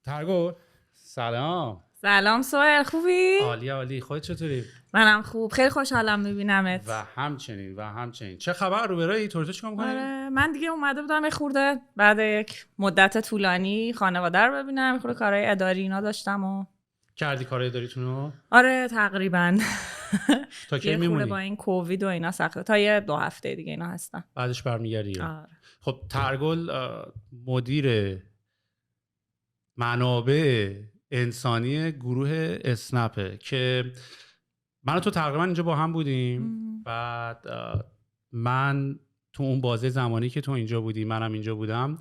ترگو سلام. سلام سوهل، خوبی؟ عالی. خودت چطوری؟ منم خوب، خیلی خوشحالم میبینمت. و همچنین چه خبر؟ رو برای تورتو چیکار می‌کنی؟ آره من دیگه اومده بودم یه خورده بعد یک مدت طولانی خانواده رو ببینم، یه خورده کارهای اداری اینا داشتم و کردی کارهای اداریتونو؟ آره تقریبا. تا کی یه خورده میمونی؟ با این کووید و اینا سخته، تا یه 2 هفته دیگه اینا هستم. بعدش برمیگردی؟ آره. خب ترگل مدیر منابع انسانی گروه اسنپه که من و تو تقریبا اینجا با هم بودیم. بعد من تو اون بازه زمانی که تو اینجا بودی منم اینجا بودم،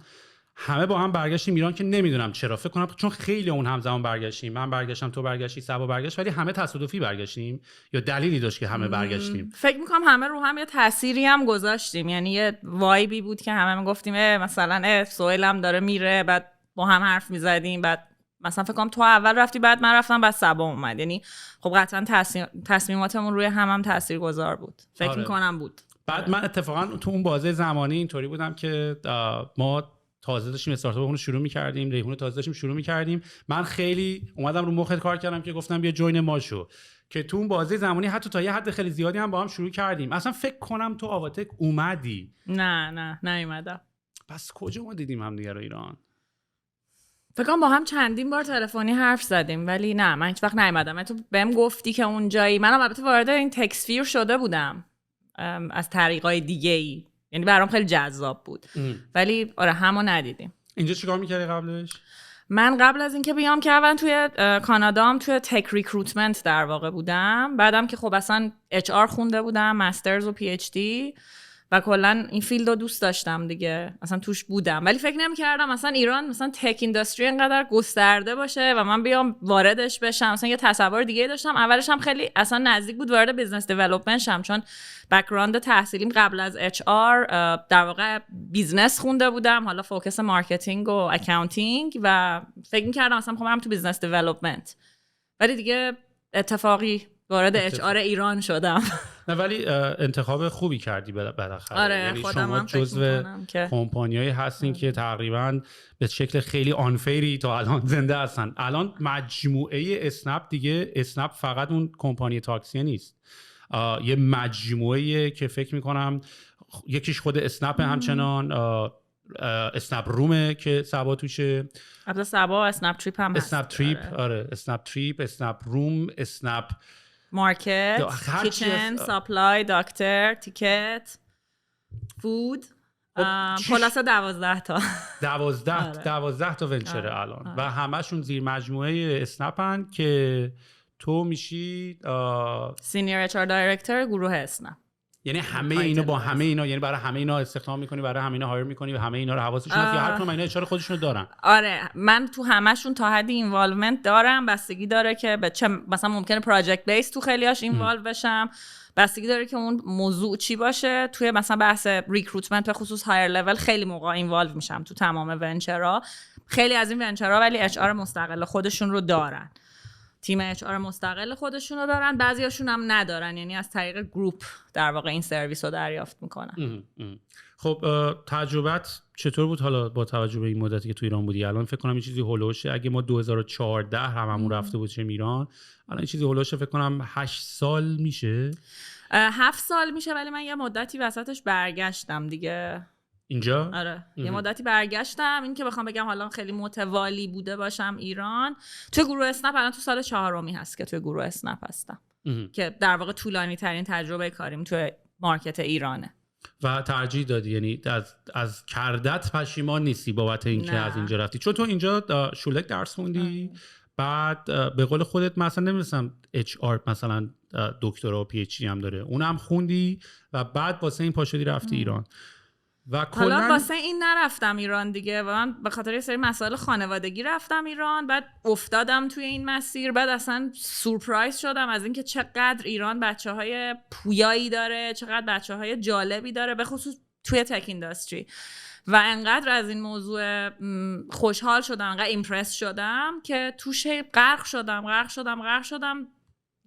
همه با هم برگشتیم ایران که نمیدونم چرا، فکر کنم چون خیلی اون همزمان برگشتیم، من برگشتم تو برگشتی سبا برگشت، ولی همه تصادفی برگشتیم یا دلیلی داشت که همه برگشتیم؟ فکر میکنم همه رو هم یه تأثیری هم گذاشتیم، یعنی یه وایبی بود که همه میگفتیم مثلا سوهل هم داره میره، بعد با هم حرف میزدیم، بعد مثلا فکر کنم تو اول رفتی بعد من رفتم بعد سبا اومد، یعنی خب قطعا تصمیماتمون روی هم تاثیرگذار بود فکر آره. میکنم بود. بعد من اتفاقا تو اون بازه زمانی اینطوری بودم که ما تازه داشتیم استارتاپمون رو شروع می‌کردیم، ریحون رو تازه داشتیم شروع می‌کردیم، من خیلی اومدم رو مخت کار کردم که گفتم بیا جوین ما شو، که تو اون بازه زمانی حتی تا یه حد خیلی زیادی هم با هم شروع کردیم. اصلا فکر کنم تو آواتک اومدی. نه نیومدم. پس کجا ما دیدیم هم دیگه رو ایران؟ فکر کنم با هم چندین بار تلفنی حرف زدیم، ولی نه من هیچ وقت نیومدم. تو بهم گفتی که اونجایی، منم البته وارد این تکسفیر شده بودم از طریقای دیگه‌ای، یعنی برام خیلی جذاب بود. ولی آره همو ندیدیم. اینجا چیکار می‌کردی قبلش؟ من قبل از اینکه بیام که اول توی کانادام توی تک ریکروتمنت در واقع بودم، بعدم که خب اصلا اچ آر خونده بودم، مسترز و پی اچ دی، و کلا این فیلد رو دوست داشتم دیگه، اصلا توش بودم، ولی فکر نمی‌کردم مثلا ایران مثلا تک اینداستری اینقدر گسترده باشه و من بیام واردش بشم. مثلا یه تصور دیگه داشتم. اولش هم خیلی اصلا نزدیک بود وارد بیزنس دیولپمنت شم، چون بک‌گراند تحصیلیم قبل از اچ آر در واقع بیزنس خونده بودم، حالا فوکس مارکتینگ و اکاونتینگ، و فکر می‌کردم مثلا می‌خوام برم تو بیزنس دیولپمنت، ولی دیگه اتفاقی وارد اچ آر ایران شدم. نه ولی انتخاب خوبی کردی بالاخره. آره یعنی شما جزو کمپانیایی هستین که تقریبا به شکل خیلی آنفری تا الان زنده هستن. الان مجموعه اسنپ دیگه، اسنپ فقط اون کمپانی تاکسی نیست، یه مجموعه که فکر میکنم یکیش خود اسنپ، همچنان اسنپ رومه که سبا توشه، البته سبا اسنپ تریپ هم هست. اسنپ تریپ، آره اسنپ تریپ، اسنپ روم، اسنپ مارکت، کیچن، سپلای، داکتر، تیکت، فود، خلاصه 12 تا 12 تا ونچره الان. و همشون زیر مجموعه اسنپن که تو میشی سینیر اچ آر دایرکتور گروه اسنپ. یعنی همه اینا با همه اینا، یعنی برای همه اینا استخدام میکنی، برای همه اینا هایر میکنی و همه اینا رو حواسشون هست یا هر کدوم اینا اچ آر خودشونو دارن؟ آره من تو همشون تا حدی اینوالومنت دارم، بستگی داره که به چه، مثلا ممکنه پراجکت بیس تو خیلیاش اینوالو بشم، بستگی داره که اون موضوع چی باشه. توی مثلا بحث ریکروتمنت به خصوص هایر لول خیلی موقع اینوالو میشم تو تمام ونچرها. خیلی از این ونچرها ولی اچ آر مستقل خودشون رو دارن، تیم اچ آر مستقل خودشون رو دارن، بعضیاشون هم ندارن، یعنی از طریق گروپ در واقع این سرویس رو دریافت میکنن. خب تجربت چطور بود حالا با توجه به این مدتی که تو ایران بودی؟ الان فکر کنم این چیزی هولوشه، اگه ما 2014 هممون رفته بودیم ایران، الان این چیزی هولوشه فکر کنم 8 سال میشه، 7 سال میشه، ولی من یه مدتی وسطش برگشتم دیگه اینجا. آره یه مدتی برگشتم. این که بخوام بگم حالا خیلی متوالی بوده باشم ایران، توی گروه اسنپ الان تو سال 4 هست که توی گروه اسنپ هستم که در واقع طولانی ترین تجربه کاریم توی مارکت ایرانه. و ترجیح دادی، یعنی از کردت پشیمان نیستی بابت اینکه از اینجا رفتی؟ چون تو اینجا شولک درس خوندی، بعد به قول خودت مثلا نمی‌دونم اچ آر مثلا دکترا و پی اچ دی هم داره، اونم خوندی و بعد واسه این پاشدی رفتی ایران. و حالا واسه این نرفتم ایران دیگه، و من به خاطر یه سری مسائل خانوادگی رفتم ایران، بعد افتادم توی این مسیر، بعد اصلا سورپرایز شدم از اینکه چقدر ایران بچه‌های پویایی داره، چقدر بچه‌های جالبی داره، به خصوص توی تک اینداستری، و انقدر از این موضوع خوشحال شدم، انقدر ایمپرس شدم که توش غرق شدم.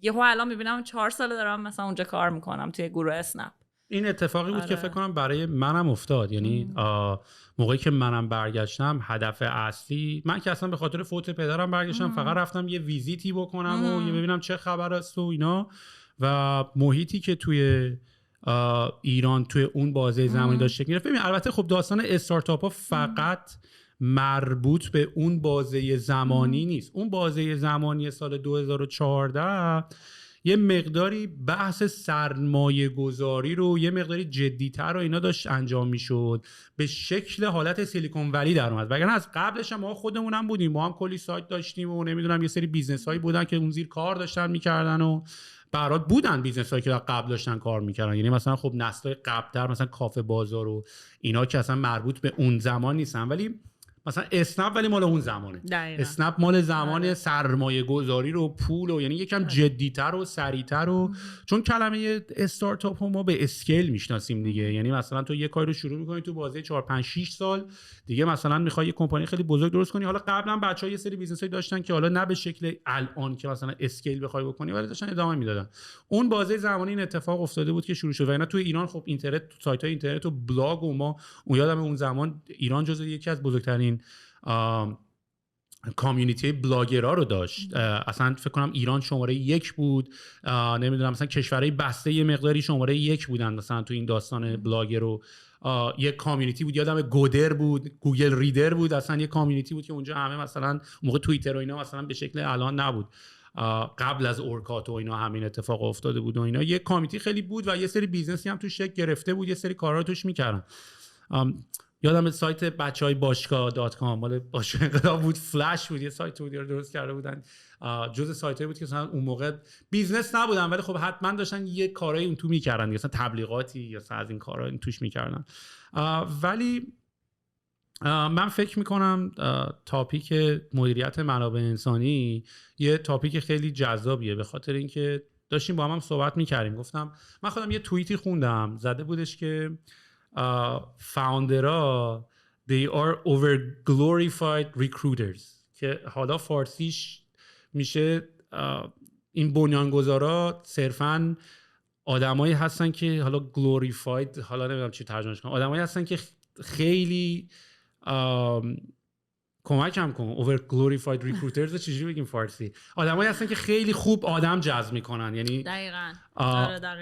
یهو الان میبینم 4 سال دارم مثلا اونجا کار میکنم توی گروه اسنپ. این اتفاقی بود که فکر کنم برای منم افتاد. یعنی موقعی که منم برگشتم، هدف اصلی من که اصلا به خاطر فوت پدرم برگشتم، فقط رفتم یه ویزیتی بکنم و یه ببینم چه خبر است و اینا. و محیطی که توی ایران توی اون بازه زمانی داشت شکل گرفت. ببین البته خب داستان استارتاپ ها فقط مربوط به اون بازه زمانی نیست. اون بازه زمانی سال 2014 یه مقداری بحث سرمایه گذاری رو یه مقداری جدی‌تر و اینا داشت انجام میشد، به شکل حالت سیلیکون ولی در اومد. وگرنه از قبلش هم ما خودمون هم بودیم، ما هم کلی سایت داشتیم و نمیدونم یه سری بیزنس هایی بودن که اون زیر کار داشتن میکردن و برات بودن بیزنس هایی که قبل داشتن کار میکردن. یعنی مثلا خب نسل‌های قبل‌تر مثلا کافه بازار و اینا که اصلا مربوط به اون زمان نیستن، ولی مثلا اسنپ ولی مال اون زمانه. اسنپ مال زمان سرمایه گذاری رو پول و یعنی یکم جدی‌تر و سریع‌تر و چون کلمه استارتاپ ما به اسکیل میشناسیم دیگه. یعنی مثلا تو یه کاری رو شروع می‌کنی تو بازه 4 5 6 سال دیگه مثلا می‌خوای یه کمپانی خیلی بزرگ درست کنی. حالا قبلا بچه‌ها یه سری بیزنس‌هایی داشتن که حالا نه به شکل الان که مثلا اسکیل بخوای بکنی، ولی داشتن ادامه میدادن. اون بازه زمانی این اتفاق افتاده بود که شروع شد. و اینا تو ایران خب اینترنت، سایت‌های اینترنت و بلاگ و ما اون یادم اون زمان ایران جزو یکی از بزرگترین کامیونیتی بلاگرها رو داشت. اصلا فکر کنم ایران شماره 1 بود، نمیدونم مثلا کشورهای بسته یه مقداری شماره 1 بودن مثلا تو این داستان بلاگر رو. یه کامیونیتی بود، یادم گودر بود، گوگل ریدر بود، اصلا یه کامیونیتی بود که اونجا همه مثلا موقع توییتر و اینا مثلا به شکل الان نبود، قبل از اورکات و اینا همین اتفاق افتاده بود و اینا. یه کامیونیتی خیلی بود و یه سری بیزنسی هم توش شکل گرفته بود، یه سری کارا توش میکردن. یادم سایت بچهای باشگاه.com مال باشگاه انقلاب بود، فلش بود، یه سایت بود درست کرده بودن، جزء سایتایی بود که مثلا اون موقع بیزنس نبودن ولی خب حتما داشتن یه کارایی اون تو میکردن، مثلا تبلیغاتی یا از این کارا این توش میکردن. ولی من فکر میکنم تاپیک مدیریت منابع انسانی یه تاپیک خیلی جذابیه، به خاطر اینکه داشتیم با هم صحبت میکردیم. گفتم من خودم یه توییتی خوندم زده بودش که فاوندرها they are over glorified recruiters، که حالا فارسیش میشه این بنیانگذارا صرفاً آدمایی هستن که حالا glorified، حالا نمیدونم چی ترجمهش کنم، آدمایی هستن که خیلی کمکم کن over glorified recruiters چجوری بگیم فارسی؟ آدمایی هستن که خیلی خوب آدم جذب میکنن. یعنی دقیقاً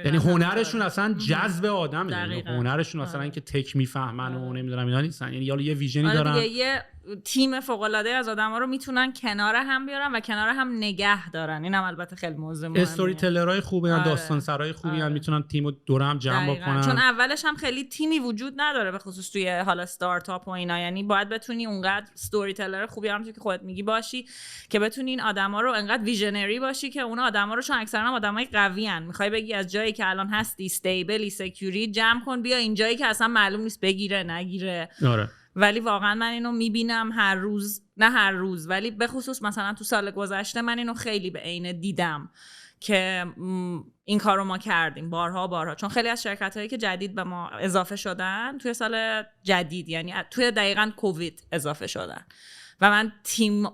یعنی هنرشون اصلا جذب آدمه، یعنی هنرشون مثلا اینکه تک میفهمن و نمیدونم اینا نیستن، یعنی حالا یه ویژنی دارن. یه تیم فوق العاده از آدما رو میتونن کنار هم بیارن و کنار هم نگه دارن. اینم البته خیلی موضوع مهمه. استوری تلرای خوبی ان، داستان سرای خوبی ان، میتونن تیمو دور هم جمع بکنن. چون اولش هم خیلی تیمی وجود نداره به خصوص توی حالا استارتاپ و اینا. یعنی باید بتونی اونقدر استوری تلر خوبی هم که خودت میگی باشی که بتونی این آدما رو انقدر ویژنری باشی که اون آدما رو، چون اکثرا آدمای قوی ان، میخوای بگی از جایی که الان هستی استیبلی سکیوری جمع کن بیا این جایی که اصلا معلوم نیست بگیره نگیره. آره. ولی واقعا من اینو میبینم هر روز، نه هر روز ولی به خصوص مثلا تو سال گذشته من اینو خیلی به عینه دیدم که این کارو ما کردیم بارها، چون خیلی از شرکت‌هایی که جدید به ما اضافه شدن توی سال جدید، یعنی توی دقیقاً کووید اضافه شدن و من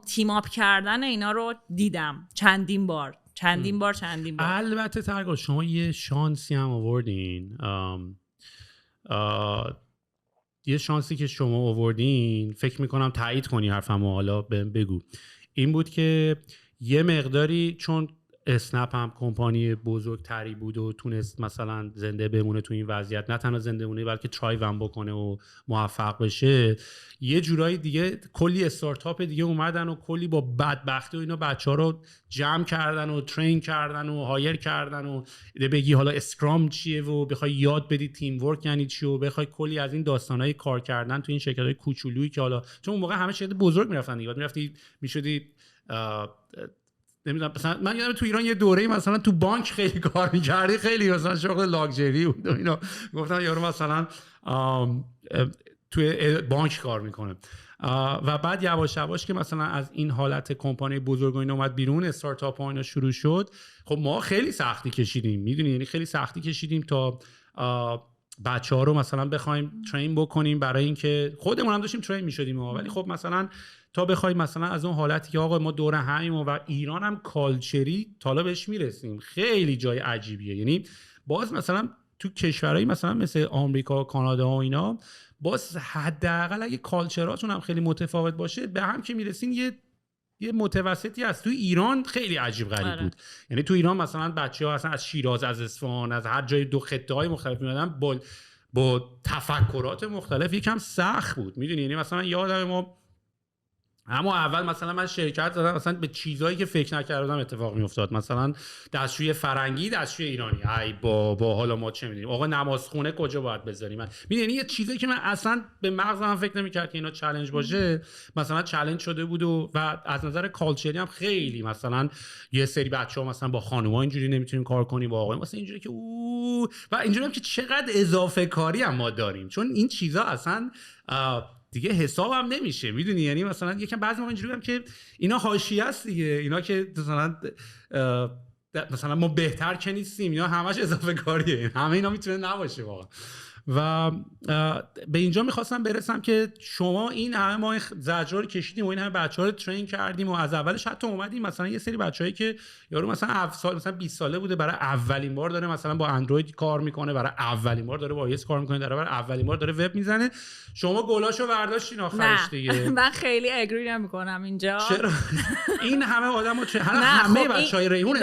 تیم آپ کردن اینا رو دیدم چندین بار. البته ترگل شما یه شانسی هم آوردین، یه شانسی که شما آوردین فکر میکنم تایید کنی حرفمو، حالا بگو. این بود که یه مقداری چون اسنپ هم کمپانی بزرگتری بود و تونست مثلا زنده بمونه تو این وضعیت، نه تنها زنده بمونه بلکه ترایو هم بکنه و موفق بشه، یه جورایی دیگه کلی استارتاپ دیگه اومدن و کلی با بدبختی و اینا بچه‌ها رو جمع کردن و ترین کردن و هایر کردن و بگی حالا اسکرام چیه و بخوای یاد بدی تیم ورک یعنی چی و بخوای کلی از این داستانای کار کردن تو این شرکت‌های کوچولویی که حالا چون اون موقع همه شرکت بزرگ میرفتن دیگه، میرفتی میشدی نمیدونم مثلا من یادم تو ایران یه دوره‌ای مثلا تو بانک خیلی کار می‌کردی، خیلی مثلا شغل لاکچری بود اینا، گفتم یارو مثلا توی بانک کار میکنه و بعد یواش یواش که مثلا از این حالت کمپانی بزرگ اینا اومد بیرون، استارتاپ ها اینا شروع شد. خب ما خیلی سختی کشیدیم، میدونی، یعنی خیلی سختی کشیدیم تا بچه‌ها رو مثلا بخوایم ترین بکنیم، برای اینکه خودمون هم داشتیم ترین می‌شدیم ولی خب مثلا تا بخوایم مثلا از اون حالتی که آقا ما دور همیم و ایران هم کالچری تا حالا بهش میرسیم، خیلی جای عجیبیه. یعنی باز مثلا تو کشورهایی مثلا مثل آمریکا، کانادا و اینا، باز حداقل اگه کالچراتون هم خیلی متفاوت باشه به هم که میرسین یه متوسطی هست. تو ایران خیلی عجیب غریب بود. یعنی تو ایران مثلا بچه‌ها اصلا از شیراز، از اصفهان، از هر جای دو خطه‌های مختلف میادن با تفکرات مختلف، یکم سخت بود، میدونی. یعنی مثلا یادم ما اما اول مثلا من شرکت زدم، مثلا به چیزایی که فکر نکردم اتفاق میافتاد. مثلا دستشوی فرنگی، دستشوی ایرانی، ای بابا حالا ما چه میدونیم آقا نمازخونه کجا باید بذاریم. من میدونی یه چیزایی که من اصلا به مغزم فکر نمی‌کرد که اینا چالش باشه، مثلا چالش شده بود. و از نظر کالچری هم خیلی مثلا یه سری بچه‌ها مثلا با خانوما اینجوری نمیتونیم کار کنیم، با آقایون مثلا اینجوری که و اینجوری هم که چقدر اضافه کاری هم ما داریم، چون این چیزا اصلا دیگه حسابم نمیشه، میدونی. یعنی مثلا یکم بعضی موقع اینجوری هم که اینا حاشیه است دیگه، اینا که مثلا ما بهتر که نیستیم، اینا همش اضافه کاریه، همه اینا میتونه نباشه واقعا. و به اینجا میخواستم برسم که شما این همه ما زجر رو کشیدیم و این همه بچه‌ها رو ترین کردیم و از اولش حتی اومدیم مثلا یه سری بچه‌ای که یارو مثلا مثلا 20 ساله بوده، برای اولین بار داره مثلا با اندروید کار میکنه، برای اولین بار داره با iOS کار میکنه، برای اولین بار داره وب میزنه، شما گلاشو برداشتین آخرش دیگه. من خیلی اگری نمی‌کنم اینجا. چرا این همه آدمو همه بچهای ریحون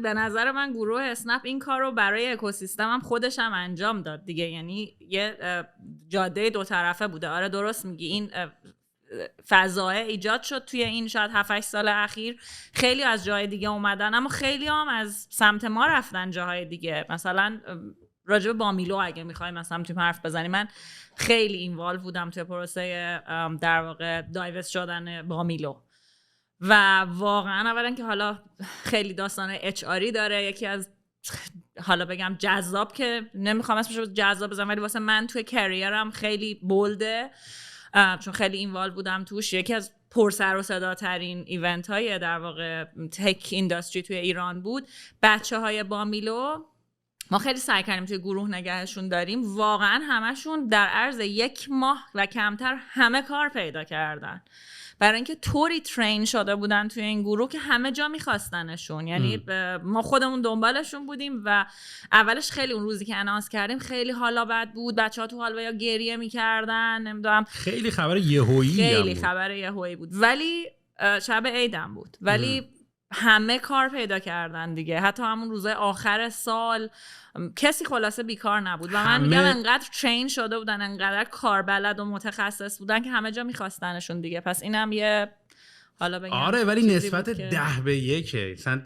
به نظر من گروه اسنپ این کارو برای اکوسیستم هم خودش هم انجام داد دیگه. یعنی یه جاده دو طرفه بوده. آره درست میگی، این فضای ایجاد شد توی این شاید 7-8 سال اخیر. خیلی از جای دیگه اومدن اما خیلی هم از سمت ما رفتن جاهای دیگه. مثلا راجع به بامیلو اگه میخوایم مثلا توی حرف بزنیم، من خیلی اینوالو بودم توی پروسه در واقع دایوست شدن بامیلو و واقعا اولا که حالا خیلی داستان اچ آری داره، یکی از حالا بگم جذاب که نمیخوام اسمش رو جذاب بزنم ولی واسه من توی کریرم خیلی بولده، چون خیلی اینوالو بودم توش. یکی از پرسر و صدا ترین ایونت های در واقع تک اینداستری توی ایران بود. بچه های بامیلو ما خیلی سعی کردیم توی گروه نگهشون داریم، واقعا همشون در عرض 1 ماه و کمتر همه کار پیدا کردن، برای اینکه طوری ترین شده بودن توی این گروه که همه جا میخواستنشون. یعنی ما خودمون دنبالشون بودیم و اولش خیلی اون روزی که انانس کردیم خیلی حالا بد بود، بچه‌ها تو حال یا گریه میکردن، نمیدونم، خیلی خبر یهویی بود. ولی شب عیدم بود ولی همه کار پیدا کردن دیگه. حتی همون روزای آخر سال کسی خلاصه بیکار نبود و من میگم انقدر ترین شده بودن، انقدر کاربلد و متخصص بودن که همه جا میخواستنشون دیگه. پس اینم یه حالا بگم آره، ولی نسبت 10-1 مثلا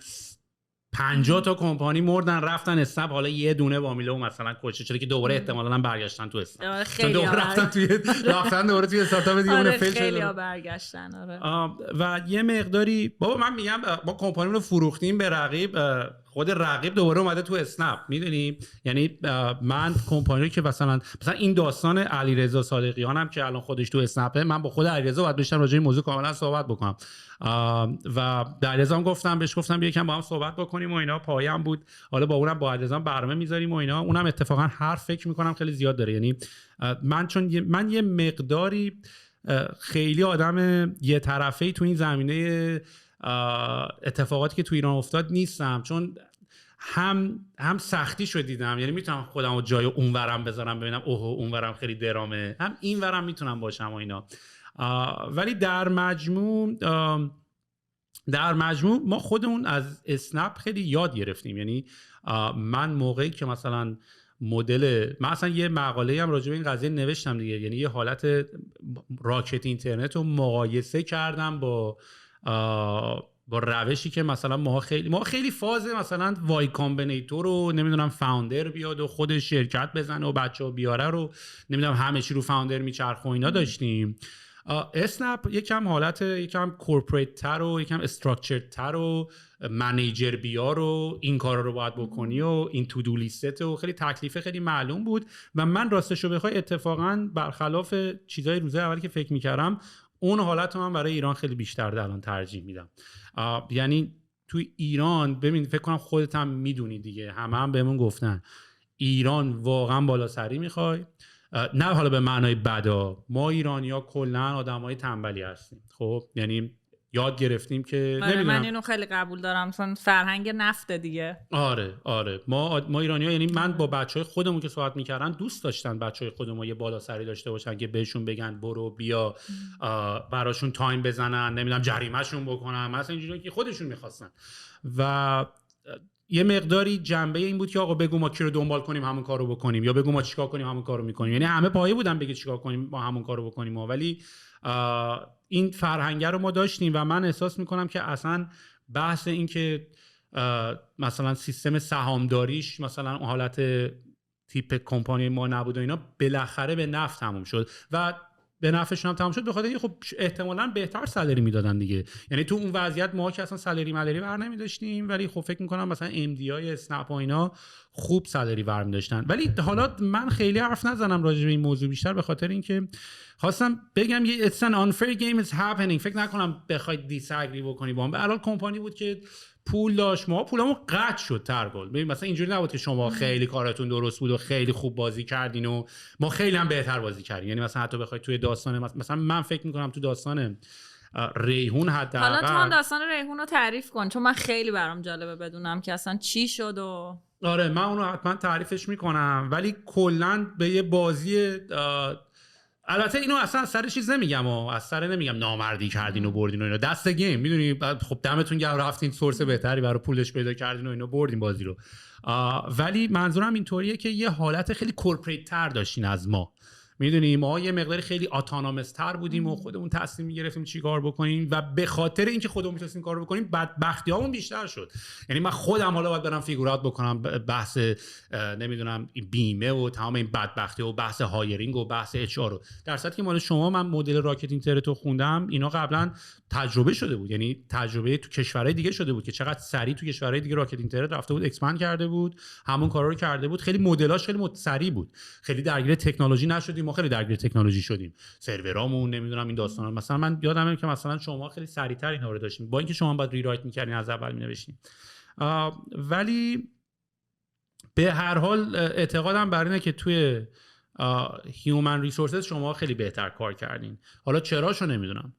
50 تا کمپانی مردن رفتن اسنپ، حالا یه دونه بامیلو مثلا کشته شده که دوباره احتمالاً هم برگشتن تو اسنپ، چون دوباره رفتن دوباره توی استارتاپ دیگه اون فیل شده. خیلی ها برگشتن. آره. و یه مقداری بابا من میگم ما کمپانی رو فروختیم به رقیب، خود رقیب دوباره اومده تو اسنپ، میدونی. یعنی من کمپانی که مثلا این داستان علیرضا صادقیان هم که الان خودش تو اسنپه، من با خود علیرضا باید بشم راجع به این موضوع کاملا صحبت بکنم و در علیرضا هم بهش گفتم یکم با هم صحبت بکنیم و اینا، پایم بود. حالا با اونم با علیرضا برنامه میذاریم و اینا، اونم اتفاقا حرف فکر میکنم خیلی زیاد داره. یعنی من یه مقداری خیلی آدم یه طرفه‌ای تو این زمینه اتفاقاتی که تو ایران افتاد نیستم، چون هم سختی شو دیدم، یعنی میتونم خودم رو جای اونورم بذارم ببینم اوه اونورم خیلی درامه، هم اینورم میتونم باشم و اینا. ولی در مجموع ما خودمون از اسنپ خیلی یاد گرفتیم. یعنی من موقعی که مثلا من اصلا یه مقاله هم راجع به این قضیه نوشتم دیگه، یعنی یه حالت راکت اینترنت رو مقایسه کردم با روشی که مثلا ما خیلی فاز مثلا وای کامبینیتور رو نمیدونم فاوندر بیاد و خود شرکت بزنه و بچه‌ها بیاره رو نمیدونم همه چی رو فاوندر میچرخه و اینا داشتیم. اسنپ یکم حالت یکم کورپوریت تر و یکم استراکچرد تر و منیجر بیار و این کارا رو باید بکنی و این تو دو لیست و خیلی تکلیف خیلی معلوم بود و من راستش رو بخوای اتفاقا برخلاف چیزای روزه اولی که فکر میکردم اون حالت رو من برای ایران خیلی بیشتر الان ترجیح میدم. یعنی توی ایران ببین، فکر کنم خودت هم میدونی دیگه، هم بهمون گفتن ایران واقعا بالا سری میخوای، نه حالا به معنای بدا، ما ایرانی‌ها کلا آدمای تنبلی هستیم. خب یعنی یاد گرفتیم که نمیدونم. من اینو خیلی قبول دارم، چون فرهنگ نفت دیگه. آره ما ایرانی‌ها، یعنی من با بچهای خودمون که صحبت می‌کردن دوست داشتن بچهای خودمون یه بالا سری داشته باشن که بهشون بگن برو بیا، براشون تایم بزنن، نمیدونم جریمه‌شون بکنن، مثلا اینجوری که خودشون می‌خواستن. و یه مقداری جنبه این بود که آقا بگو ما کی رو دنبال کنیم همون کارو بکنیم، یا بگو ما چیکار کنیم همون کارو میکنیم. یعنی همه پایه بودن بگید چیکار کنیم ما همون کارو بکنیم ولی این فرهنگ رو ما داشتیم و من احساس میکنم که اصلا بحث این که مثلا سیستم سهامداریش مثلا حالت تیپ کمپانی ما نبود و اینا، بالاخره به نفع تموم شد و به نفعشون هم تمام شد، به خاطر اینکه خب احتمالاً بهتر سالری میدادن دیگه. یعنی تو اون وضعیت ما که اصلا سالری بر نمی‌داشتیم، ولی خب فکر می‌کنم مثلا ام دی آی اسنپ و اینا خوب سالری بر می‌داشتن. ولی حالا من خیلی حرف نزنم راجع به این موضوع، بیشتر به خاطر اینکه خواستم بگم یه it's an unfair game is happening. فکر نکنم بخواید دیساگری بکنی با هم. به هر حال کمپانی بود که پول داشت، ما پولمون قطع شد ترگل. ببین مثلا اینجوری نبود که شما خیلی کارتون درست بود و خیلی خوب بازی کردین و ما خیلی هم بهتر بازی کردیم. یعنی مثلا حتی بخواید توی داستان مثلا من فکر می‌کنم تو داستان ریحون حداقل، حالا تو هم داستان ریحون رو تعریف کن، چون من خیلی برام جالبه بدونم که اصلا چی شد. و آره من اونو حتما تعریفش میکنم، ولی کلا به یه بازی البته اینو اصلا از سر چیز نمیگم و از سر نمیگم نامردی کردین و بردین و اینا، دست گیم میدونی، خب دمتون گرم رفتین سورس بهتری برای پولش پیدا کردین و اینا بردین بازی رو. ولی منظورم اینطوریه که یه حالت خیلی کورپریت تر داشتین از ما، میدونی ما یه مقداری خیلی اتونومس تر بودیم و خودمون تصمیم میگرفتیم چی کار بکنیم و به خاطر اینکه خودمون میتونستیم کارو بکنیم بدبختیامون بیشتر شد. یعنی من خودم حالا باید برم فیگورات بکنم بحث نمیدونم بیمه و تمام این بدبختی و بحث هایرینگ و بحث اچ آر رو، در صورتی که مال شما من مدل راکت اینترنت رو خوندم اینا قبلا تجربه شده بود، یعنی تجربه تو کشورهای دیگه شده بود که چقدر سریع تو کشورهای دیگه راکت اینترنت رفته بود، اکسپاند کرده بود، همون کارا رو کرده بود، خیلی مدلاش خیلی سریع بود، خیلی درگیر تکنولوژی نشدیم، ما خیلی درگیر تکنولوژی شدیم، سرورامون نمیدونم این داستانا. مثلا من یادمه که مثلا شما خیلی سریعتر اینا رو داشتین، با اینکه شما باید ریرایت می‌کردین از اول می‌نوشتین. ولی به هر حال اعتقادم بر اینه که توی هیومن ریسورسز شما خیلی بهتر کار کردین. حالا چراشو نمیدونم.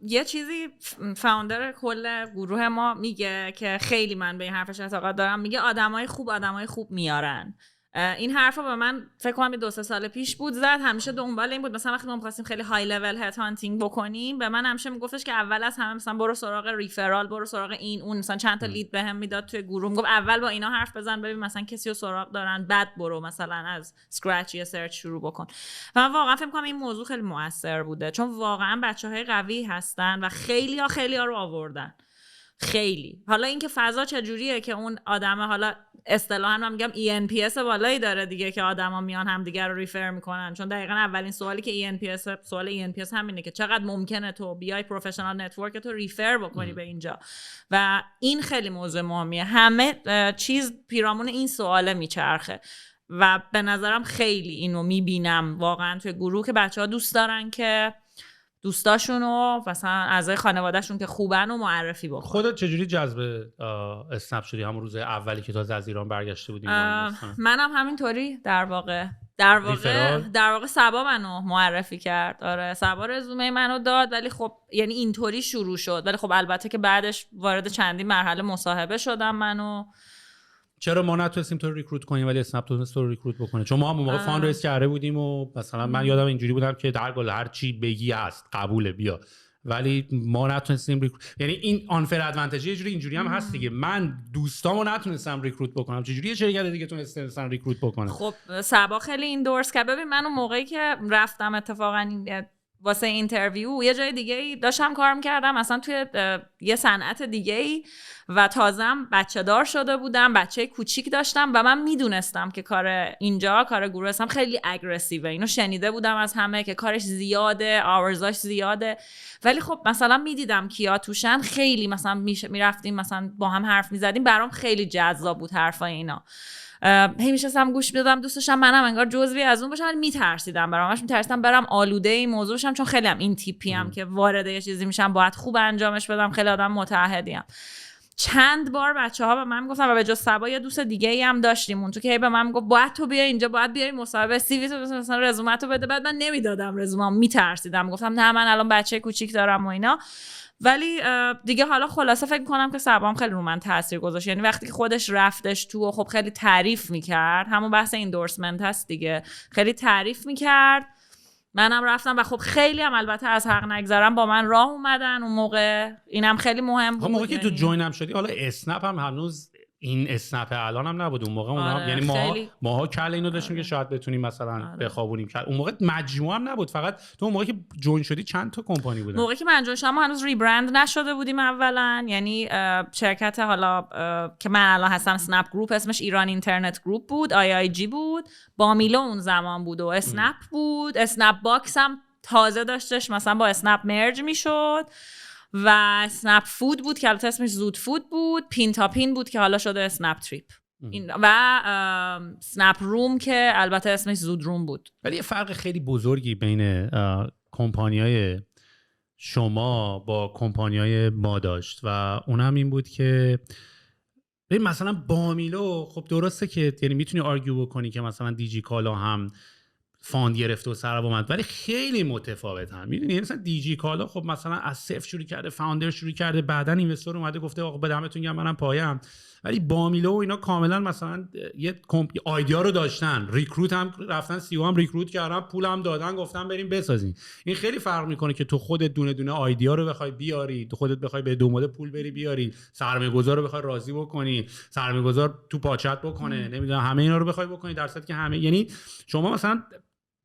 یه چیزی فاوندر کل گروه ما میگه که خیلی من به این حرفش اعتقاد دارم، میگه آدمای خوب میارن. این حرفا به من فکر کنم 2-3 سال پیش بود زد، همیشه دنبال این بود مثلا وقتی ما می‌خواستیم خیلی های لول هد هانتینگ بکنیم به من همیشه میگفتش که اول از همه مثلا برو سراغ ریفرال، برو سراغ این اون، مثلا چند تا لید بهم میداد توی گروه، میگفت اول با اینا حرف بزن ببین مثلا کسی رو سراغ دارن، بعد برو مثلا از اسکرچ یه سرچ شروع بکن. و من واقعا فکر می‌کنم این موضوع خیلی موثر بوده، چون واقعا بچه‌های قوی هستن و خیلی‌ها رو آوردن. خیلی حالا اینکه فضا چجوریه که اون آدمه، حالا اصطلاحاً من میگم ENPS بالایی داره دیگه که آدما میان همدیگه رو ریفر میکنن، چون دقیقاً اولین سوالی که سوال ENPS همینه که چقدر ممکنه تو بیای پروفشنال نتورک تو ریفر بکنی به اینجا، و این خیلی موضوع مهمیه. همه چیز پیرامون این سواله میچرخه و به نظرم خیلی اینو میبینم واقعا توی گروه که بچه‌ها دوست دارن که دوستاشون و مثلا اعضای خانوادهشون که خوبن و معرفی بکنن. خودت چجوری جذب اسنپ شدی همون روز اولی که تازه از ایران برگشته بودی؟ منم همینطوری در واقع سبا منو معرفی کرد. آره سبا رزومه منو داد، ولی خب یعنی اینطوری شروع شد، ولی خب البته که بعدش وارد چندین مرحله مصاحبه شدم منو. چرا ما نتونستیم تو رو ریکروت کنیم ولی اسنپ تونست تو رو ریکروت بکنه؟ چون ما هم موقع فاند ریس کرده بودیم و مثلا من یادم اینجوری بودم که در گل هر چی بگی هست قبوله بیا، ولی ما نتونستیم یعنی این آنفر ادوانتج یه جوری اینجوری هم هست دیگه، من دوستامو نتونستم ریکروت بکنم، چجوری یه شرکت دیگه تونستن ریکروت بکنه؟ خب سبا خیلی ایندورس کرد. ببین من اون موقعی که رفتم اتفاقا واسه اینترویو یه جای دیگه ای داشتم کار می‌کردم، مثلا توی یه صنعت دیگه ای، و تازم بچه دار شده بودم، بچه کوچیک داشتم و من میدونستم که کار گروه اسنپ خیلی اگریسیوه، اینو شنیده بودم از همه که کارش زیاده، آورزاش زیاده، ولی خب مثلا میدیدم کیا توشن، خیلی مثلا میرفتیم مثلا با هم حرف میزدیم، برام خیلی جذاب بود حرفای اینا. هی میشستم گوش میدادم، دوست داشتم منم انگار جزوی از اون باشم، ولی میترسیدم برم آلوده این موضوع بشم، چون خیلی هم این تیپی هم که وارد یه چیزی میشم باید خوب انجامش بدم، خیلی آدم متعهدیم. چند بار بچه‌ها به من گفتن و به جز صبا یه دوست دیگه‌ای هم داشتیم اون تو که به من گفت باید تو بیا اینجا، باید بیای مصاحبه، سی وی تو مثلا رزومه تو بده. بعد من نمیدادم رزومم، میترسیدم، گفتم نه من الان بچه کوچیک دارم و اینا. ولی دیگه حالا خلاصه فکر کنم که صبام خیلی رو من تاثیر گذاشت. یعنی وقتی که خودش رفتش تو و خب خیلی تعریف میکرد، همون بحث ایندورسمنت هست دیگه، خیلی تعریف میکرد، منم رفتم و خب خیلی هم البته از حق نگذرم با من راه اومدن اون موقع، اینم خیلی مهم بود. موقعی که تو جوین هم شدی، حالا اسنپ هم هنوز این اسنپ الان هم نبود اون موقع. آره، یعنی ماها کل اینو داشتیم که شاید بتونیم مثلا بخوابونیم کل. اون موقع مجموعه هم نبود، فقط تو اون موقعی که جوین شدی چند تا کمپانی بودن؟ موقعی که من جوین شدم هنوز ریبرند نشده بودیم اولا، یعنی شرکت حالا که من الان هستم اسنپ گروپ، اسمش ایران اینترنت گروپ بود، IIG بود، بامیلو اون زمان بود و اسنپ بود. اسنپ باکس هم تازه داشتش مثلا با اسنپ مرج میشد و اسنپ فود بود که البته اسمش زود فود بود، پین تا پین بود که حالا شده اسنپ تریپ و اسنپ روم که البته اسمش زود روم بود. ولی یه فرق خیلی بزرگی بین کمپانیای شما با کمپانیای ما داشت و اون هم این بود که ببین مثلا بامیلو خب درسته که یعنی میتونی آرگیو بکنی که مثلا دیجی کالا هم فاند گرفته و سر اومد، ولی خیلی متفاوتن. میدونی مثلا دیجی کالا خب مثلا از صفر شروع کرده، فاوندر شروع کرده، بعدن اینوستر اومده گفته آقا بدمتون گرم منم پایم. ولی بامیلو و اینا کاملا مثلا یه ایده رو داشتن، ریکروت هم رفتن، سی او هم ریکروت کردن، پول هم دادن، گفتن بریم بسازین. این خیلی فرق میکنه که تو خودت دونه دونه ایده رو بخوای بیاری، تو خودت بخوای به دو مود پول بری بیاری، سرمایه‌گذار رو بخوای راضی بکنی، سرمایه‌گذار تو پاچت بکنه، نمیدونم همه اینا رو بخوای بکنی، در صورتی که همه، یعنی شما مثلا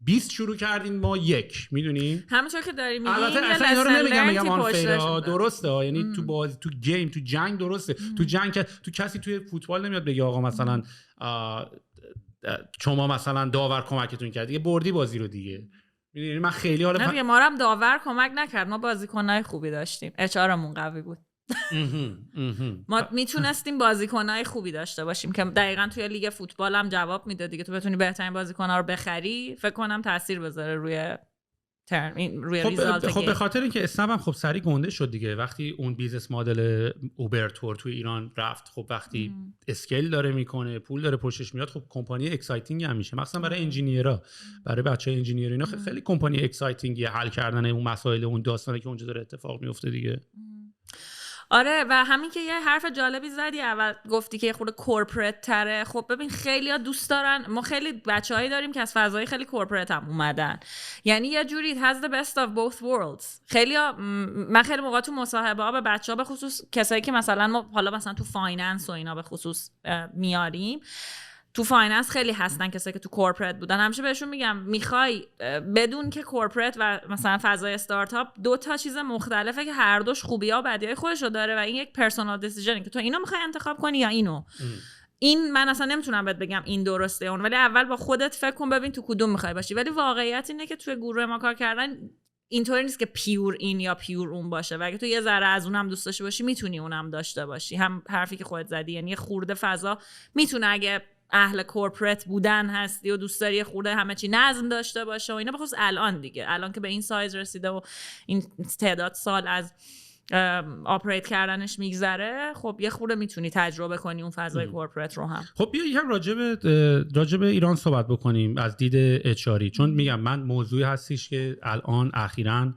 20 شروع کردین ما یک، میدونی همونطور که داری میگی. البته اصلا اینا رو نمیگم آن فیرا، درسته یعنی تو بازی، تو گیم، تو جنگ درسته. تو جنگ تو کسی توی فوتبال نمیاد بگه آقا مثلا شما مثلا داور کمکتون کرد دیگه بردی بازی رو دیگه. میدونی من خیلی حالا ما هم داور کمک نکرد، ما بازیکنای خوبی داشتیم، اچ‌آرمون قوی بود. ما میتونستیم بازیکنای خوبی داشته باشیم که دقیقاً توی لیگ فوتبال هم جواب میده دیگه. تو بتونی بهترین بازیکن‌ها رو بخری، فکر کنم تاثیر بذاره روی ریزالت. خب به خاطر اینکه اسنپ هم خب سری گنده شد دیگه وقتی اون بیزنس مدل اوبر تور توی ایران رفت. خب وقتی اسکیل داره میکنه، پول داره پشتش میاد، خب کمپانی اکسایتینگ هم میشه، مثلا برای انجینیرها، برای بچهای انجینیر اینا خیلی کمپانی اکسایتینگی حل کردن اون مسائل، اون داستانی که اونجا داره اتفاق میفته دیگه. آره و همین که یه حرف جالبی زدی اول، گفتی که خود کورپرات تره. خب ببین خیلی‌ها دوست دارن، ما خیلی بچه‌هایی داریم که از فضای خیلی کورپرات هم اومدن، یعنی یه جوری it has the best of both worlds. خیلی‌ها، من خیلی موقع تو مصاحبه‌ها به بچه‌ها، به خصوص کسایی که مثلا ما حالا مثلا تو فایننس و اینا به خصوص میاریم، تو فایننس خیلی هستن کسایی که تو کورپرات بودن، همیشه بهشون میگم میخوای بدون که کورپرات و مثلا فضای استارتاپ دو تا چیز مختلفه که هر دوش خوبی‌ها و بدی‌های خودشو داره و این یک پرسونال دیسیژنه که تو اینو میخوای انتخاب کنی یا اینو. این من اصلا نمیتونم بهت بگم این درسته اون، ولی اول با خودت فکر کن ببین تو کدوم میخوای باشی. ولی واقعیت اینه که توی گروه ما کار کردن اینطوری نیست که پیور این یا پیور اون باشه و اگه تو یه ذره از اونم دوست داشته باشی میتونی اونم داشته باشی. هم حرفی که خودت زدی، یعنی خورده فضا میتونه اگه اهل کورپرات بودن هستی و دوست داری خورده همه چی نظم داشته باشه و اینا، بخصوص الان دیگه، الان که به این سایز رسیده و این تعداد سال از آپریت کردنش میگذره، خب یه خورده میتونی تجربه کنی اون فضای کورپرات رو هم. خب بیا یکم راجب ایران صحبت بکنیم از دید اچ‌آری، چون میگم من موضوعی هستیش که الان اخیراً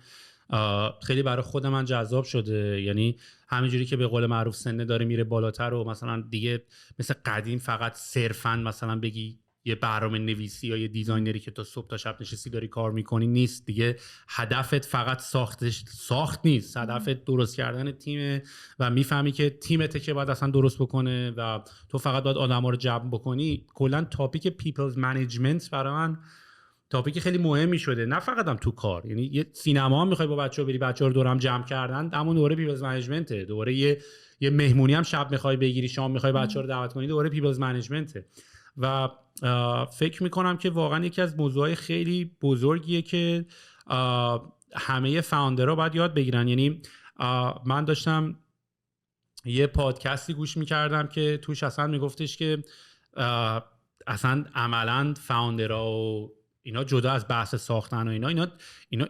خیلی برای خود من جذاب شده. یعنی همینجوری که به قول معروف سنه داره میره بالاتر و مثلا دیگه مثل قدیم فقط صرفاً مثلا بگی یه برنامه نویسی یا یه دیزاینری که تا صبح تا شب نشستی داری کار میکنی نیست دیگه. هدفت فقط ساخت نیست، هدفت درست کردن تیمه و میفهمی که تیمته که باید اصلا درست بکنه و تو فقط باید آدما رو جمع بکنی. کلا تاپیک پیپلز منیجمنت برای من تاپیک خیلی مهمی شده، نه فقط هم تو کار. یعنی یه سینما هم میخوای با بچه‌ها بری، بچه‌ها رو دور هم جمع کردن، همون دوره پیپلز منیجمنته. دوره یه مهمونی هم شب میخوای بگیری، شام میخوای بچه‌ها رو دعوت کنی، دوره پیپلز منیجمنته. و فکر میکنم که واقعا یکی از موضوعات خیلی بزرگیه که همه فاوندرها باید یاد بگیرن. یعنی من داشتم یه پادکستی گوش میکردم که توش اصلا میگفتش که اصلا عملا فاوندرها و اینا جدا از بحث ساختن و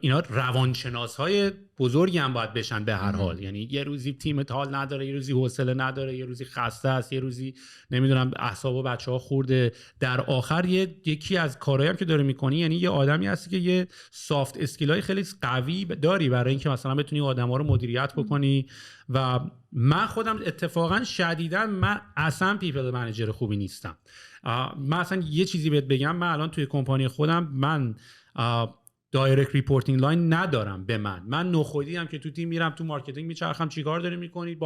اینا روانشناس‌های بزرگی هم باید بشن به هر حال. یعنی یه روزی تیمت حال نداره، یه روزی حوصله نداره، یه روزی خسته است، یه روزی نمیدونم اعصاب بچه‌ها خورده. در آخر یکی از کارهایی هم که داره می‌کنی، یعنی یه آدمی هستی که یه سافت اسکیل‌های خیلی قوی داری برای اینکه مثلا بتونی آدم‌ها رو مدیریت بکنی. و من خودم اتفاقا شدیداً من اصلا پیپل منیجر خوبی نیستم. من اصلا یه چیزی بهت بگم، من الان توی کمپانی خودم من دایرکت ریپورتینگ لاین ندارم به من نخودی هم که تو تیم میرم تو مارکتینگ میچرخم چیکار داری میکنید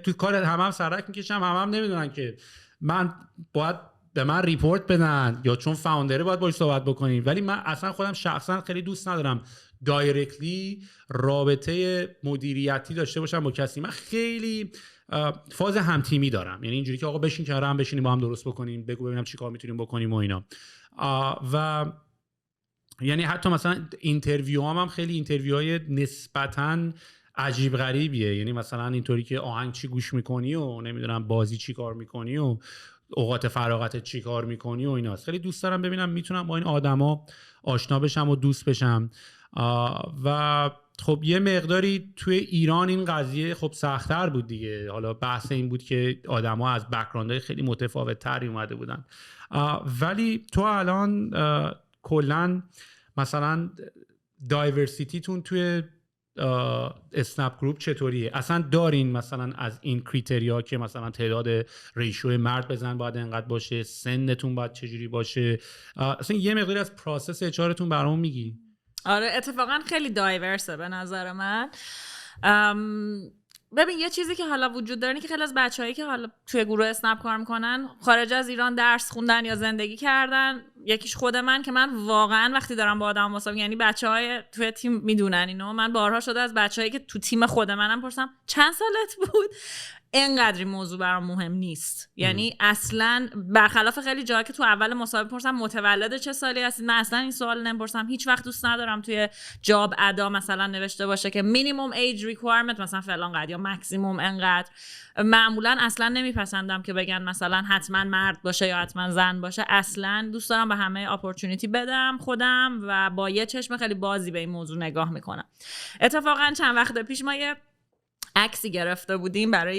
تو کار هم سرک میکشم، هم نمیدونن که من باید به من ریپورت بدن یا چون فاوندره باید باهاش صحبت بکنیم. ولی من اصلا خودم شخصا خیلی دوست ندارم دایرکتلی رابطه مدیریتی داشته باشم با کسی. من خیلی فاز هم تیمی دارم، یعنی اینجوری که آقا بشین کنار هم بشینیم با هم درست بکنیم، بگو ببینم چیکار میتونیم بکنیم و اینا. و یعنی حتی مثلا اینترویو هم خیلی اینترویوهای نسبتاً عجیب غریبیه. یعنی مثلا اینطوری که آهنگ چی گوش میکنی و نمیدونم بازی چی کار میکنی و اوقات فراغتت چی کار میکنی و ایناست. خیلی دوست دارم ببینم میتونم با این آدما آشنا بشم و دوست بشم. و خب یه مقداری توی ایران این قضیه خب سخت‌تر بود دیگه. حالا بحث این بود که آدما از بک‌گراندهای خیلی متفاوت‌تری اومده بودن. ولی تو الان کلاً مثلا دایورسیتیتون توی اسنپ گروپ چطوریه؟ اصلا دارین مثلا از این کریتریا که مثلا تعداد ریشو مرد بزن باید انقدر باشه، سنتون باید چجوری باشه؟ اصلا یه مقداری از پروسس اچ‌آرتون برام میگی؟ آره اتفاقا خیلی دایورسه به نظر من. ببین یه چیزی که حالا وجود داره اینه که خیلی از بچه‌هایی که حالا توی گروه اسنپ کار میکنن خارج از ایران درس خوندن یا زندگی کردن. یکیش خود من که من واقعا وقتی دارم با آدم واسه، یعنی بچه‌های توی تیم میدونن اینو، من بارها شده از بچه‌هایی که تو تیم خود منم پرسم چند سالت بود، اینقدر موضوع برام مهم نیست. یعنی اصلا برخلاف خیلی جاها که تو اول مصاحبه پرسم متولد چه سالی هستید، من اصلا این سوال نمیپرسم. هیچ وقت دوست ندارم توی جاب ادا مثلا نوشته باشه که مینیمم ایج ریکوایرمنت مثلا فلان قد یا ماکسیمم انقدر. معمولا اصلا نمیپسندم که بگن مثلا حتما مرد باشه یا حتما زن باشه. اصلا دوست دارم به همه اپورتونیتی بدم خودم و با یه چشم خیلی بازی به این موضوع نگاه میکنم. اتفاقا چند وقت پیش ما یه عکسی گرفته بودیم برای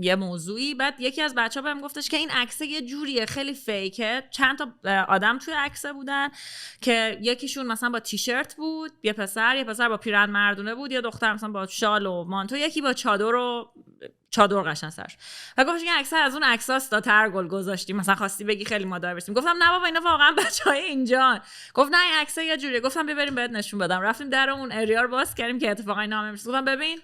یه موضوعی، بعد یکی از بچه‌ها بهم گفتش که این عکس یه جوریه خیلی فیکه. چند تا آدم توی عکس بودن که یکیشون مثلا با تیشرت بود، یه پسر با پیرهن مردونه بود، یه دختر مثلا با شال و مانتو، یکی با چادر قشنگ سرش. و گفتش این عکس از اون عکساست تا ترگل گذاشتیم، مثلا خواستی بگی خیلی ما دایورسیم. گفتم نه بابا اینا واقعا بچهای اینجان. گفت نه این عکس یه جوریه. گفتم بریم بهت نشون بدم. رفتیم در اون اریا رو باز کردیم که اتفاقا اینا هم گفتم ببین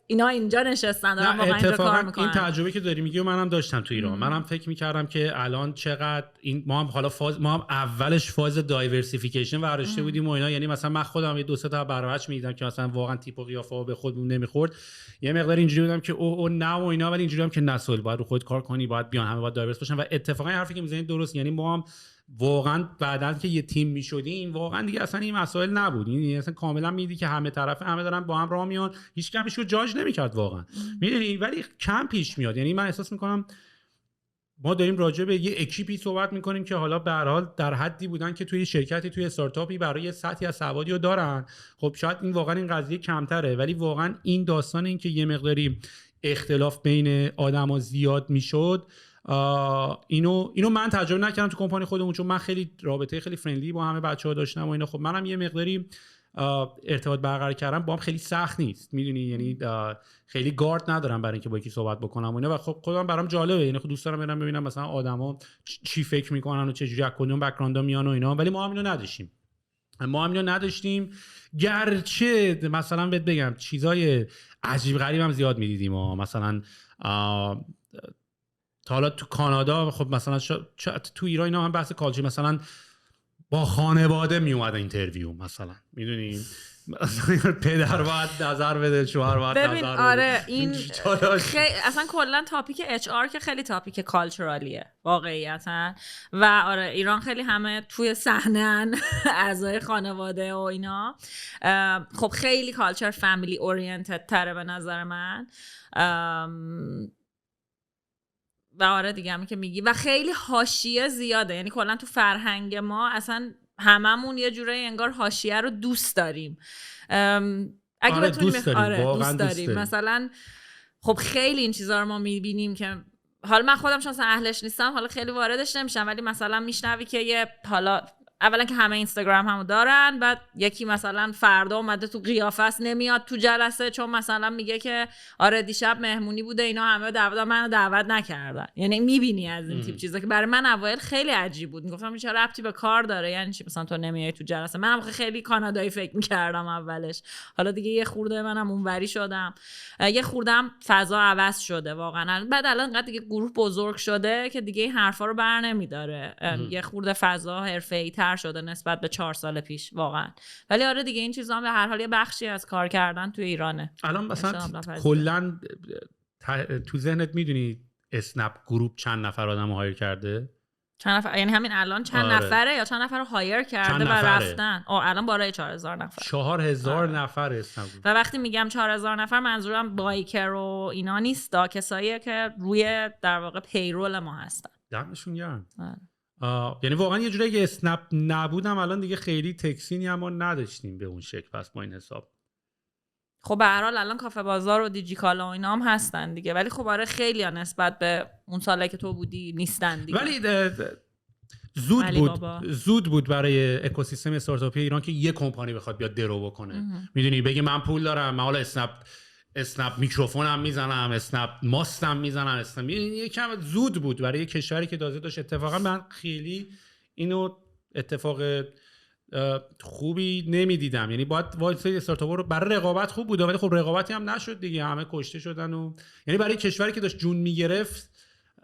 اینا اینجا نشستن دارن واقعا اینجا کار میکنن. این تجربه که داری میگی و منم داشتم تو ایران. منم فکر میکردم که الان چقدر این ما هم اولش فاز دایورسیفیکیشن برداشته بودیم و اینا. یعنی مثلا من خودم یه دو سه تا برابرش میدیدم که مثلا واقعا تیپ و قیافه به خودمون نمیخورد. یه مقدار اینجوری بودم که او نه و اینا، ولی اینجوری هم که نسل باید رو خود کار کنی، باید بیان همه باید دایورس باشن. و اتفاقا حرفی که میزنید درست. یعنی ما هم واقعا بعداً که یه تیم میشدیم واقعا دیگه اصلا این مسائل نبود. یعنی اصلا کاملا میدی که همه دارن با هم راه میان، هیچ کمش رو جاج نمیکرد واقعا، میدونی. ولی کم پیش میاد. یعنی من احساس میکنم ما داریم راجع به یه اکیپی صحبت میکنیم که حالا به هر حال در حدی بودن که توی شرکتی توی استارتاپی برای سطحی از سوادی رو دارن. خب شاید این واقعا این قضیه کمتره، ولی واقعا این داستان این که یه مقداری اختلاف بین آدما زیاد میشد، اینو من تجربه نکردم تو کمپانی خودمون، چون من خیلی رابطه خیلی فرندلی با همه بچه‌ها داشتم و اینا. خب منم یه مقداری ارتباط برقرار کردم با هم خیلی سخت نیست، میدونی. یعنی خیلی گارد ندارم برای اینکه با یکی صحبت بکنم و اینا. و خب خودم برام جالبه، یعنی خب دوست دارم برم ببینم مثلا آدما چی فکر میکنن و چه جوری از کدوم بک‌گراند میان و اینا. ولی ما هم اینو نداشتیم. گرچه مثلا بهت بگم چیزای عجیب غریب هم زیاد میدیدیم. مثلا تا حالا تو کانادا خب مثلا تو ایران اینا هم بحث کالچر، مثلا با خانواده می اومد اینترویو مثلا، میدونی پدر باید نظر بده، شوهر باید نظر بده. آره این اصلا کلا تاپیک اچ آر که خیلی تاپیک کالچرالیه واقعیتا. و آره ایران خیلی همه توی صحنه‌ان اعضای خانواده و اینا. خب خیلی کالچر فامیلی اورینتد تره به نظر من. و آره دیگه همین که میگی و خیلی حاشیه زیاده، یعنی کلا تو فرهنگ ما اصلا هممون یه جورایی انگار حاشیه رو دوست داریم. اگه بتونیم دوست داریم. مثلا خب خیلی این چیزا رو ما میبینیم که حالا من خودم شخصا اهلش نیستم، حالا خیلی واردش نمیشم، ولی مثلا میشنوی که یه حالا اولا که همه اینستاگرام همو دارن، بعد یکی مثلا فردا اومده تو قیافه است نمیاد تو جلسه چون مثلا میگه که آره دیشب مهمونی بوده اینا همه منو دعوت نکردن. یعنی میبینی از این تیپ چیزا که برای من اوایل خیلی عجیب بود، میگفتم این چه ربطی به کار داره، یعنی چی مثلا تو نمیای تو جلسه؟ منم خیلی کانادایی فکر میکردم اولش، حالا دیگه یه خورده منم اونوری شدم، یه خوردم فضا عوض شده واقعا. بعد الان انقدر دیگه گروه بزرگ شده که دیگه این حرفا رو بر نمیداره، یه خورده فضا حرفه‌ای شده نسبت به 4 سال پیش واقعا. ولی آره دیگه این چیزا هم به هر حال یه بخشی از کار کردن توی ایرانه. الان مثلا کلا تو ذهنت میدونی اسنپ گروپ چند نفر آدمو هایر کرده؟ چند نفر یعنی همین الان چند نفره یا چند نفر رو هایر کرده و رفتن؟ الان بالای 4000 نفر. 4000 نفر اسنپ. و وقتی میگم 4000 نفر منظورم بایکر و اینا نیست، کساییه که روی در واقع پیرول ما هستن. دمشون گرم. یعنی واقعا یه جوری که اسنپ نبودم الان دیگه خیلی تکسینی هم ما نداشتیم به اون شکل. پس با این حساب خب به هر حال الان کافه بازار و دیجیکالا و اینا هم هستن دیگه، ولی خب آره خیلی ها نسبت به اون سالی که تو بودی نیستن دیگه. ولی زود بود برای اکوسیستم استارتاپی ایران که یه کمپانی بخواد بیاد درو بکنه. میدونی بگی من پول دارم، من حالا اسنپ میکروفونم میزنم، اسنپ ماستم میزنم، اسنپ یکم زود بود برای کشوری که تازه داشت. اتفاقا من خیلی اینو اتفاق خوبی نمیدیدم، یعنی باید وایس استارتاپ رو برای رقابت خوب بود، ولی خب رقابتی هم نشد دیگه، همه کشته شدن. و یعنی برای کشوری که داشت جون میگرفت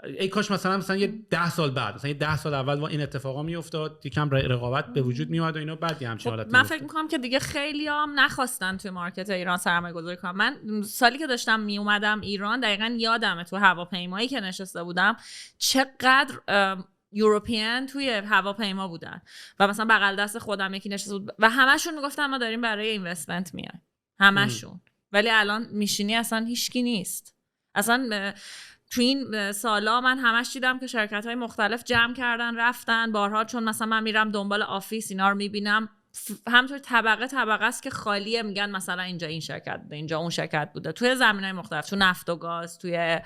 ای کاش مثلا یه 10 سال بعد، مثلا یه 10 سال اول این اتفاقا میافتاد، یکم رقابت به وجود میومد و اینا. بعد همین حالت من فکر میکنم که دیگه خیلی هم نخواستن توی مارکت ایران سرمایه گذاری کنم. من سالی که داشتم میومدم ایران دقیقاً یادمه تو هواپیمایی که نشسته بودم چقدر یوروپیان توی هواپیما بودن و مثلا بغل دست خودم یکی نشسته بود و همشون میگفتن ما داریم برای اینوستمنت میایم، همشون. ولی الان میشینی اصلا هیچکی نیست. اصلا تو این سالا من همش دیدم که شرکت‌های مختلف جمع کردن رفتن بارها، چون مثلا من میرم دنبال آفیس اینا رو میبینم همونطور طبقه است که خالیه، میگن مثلا اینجا این شرکت بوده، اینجا اون شرکت بوده، توی زمینه‌های مختلف، تو نفت و گاز، توی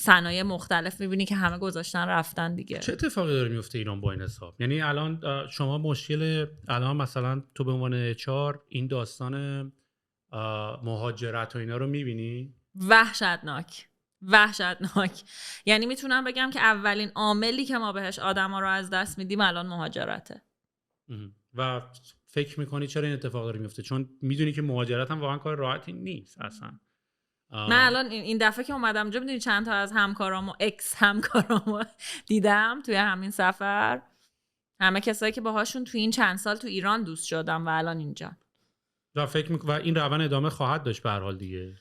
صنایع مختلف میبینی که همه گذاشتن رفتن دیگه. چه اتفاقی داره میفته ایران با این حساب؟ یعنی الان شما مشکل الان مثلا تو به عنوان اچ‌آر این داستان مهاجرت و اینا رو میبینی؟ وحشتناک. یعنی میتونم بگم که اولین عاملی که ما بهش آدما رو از دست میدیم الان مهاجرته. و فکر میکنی چرا این اتفاق داره میفته؟ چون میدونی که مهاجرت هم واقعا کار راحتی نیست اصلا. من الان این دفعه که اومدم اونجا میدونی چند تا از همکارامو همکارامو دیدم توی همین سفر، همه کسایی که باهاشون توی این چند سال تو ایران دوست شدم و الان اینجا. و فکر و این روند ادامه خواهد داشت به هر حال دیگه.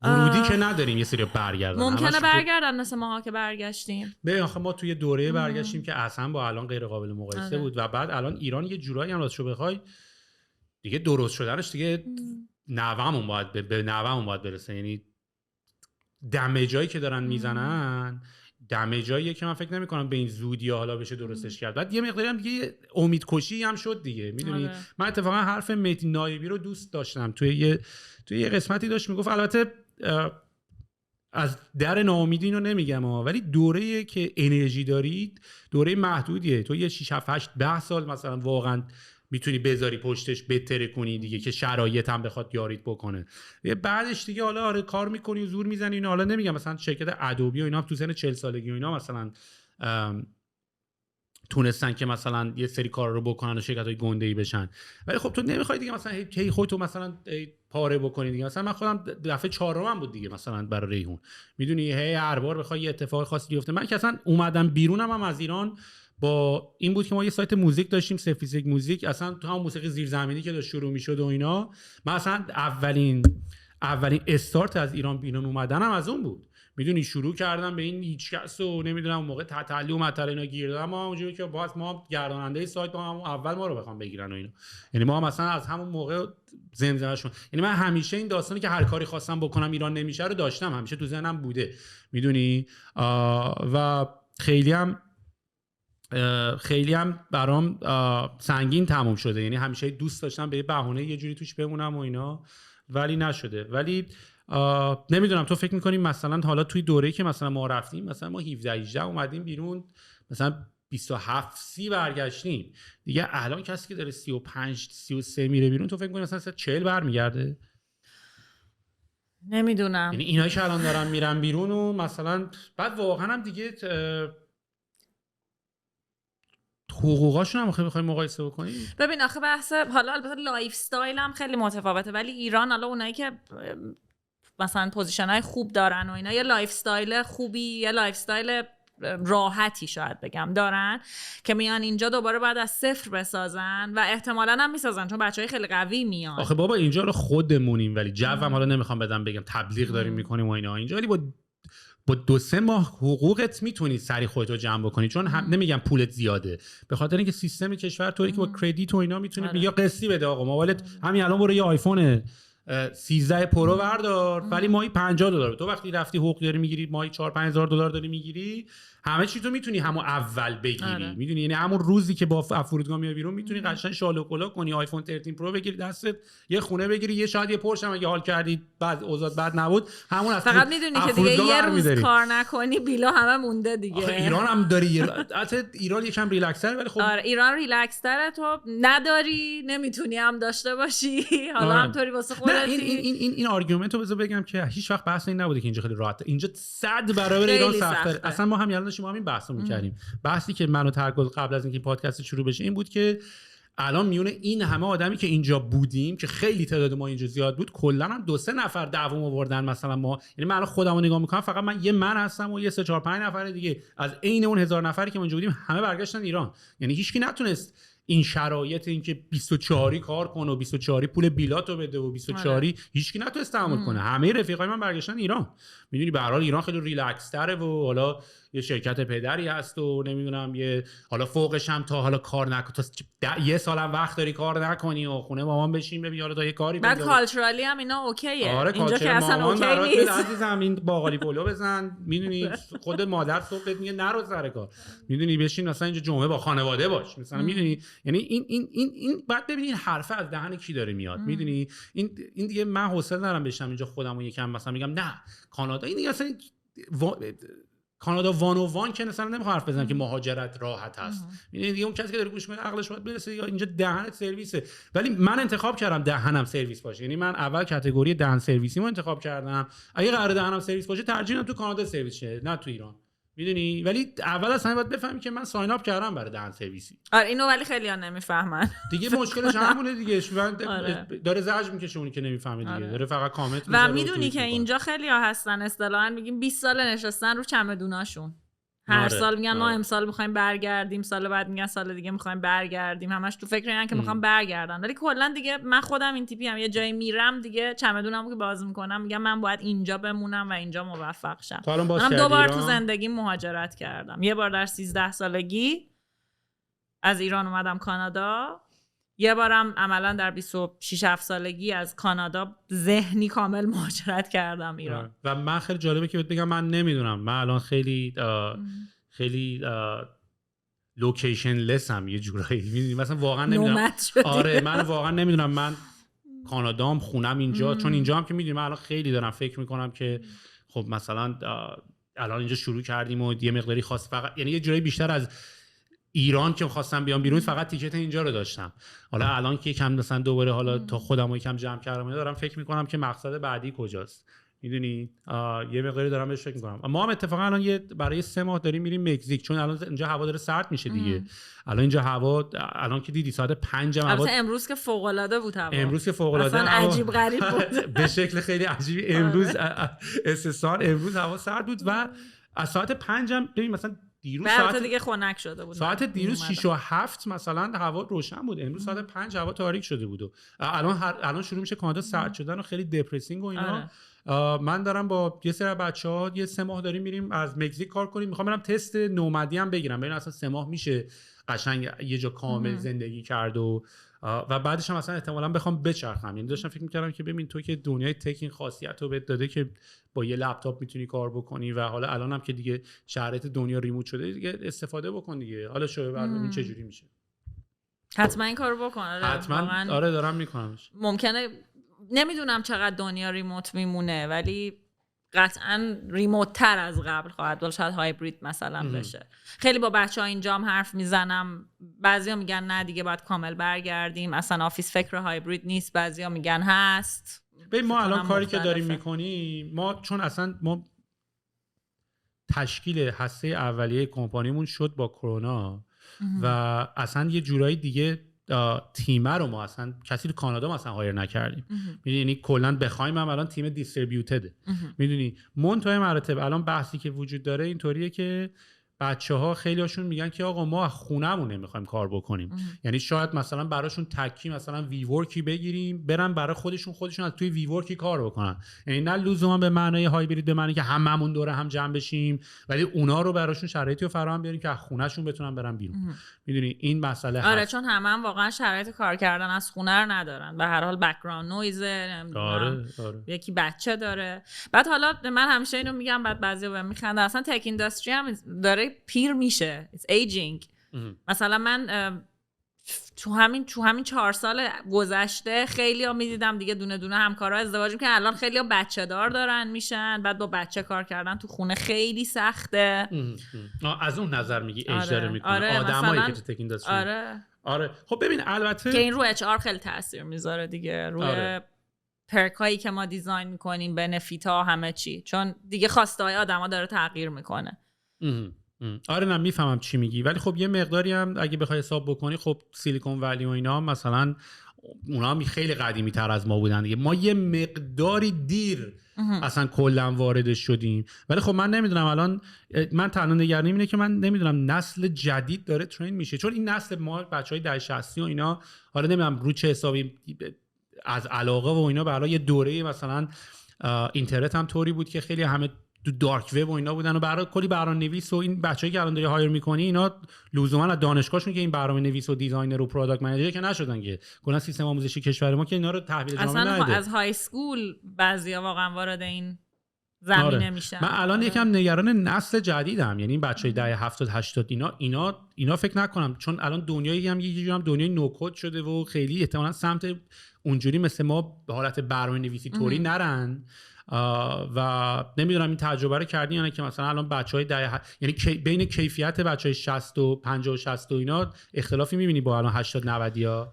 ورودی که نداریم، یه سری برگردن ممکنه برگردن مثل ماها که برگشتیم. به آخه ما توی دوره برگشتیم که اصلا با الان غیر قابل مقایسه بود و بعد الان ایران یه جورایی هم راستشو بخوای دیگه درست شدنش دیگه نوامون باید برسه. یعنی دمیجایی که دارن میزنن دمیجاییه که من فکر نمی‌کنم به این زودی حالا بشه درستش کرد. بعد یه مقداری هم دیگه امیدکشی هم شد دیگه، میدونی. من اتفاقا حرف مهدی نایبی رو دوست داشتم، توی یه قسمتی داشت میگفت، البته از در ناامیدی اینو نمیگم ولی دوره‌ای که انرژی دارید دوره محدودیه. تو یه 6 7 8 10 سال مثلا واقعا میتونی بذاری پشتش بهتره کنی دیگه که شرایط هم بخواد یاریت بکنه. بعدش دیگه حالا آره کار میکنی و زور میزنی اینا. حالا نمیگم مثلا شرکت ادوبی و اینا تو سن 40 سالگی و اینا مثلا تونستن که مثلا یه سری کار رو بکنن و شرکت‌های گنده‌ای بشن، ولی خب تو نمیخوای دیگه مثلا هی خودتو مثلا پاره بکنی دیگه. مثلا من خودم دفعه 4م بود دیگه مثلا برای ریحون، میدونی هی هر بار بخوای یه اتفاق خاصی بیفته. من که اصلا اومدم بیرونم هم از ایران با این بود که ما یه سایت موزیک داشتیم، سفیسیک موزیک، اصلا تو هم موسیقی زیرزمینی که داشت شروع میشد و اینا. من اصلا اولین استارت از ایران بیرون اومدنم از اون بود. میدونی شروع کردم به این هیچکس و نمیدونم موقع تتلی و مطلع اینا گیر دادم، ما اونجوری که باز ما گرداننده سایت با هم اول ما رو بخوام بگیرن و اینا، یعنی ما مثلا از همون موقع زمزمه‌شون، یعنی من همیشه این داستانی که هر کاری خواستم بکنم ایران نمیشه رو داشتم، همیشه تو ذهنم بوده میدونی. و خیلی هم برام سنگین تموم شده، یعنی همیشه دوست داشتم به یه بهونه یه جوری توش بمونم و اینا، ولی نشده. ولی نمیدونم تو فکر میکنی مثلا حالا توی دوره‌ای که مثلا ما رفتیم، مثلا ما 17-18 اومدیم بیرون، مثلا 27-30 برگشتیم دیگه، الان کسی که داره 35-33 میره بیرون، تو فکر میکنی مثلا 40 برمیگرده؟ نمیدونم. یعنی اینایی که الان دارن میرن بیرون و مثلا بعد واقعا هم دیگه حقوقاشون هم خیلی بخوایم مقایسه بکنیم. ببین آخه بحث حالا البته لایف استایل هم خیلی متفاوته، ولی ایران حالا اونایی که مثلا پوزیشن های خوب دارن و اینا یه لایف استایل خوبی، یه لایف استایل راحتی شاید بگم دارن که میان اینجا دوباره بعد از صفر بسازن و احتمالاً هم میسازن چون بچهای خیلی قوی میان. آخه بابا اینجا رو خودمونیم، ولی جوم حالا نمیخوام بگم تبلیغ داریم میکنیم و اینا، اینجا ولی با 2-3 ماه حقوقت میتونی سری خودتو جمع بکنی، چون نمیگم پولت زیاده، به خاطر اینکه سیستم کشور طوری که با کردیت و اینا میتونی یا قسطی بده، آقا موبایلت همین الان برو یه آیفون 13 پرو بردار ولی ماهی $50، تو وقتی رفتی حقوق داری میگیری ماهی $4-5 هزار داری میگیری، همه چی تو میتونی همون اول بگیری. میدونی یعنی همون روزی که با فرودگاه میای بیرون میتونی قشنگ شال و کلا کنی، آیفون 13 پرو بگیری دستت، یه خونه بگیری، یه شاید یه پرش هم اگه حال کردی بعد اوضاع بد نبود همون از فقط میدونی که دیگه یه روز کار نکنی بیلا همه مونده دیگه. ایران هم داری البته ایران یکم ریلکس‌تره ولی خب ایران ریلکس‌تره، تو نداری نمیتونی هم داشته باشی حالا همطوری واسه خودت. این آرگومنتو بذار بگم که هیچ وقت بحث این نبوده که اینجا خیلی راحته، اینجا 100 برابر ایران سخت‌تره. اصلا ما همین الان داشتیم همین بحثو می‌کردیم. بحثی که منو ترکز قبل از اینکه پادکست شروع بشه این بود که الان میونه این همه آدمی که اینجا بودیم که خیلی تعداد ما اینجا زیاد بود، کلا هم 2-3 نفر دعوام آوردن مثلا ما، یعنی من الان خودمو نگاه میکنم فقط من هستم و یه 3-4-5 نفر دیگه از عین اون 1000 نفری که ما اینجا بودیم همه برگشتن ایران. یعنی هیچکی نتونست این شرایط این که 24 کار کنه و 24 پول بیلاتو بده و 24 هیچکی نتونست تحمل کنه. همه رفیقای من برگشتن ایران. میدونی به هر حال ایران خیلی ریلکس تره و حالا یه شرکت پدری هست و نمیدونم یه حالا فوقش هم تا حالا کار نکنی، تا یه سالم وقت داری کار نکنی و خونه مامان بشین ببین حالا تا یه کاری بعد کالچورالی هم اینا اوکیه. آره اینجا که اصلا اوکی نیست. عزیزم این باقالی پلو بزن، میدونی خود مادر صبح بهت میگه نرو سر کار، میدونی بشین مثلا اینجا جمعه با خانواده باش مثلا، میدونی یعنی این بعد ببینید حرفه از دهن کی داره میاد. میدونی این دیگه من حوصله ندارم بشم اینجا خودمو یکم مثلا میگم نه کانادا این دیگه اصلا کانادا وان که مثلا نمیخوام حرف بزنم که مهاجرت راحت هست. یعنی دیگه اون کسی که داره گوش میده عقلش باید برسه یا اینجا دهنت سرویسه، ولی من انتخاب کردم دهنم سرویس باشه. یعنی من اول کاتگوری دهن سرویسی رو انتخاب کردم، اگه قرار دهنم سرویس باشه ترجیح میدم تو کانادا سرویس شه نه تو ایران. میدونی ولی اول اصلا باید بفهمی که من ساین اپ کردم برای دهن سرویسی. آره اینو ولی خیلی‌ها نمیفهمن دیگه، مشکلش همونه دیگه. داره زجر میکشه اونی که نمیفهمه دیگه. داره فقط کامنت و میدونی که اینجا خیلی‌ها هستن اصطلاحاً میگیم 20 سال نشستن رو چمدوناشون، هر سال میگن ما امسال میخوایم برگردیم، سال بعد میگن سال دیگه میخوایم برگردیم، همش تو فکر اینن که میخوام برگردن. ولی کلا دیگه من خودم این تیپی ام، یه جایی میرم دیگه چمدونمو که باز میکنم میگم من باید اینجا بمونم و اینجا موفق شم. من 2 بار تو زندگی مهاجرت کردم، یه بار در 13 سالگی از ایران اومدم کانادا، یه بارم عملا در 26-7 سالگی از کانادا ذهنی کامل مهاجرت کردم ایران. و من خیلی جالبه که بگم من نمیدونم، من الان خیلی لوکیشن لسم یه جورایی، میدونی مثلا واقعا نمیدونم. آره من واقعا نمیدونم، من کانادام خونم اینجا، چون اینجا هم که میدونی من الان خیلی دارم فکر میکنم که خب مثلا الان اینجا شروع کردیم و یه مقداری خاص فقط، یعنی یه جورایی بیشتر از ایران که خواستم بیام بیرون فقط تیکت اینجا رو داشتم. حالا الان که یکم مثلا دوباره حالا تا خودمو یکم جمع کردم دارم فکر میکنم که مقصد بعدی کجاست. میدونی یه مقداری دارم بهش فکر میکنم. ما هم اتفاقا الان برای 3 ماه داریم میریم مکزیک، چون الان اینجا هوا داره سرد میشه دیگه. الان اینجا هوا الان که دیدی ساعت 5 هوا، البته امروز که فوق العاده بود هوا، امروز که فوق العاده اصلا عجیب غریب بود به شکل خیلی عجیبی. امروز استثنا امروز هوا سرد بود و از ساعت 5 هم ببین مثلا دیروز ساعت دیگه خنک شده بود، ساعت دیروز 6 و 7 مثلا هوا روشن بود، امروز ساعت 5 هوا تاریک شده بود و الان شروع میشه کانادا سرد شدن و خیلی دپرسینگ و اینا. من دارم با یه سری بچه‌ها یه 3 ماه داریم میریم از مکزیک کار کنیم، میخوام برم تست نومدی هم بگیرم ببینم اصلا 3 ماه میشه قشنگ یه جا کامل زندگی کرد و بعدش هم اصلا احتمالاً بخوام بچرخم. یعنی داشتم فکر می‌کردم که ببین تو که دنیای تک این خاصیت رو بهت داده که با یه لپتاپ میتونی کار بکنی و حالا الانم که دیگه شرایط دنیا ریموت شده دیگه استفاده بکن دیگه. حالا شو ببین چه جوری میشه. حتما این کارو بکن. حتما آره دارم میکنمش. ممکنه نمیدونم چقدر دنیا ریموت میمونه ولی قطعا ریموت تر از قبل خواهد بود. شاید هایبرید مثلا بشه. خیلی با بچه‌ها اینجام حرف میزنم، بعضیا میگن نه دیگه باید کامل برگردیم، اصلا آفیس فکر هایبرید نیست، بعضیا میگن هست. ببین ما الان کاری که داریم میکنیم، ما چون اصلا ما تشکیل هسته اولیه کمپانیمون شد با کرونا و اصلا یه جورایی دیگه تیمه رو ما اصلا کسی تو کانادا مثلا هایر نکردیم. میدونی یعنی کلا بخوایم هم الان تیم دیستریبیوتده. میدونی منتهای مراتب الان بحثی که وجود داره اینطوریه که بچه‌ها خیلی هاشون میگن که آقا ما خونه‌مون نمیخوایم کار بکنیم. یعنی شاید مثلا براشون تکی مثلا وی ورکی بگیریم برن برای خودشون از توی وی ورکی کار بکنن. یعنی نه لزوما به معنای هایبرید به معنی که هممون دوره هم جمع بشیم، ولی اونا رو براشون شرایطی رو فراهم بیاریم که از خونه‌شون بتونن برن بیرون. میدونی این مسئله هست. آره چون هم واقعا شرایط کار کردن از خونه رو ندارن. به هر حال بک‌گراند نویز آره. یکی بچه داره. بعد حالا من همیشه اینو میگم، بعد بعضیا بهم میخندن، اصلا تک اینداستری هم داره پیر میشه. It's aging. مثلا من تو همین 4 سال گذشته خیلی ها میدیدم دیگه دونه دونه همکارا ازدواج میکنن، الان خیلی ها بچه دار دارن میشن، بعد با بچه کار کردن تو خونه خیلی سخته. از اون نظر میگی ایج داره میکنه. آره آدمایی که تو تک اینداستری. آره خب ببین البته که این رو اچ آر خیلی تاثیر میذاره دیگه، روی پرک هایی که ما دیزاین میکنیم، بنفیت ها، همه چی، چون دیگه خواسته های آدما داره تغییر میکنه. آره نه میفهمم چی میگی، ولی خب یه مقداری هم اگه بخوای حساب بکنی خب سیلیکون ولی و اینا مثلا اونا هم خیلی قدیمی تر از ما بودن دیگه. ما یه مقداری دیر اصلا کلا وارد شدیم، ولی خب من نمیدونم الان من تنها نگرانیم اینه که من نمیدونم نسل جدید داره ترین میشه، چون این نسل ما بچهای دهه 60 و اینا حالا نمیدونم رو چه حسابی از علاقه و اینا برای یه دوره مثلا اینترنت هم طوری بود که خیلی همه تو دارک وب و اینا بودن و برای کلی برنامه‌نویس و این بچه‌ای که الان داری هایر می‌کنی اینا لزوما از دانشگاهشون که این برنامه‌نویس و دیزاینر و پروداکت منیجر که نشدن که کلا سیستم آموزشی کشور ما که اینا رو تحویل جامعه نده. اصلا از های اسکول بعضیا واقعا وارد این زمینه میشن. من الان یکم نگران نسل جدیدم، یعنی این بچه‌ای دهه 70 80 اینا فکر نکنم، چون الان دنیایی هم یه جوری هم دنیای نوکد شده و خیلی احتمالاً سمت اونجوری مثل ما به حالت برنامه‌نویسی طوری نرن و نمیدونم این تجربه رو کردی یا نه که مثلا الان بچهای یعنی بین کیفیت بچهای 60 و 50 و 60 و اینا اختلافی میبینی با الان 80 90 یا؟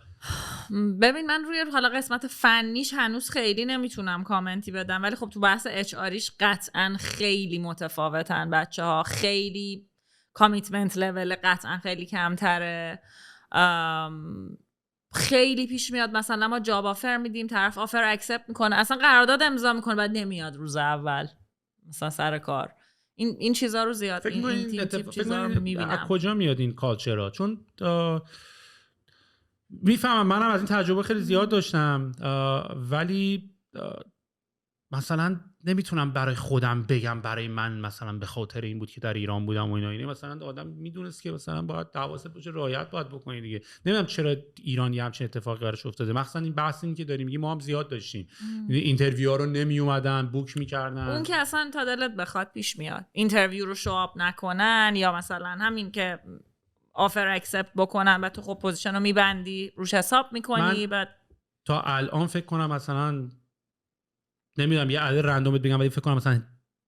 ببین من روی حالا قسمت فنیش هنوز خیلی نمیتونم کامنتی بدم، ولی خب تو بحث اچ آریش قطعا خیلی متفاوتن بچه‌ها، خیلی کامیتمنت لول قطعا خیلی کمتره. خیلی پیش میاد مثلا ما جاب آفر میدیم، طرف آفر اکسپت میکنه، اصلا قرارداد امضا میکنه بعد نمیاد روز اول مثلا سر کار. این چیزا رو زیاد این تیپ چیزا رو میبینم. از کجا میاد این کالچرها؟ چون میفهمم، منم از این تجربه خیلی زیاد داشتم، ولی مثلا نمیتونم برای خودم بگم برای من مثلا به خاطر این بود که در ایران بودم و اینا. اینه مثلا آدم میدونست که مثلا باید حواست باشه، رعایت باید بکنی دیگه. نمیدونم چرا ایرانی همچین اتفاقی براش افتاده. مثلا این بحث این که داریم میگی ما هم زیاد داشتیم، اینترویو ها رو نمی اومدن بوک میکردن. اون که اصلا تا دلت بخواد پیش میاد اینترویو رو شوآپ نکنن، یا مثلا همین که آفر اکسپت بکنن و تو خب پوزیشن رو میبندی روش حساب میکنی. بعد تا الان فکر کنم مثلا نمیدونم یه عدد رندومت بگم، ولی فکر کنم مثلا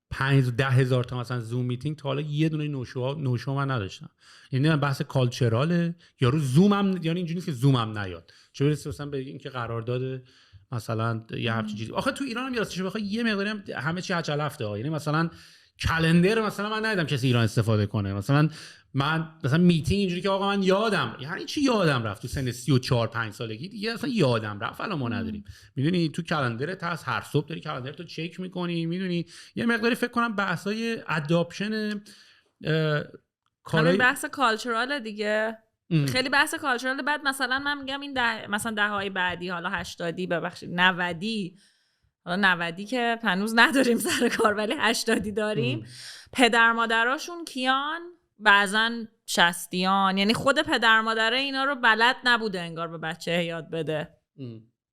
5 و 10 هزار تا مثلا زوم میتینگ تا حالا یه دونه نوشو من نداشتم. یعنی من بحث کالچراله، یارو زوم هم یعنی اینجوری نیست که زوم هم نیاد، چه برسه مثلا به اینکه قرارداد مثلا یه همچین چیزی. آخه تو ایران هم راستش بخوای یه مقداری هم همه چی عجلفته ها. یعنی مثلا کلندر مثلا من ندیدم کسی ایران استفاده کنه. مثلا میتینگ اینجوری که آقا من یادم، یعنی چی یادم رفت تو سن 34 5 سالگی دیگه اصلا یادم رفت، الان ما نداریم. میدونی تو کلندرت هست، هر صبح داری کلندرت رو چک میکنی. میدونی یه مقداری فکر کنم بحثای اداپشن کارهای بحث کالچورال دیگه خیلی بحث کالچورال. بعد مثلا من میگم این مثلا دههای بعدی، حالا 80 ببخشید 90 حالا 90 که هنوز نداریم سر کار ولی 80 داریم، پدر مادراشون کیان؟ بعضن 60یان. یعنی خود پدر مادره اینا رو بلد نبوده انگار به بچه یاد بده.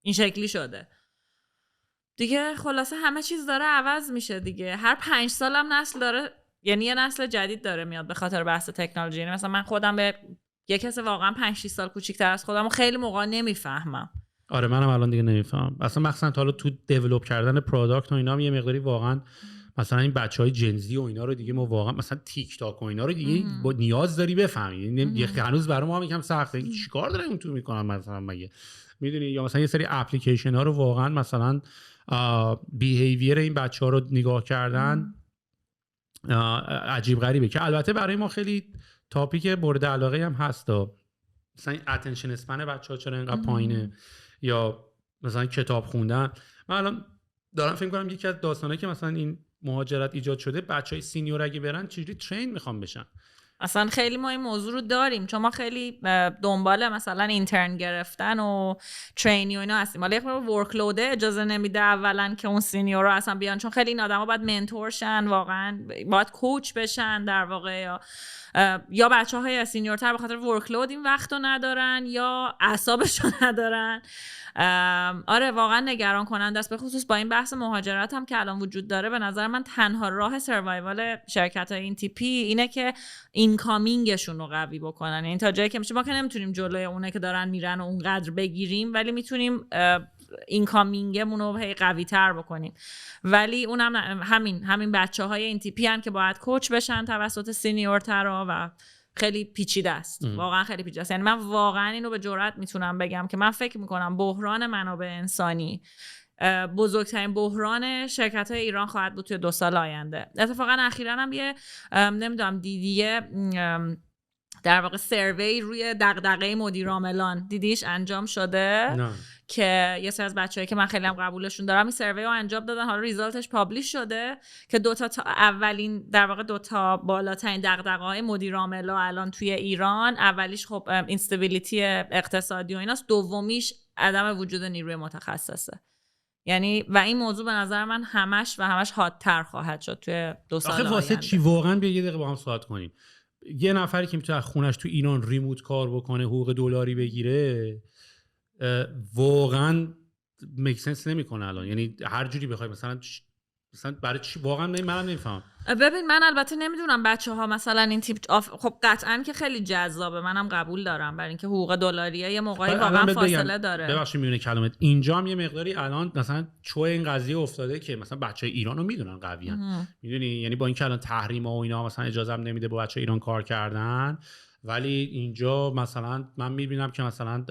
این شکلی شده دیگه. خلاصه همه چیز داره عوض میشه دیگه. هر 5 سالم نسل داره، یعنی یه نسل جدید داره میاد به خاطر بحث تکنولوژی. یعنی مثلا من خودم به یه کسی واقعا 5-6 سال کوچیک‌تر از خودم خیلی موقع نمیفهمم. آره منم الان دیگه نمیفهمم اصلا، مخصوصا تا حالا تو دیولپ کردن پروداکت و اینا هم یه مقداری واقعا مثلا این بچهای جنزی و اینا رو دیگه ما واقعا مثلا تیک تاک و اینا رو دیگه با نیاز داری بفهمی. یعنی هنوز برای ما هم یکم سخته این چیکار داره اون تو میکنن مثلا مگه میدونی، یا مثلا یه سری اپلیکیشن ها رو واقعا مثلا بیهیویر این بچه‌ها رو نگاه کردن عجیب غریبه، که البته برای ما خیلی تاپیک مورد علاقه هم هست. مثلا اتنشن اسپن بچه‌ها چرا اینقدر پایینه، یا مثلا کتاب خوندن. من الان دارم فکر می‌کنم یکی از داستانایی که مثلا این مهاجرت ایجاد شده، بچهای سینیور اگه برن چجوری ترین میخوام بشن. اصلا خیلی ما این موضوع رو داریم، چون ما خیلی دنبال مثلا اینترن گرفتن و ترینی و اینا هستیم. حالا یک ورکلود اجازه نمیده اولا که اون سینیور رو اصلا بیان، چون خیلی این آدما باید منتور شن، واقعا باید کوچ بشن در واقع، یا بچه‌های سینیورتر به خاطر ورکلود این وقتو ندارن یا اعصابشو ندارن. آره واقعا نگران کننده است، به خصوص با این بحث مهاجرت هم که الان وجود داره. به نظر من تنها راه سروایوال شرکت‌های این تیپی اینه که اینکامینگشون رو قوی بکنن. یعنی تا جایی که میشه، ما که نمیتونیم جلوی اونه که دارن میرن و اونقدر بگیریم، ولی میتونیم اینکامینگمون رو هی قوی تر بکنیم. ولی اونم همین بچه‌های این تیپی ان که باید کوچ بشن توسط سینیورترها و خیلی پیچیده است. واقعا خیلی پیچیده است. یعنی من واقعا اینو به جرئت میتونم بگم که من فکر میکنم بحران منابع انسانی بزرگترین بحران شرکت‌های ایران خواهد بود توی 2 سال آینده. اتفاقا اخیراً هم یه نمیدونم دیدیه در واقع سروی روی دغدغه مدیر عاملان دیدیش انجام شده نه. که یه سری از بچه‌ای که من خیلی هم قبولشون دارم این سروی رو انجام دادن. حالا ریزالتش پابلیش شده که اولین در واقع 2 بالاترین دغدغه‌های مدیر عاملا الان توی ایران، اولیش خب اینستابیلیتی اقتصادی و ایناست، دومیش عدم وجود نیروی متخصصه. یعنی و این موضوع به نظر من همش حادتر خواهد شد توی 2 سال آینده. آخه واسه چی واقعا بیا یه دقیقه با هم صحبت کنیم. یه نفری که میتونه از خونش تو ایران ریموت کار بکنه، حقوق دلاری بگیره، واقعا میک سنس نمیکنه الان. یعنی هر جوری بخوای مثلا برای چی واقعا منم نمیفهمم. ببین من البته نمیدونم بچه‌ها مثلا این تیپ خب قطعاً که خیلی جذابه، منم قبول دارم، برای اینکه حقوق دلاریه یه موقعی واقعا فاصله داره. ببخشید میونه کلمت، اینجا هم یه مقداری الان مثلا چوه این قضیه افتاده که مثلا بچه‌های ایرانو میدونن قویان، میدونی، یعنی با اینکه الان تحریم‌ها و اینا مثلا اجازه هم نمیده با بچه‌های ایران کار کردن، ولی اینجا مثلا من میبینم که مثلا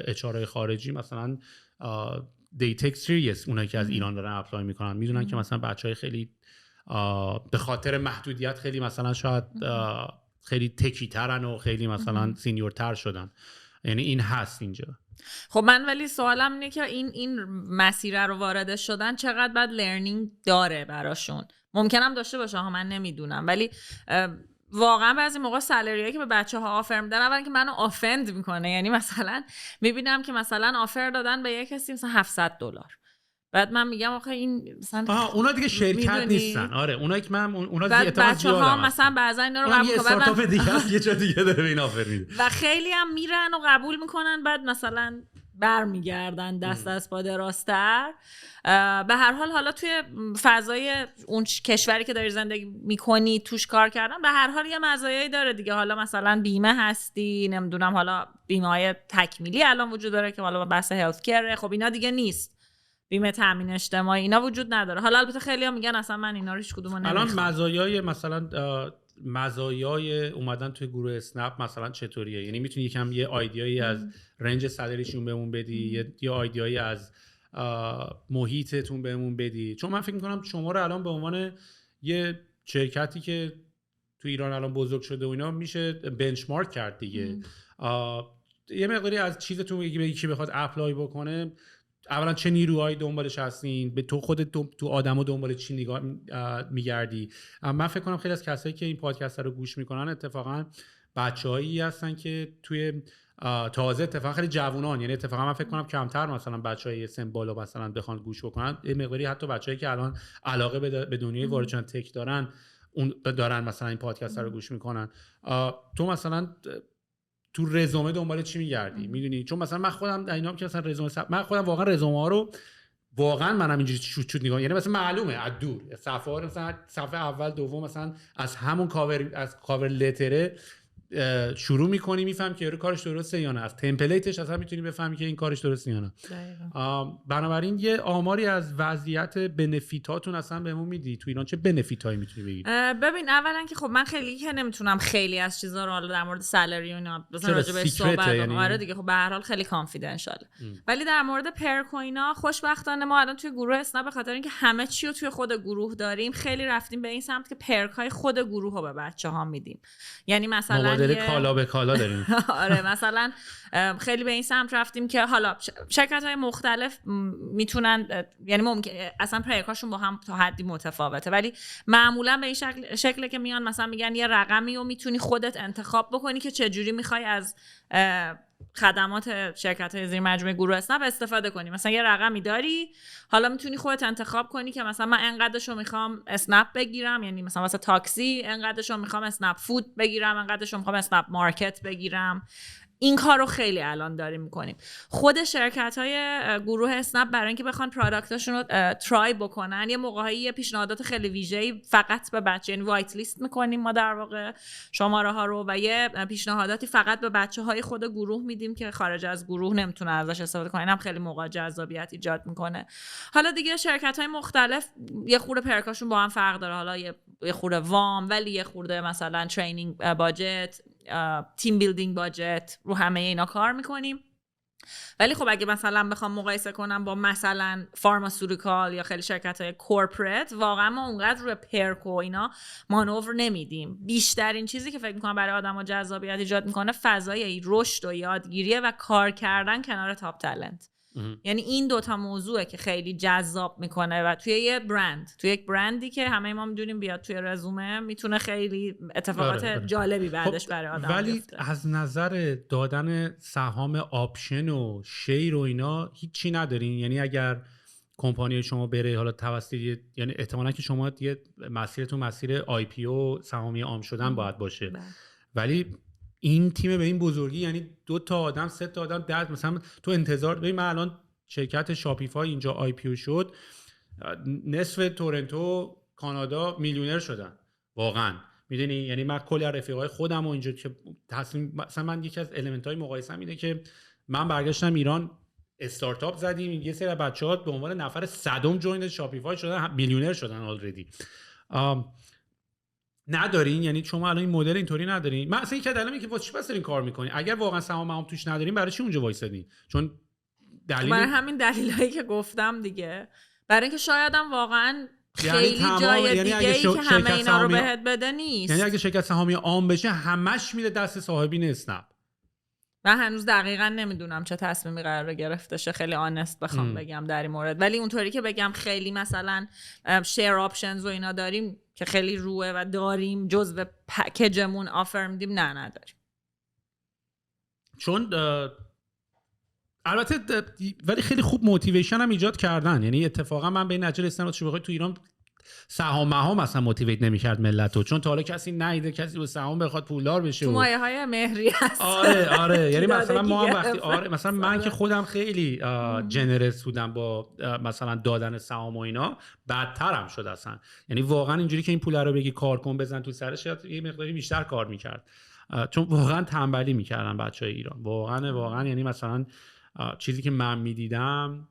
اچ‌آرهای خارجی مثلا they take serious اونایی که از ایران دارن اپلای میکنن، میدونن که مثلا بچهای خیلی به خاطر محدودیت خیلی مثلا شاید خیلی تکی ترن و خیلی مثلا سینیور تر شدن. یعنی این هست اینجا. خب من ولی سوالم اینه که این مسیر رو وارد شدن چقدر بعد لرنینگ داره براشون؟ ممکنم داشته باشه ها، من نمیدونم، ولی واقعا بعضی موقع سالریایی که به بچه‌ها آفر میدن اولا که منو آفند میکنه. یعنی مثلا میبینم که مثلا آفر دادن به یک کسی مثلا $700، بعد من میگم آخه این مثلا اونا دیگه شرکت نیستن. آره اونا که من اونا دیگه اعتماد زیاد بچه‌ها مثلا بعضا اینا رو قبول میکنن، استارتاپ دیگه یه جا دیگه داره به این آفر میده و خیلی هم میرن و قبول میکنن، بعد مثلا برمیگردن دست از پا دراستر. به هر حال حالا توی فضای اون کشوری که داری زندگی میکنی توش کار کردن به هر حال یه مزایایی داره دیگه. حالا مثلا بیمه هستی، نمیدونم، حالا بیمه های تکمیلی الان وجود داره که حالا بحث هلت کره، خب اینا دیگه نیست. بیمه تامین اجتماعی اینا وجود نداره. حالا البته خیلی ها میگن اصلا من اینا رو هیچ کدومو نمیخوام. الان مزایای مثلا مزایای اومدن توی گروه اسنپ مثلا چطوریه؟ یعنی میتونی یکم یه آیدیایی از رنج سالریشون بهمون بدی، یه آیدیایی از محیطتون بهمون بدی؟ چون من فکر میکنم شما رو الان به عنوان یه شرکتی که تو ایران الان بزرگ شده و اینا میشه بنچمارک کرد دیگه. یه مقداری از چیزتون بگی کی بخواد اپلای بکنه، اولا چه نیروهایی دنبالش هستین، به تو خودت تو آدما دنبال چی نگاه میگردی؟ من فکر کنم خیلی از کسایی که این پادکست رو گوش میکنن اتفاقا بچه‌هایی هستن که توی تازه اتفاقا خیلی جوونان، یعنی اتفاقا من فکر کنم کمتر مثلا بچهای سن بالا مثلا بخوان گوش بکنن، یه مقداری حتی بچه‌ای که الان علاقه به دنیای وارد شدن تک دارن اون دارن مثلا این پادکست رو گوش میکنن. تو مثلا تو رزومه دنبال چی میگردی؟ میدونی چون مثلا من خودم اینام که مثلا رزومه من خودم واقعا رزومه ها رو واقعا منم اینجوری شوت نگاه، یعنی مثلا معلومه از دور صفحه ها مثلا صفحه اول دوم مثلا از همون کاور لتره شروع میکنی، میفهم که کارش درسته یا نه، از تمپلیتش اصلا میتونی بفهمی که این کارش درسته یا نه. بنابراین یه آماری از وضعیت بنفیتاتون اصلا بهمون میدی؟ تو ایران چه بنفیتایی میتونی بگیری؟ ببین اولا که خب من خیلی که نمیتونم خیلی از چیزا رو حالا در مورد سالری و اینا مثلا راجع بهش صحبت کنم. آره دیگه خب به هر حال خیلی کانفیدنشال. ولی در مورد پرک و اینا خوشبختانه ما الان توی گروه اسنپ به خاطر اینکه همه چی رو توی خود گروه داریم خیلی رفتیم به این سمت که پرک های خود گروه رو به بچه‌ها میدیم. یعنی مثلا کالا به کالا داریم. آره مثلا خیلی به این سمت رفتیم که حالا شرکت‌های مختلف میتونن، یعنی ممکن اصلا پرکاشون با هم تا حدی متفاوته، ولی معمولا به این شکل که میان مثلا میگن یه رقمی رو میتونی خودت انتخاب بکنی که چجوری میخوای از خدمات شرکت‌های زیر مجموعه گروه اسنپ استفاده کنی. مثلا یه رقمی داری، حالا میتونی خودت انتخاب کنی که مثلا من انقدرشو میخوام اسنپ بگیرم، یعنی مثلا واسه تاکسی انقدرشو میخوام اسنپ فود بگیرم، انقدرشو میخوام اسنپ مارکت بگیرم. این کار رو خیلی الان داریم میکنیم. خود شرکت‌های گروه اسنپ برای اینکه بخوان پروداکتاشون رو ترای بکنن یه موقعی یه پیشنهادات خیلی ویژه‌ای فقط به بچه، یعنی وایت لیست میکنیم ما در واقع شماره ها رو و یه پیشنهاداتی فقط به بچه‌های خود گروه میدیم که خارج از گروه نمیتونن ازش استفاده کنن. اینم خیلی موقع جذابیت ایجاد میکنه. حالا دیگه شرکت‌های مختلف یه خورده پرکاشون با هم فرق داره، حالا یه خورده وام، ولی یه خورده مثلا ترینینگ باجت، تیم بیلدینگ باجت، رو همه اینا کار میکنیم. ولی خب اگه مثلا بخوام مقایسه کنم با مثلا فارماسیوتیکال یا خیلی شرکت‌های کورپرات، واقعا ما اونقدر روی پرک و اینا مانور نمیدیم. بیشترین چیزی که فکر می‌کنم برای آدم‌ها جذابیت ایجاد میکنه فضای رشد و یادگیریه و کار کردن کنار تاپ تالنت. یعنی این دوتا موضوعه که خیلی جذاب میکنه و توی یه برند، توی یک برندی که همه ما میدونیم بیاد توی رزومه میتونه خیلی اتفاقات جالبی بعدش برای آدم ولی بیفته. از نظر دادن سهام آپشن و شیر و اینا هیچی ندارین؟ یعنی اگر کمپانی شما بره حالا توسط یعنی احتمالاً که شما یه مسیرتون مسیر آی پی او سهامی عام شدن باید باشه، ولی این تیم به این بزرگی، یعنی 2 تا آدم 3 تا آدم 10 مثلا تو انتظار ببین، من الان شرکت شاپیفای اینجا آی پی او شد، نصف تورنتو کانادا میلیونر شدن واقعا، میدونی؟ یعنی من کلی رفیقای خودم و اینجا که مثلا من یکی از المنت‌های مقایسه‌ام اینه که من برگشتم ایران استارتاپ زدیم، یه سری بچه‌ها به عنوان نفر صدم جوین شاپیفای شدن، میلیونر شدن آلردی. ندارین؟ یعنی شما الان این مدل اینطوری ندارین؟ من اصلا یک دلیلی که واسه چی پس دارین کار میکنین؟ اگر واقعا سهام توش ندارین برای چی اونجا وایسادین؟ چون دلیل برای همین دلایلی که گفتم دیگه، برای اینکه شایدم واقعا خیلی جای یعنی دیگه‌ای که همه اینا رو بهت بده نیست. یعنی اگه شرکت سهامی عام بشه همش میره دست صاحبین اسنپ. من هنوز دقیقاً نمیدونم چه تصمیمی قراره گرفته شه، خیلی آنست بخوام بگم در این مورد، ولی اونطوری که بگم خیلی مثلا شیر آپشنز و اینا داریم که خیلی روه و داریم جزء پکیجمون آفر میدیم، نه نداریم. چون البته ولی خیلی خوب موتیویشن هم ایجاد کردن، یعنی اتفاقا من به این نتیجه رسیدم که بخوای تو ایران سهام مهام مثلا موتیویت نمی‌کرد ملتو، چون تا حالا کسی ندیده کسی با سهام بخواد پولدار بشه. تو مایه‌های مهری هست. آره یعنی مثلا ما هم وقتی مثلا من که خودم خیلی جنرس بودم با مثلا دادن سهام و اینا، بدترم شد اصلا. یعنی واقعا اینجوری که این پول رو بگی کار کن بزن تو سرش، یه مقداری بیشتر کار می‌کرد، چون واقعا تنبلی می‌کردن بچهای ایران. واقعا یعنی مثلا چیزی که من می‌دیدم،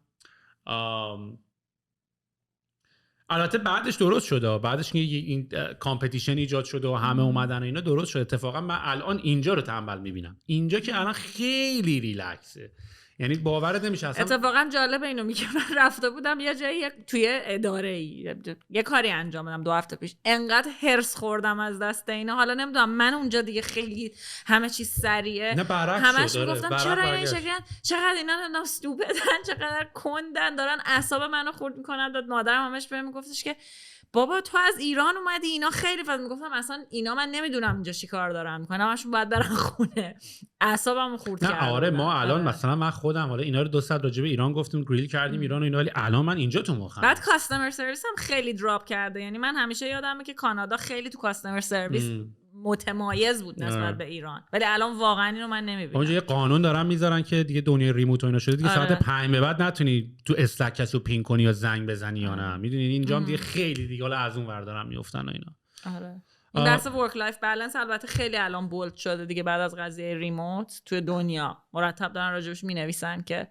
البته بعدش درست شده، بعدش که این کامپتیشن ایجاد شده و همه اومدن و اینا درست شده. اتفاقا من الان اینجا رو تنبل میبینم، اینجا که الان خیلی ریلکسه، یعنی باورت نمیشه اصلا. اتفاقا جالب اینو میگم، من رفته بودم یه جایی توی اداره‌ای یه کاری انجام دادم 2 هفته پیش، انقدر هرس خوردم از دست اینا. حالا نمیدونم من اونجا دیگه خیلی همه چیز سریعه، همش میگفتم چرا این شکلی، چقدر اینا استوپدن، چقدر کندن، دارن اعصاب منو خورد میکنن. داد مادرم همش بهم میگفتش که بابا تو از ایران اومدی اینا خیلی فاز میگفتم اصلا اینا من نمیدونم اینجا چی کار دارن میکنن همشون باید برن خونه اعصابمو خورد کردن. آره ما الان مثلا من خودم حالا اینا رو 2 ساعت راجع به ایران گفتیم گریل کردیم ایران و اینا ولی الان من اینجا تو مخم بعد کاستمر سرویس هم خیلی دراپ کرده. یعنی من همیشه یادمه که کانادا خیلی تو کاستمر سرویس متمایز بود نسبت به ایران ولی الان واقعا اینو من نمیبینم. اونجا یه قانون دارن میذارن که دیگه دنیای ریموت و اینا شده دیگه ساعت 5 به بعد نتونی تو اسلک کسی رو پین کنی یا زنگ بزنی یا نه. میدونین اینجا هم دیگه خیلی دیگه حالا از اون ور دارن میافتن و اینا. آره این بحث ورک لایف بالانس البته خیلی الان بولد شده دیگه بعد از قضیه ریموت توی دنیا مرتب دارن راجبش مینویسن که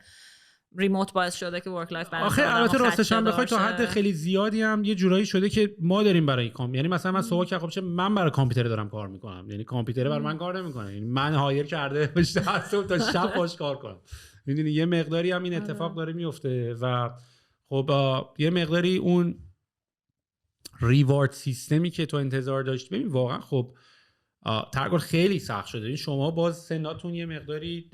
ریموت باعث شده که ورک لایف بالانس. آخه البته راستش هم بخوای تا حد خیلی زیادی هم یه جورایی شده که ما داریم برای یعنی مثلا من صبح که خب من برای کامپیوتر دارم کار میکنم یعنی کامپیوتر برای من کار نمیکنه یعنی من هایر کرده بشه از صبح تا شب باش کار کنم. میدونی یه مقداری هم این اتفاق داره میفته و خب یه مقداری اون ریوارد سیستمی که تو انتظار داشتی ببین واقعا خب تقریبا خیلی سخت شده. این شما باز سناتون یه مقداری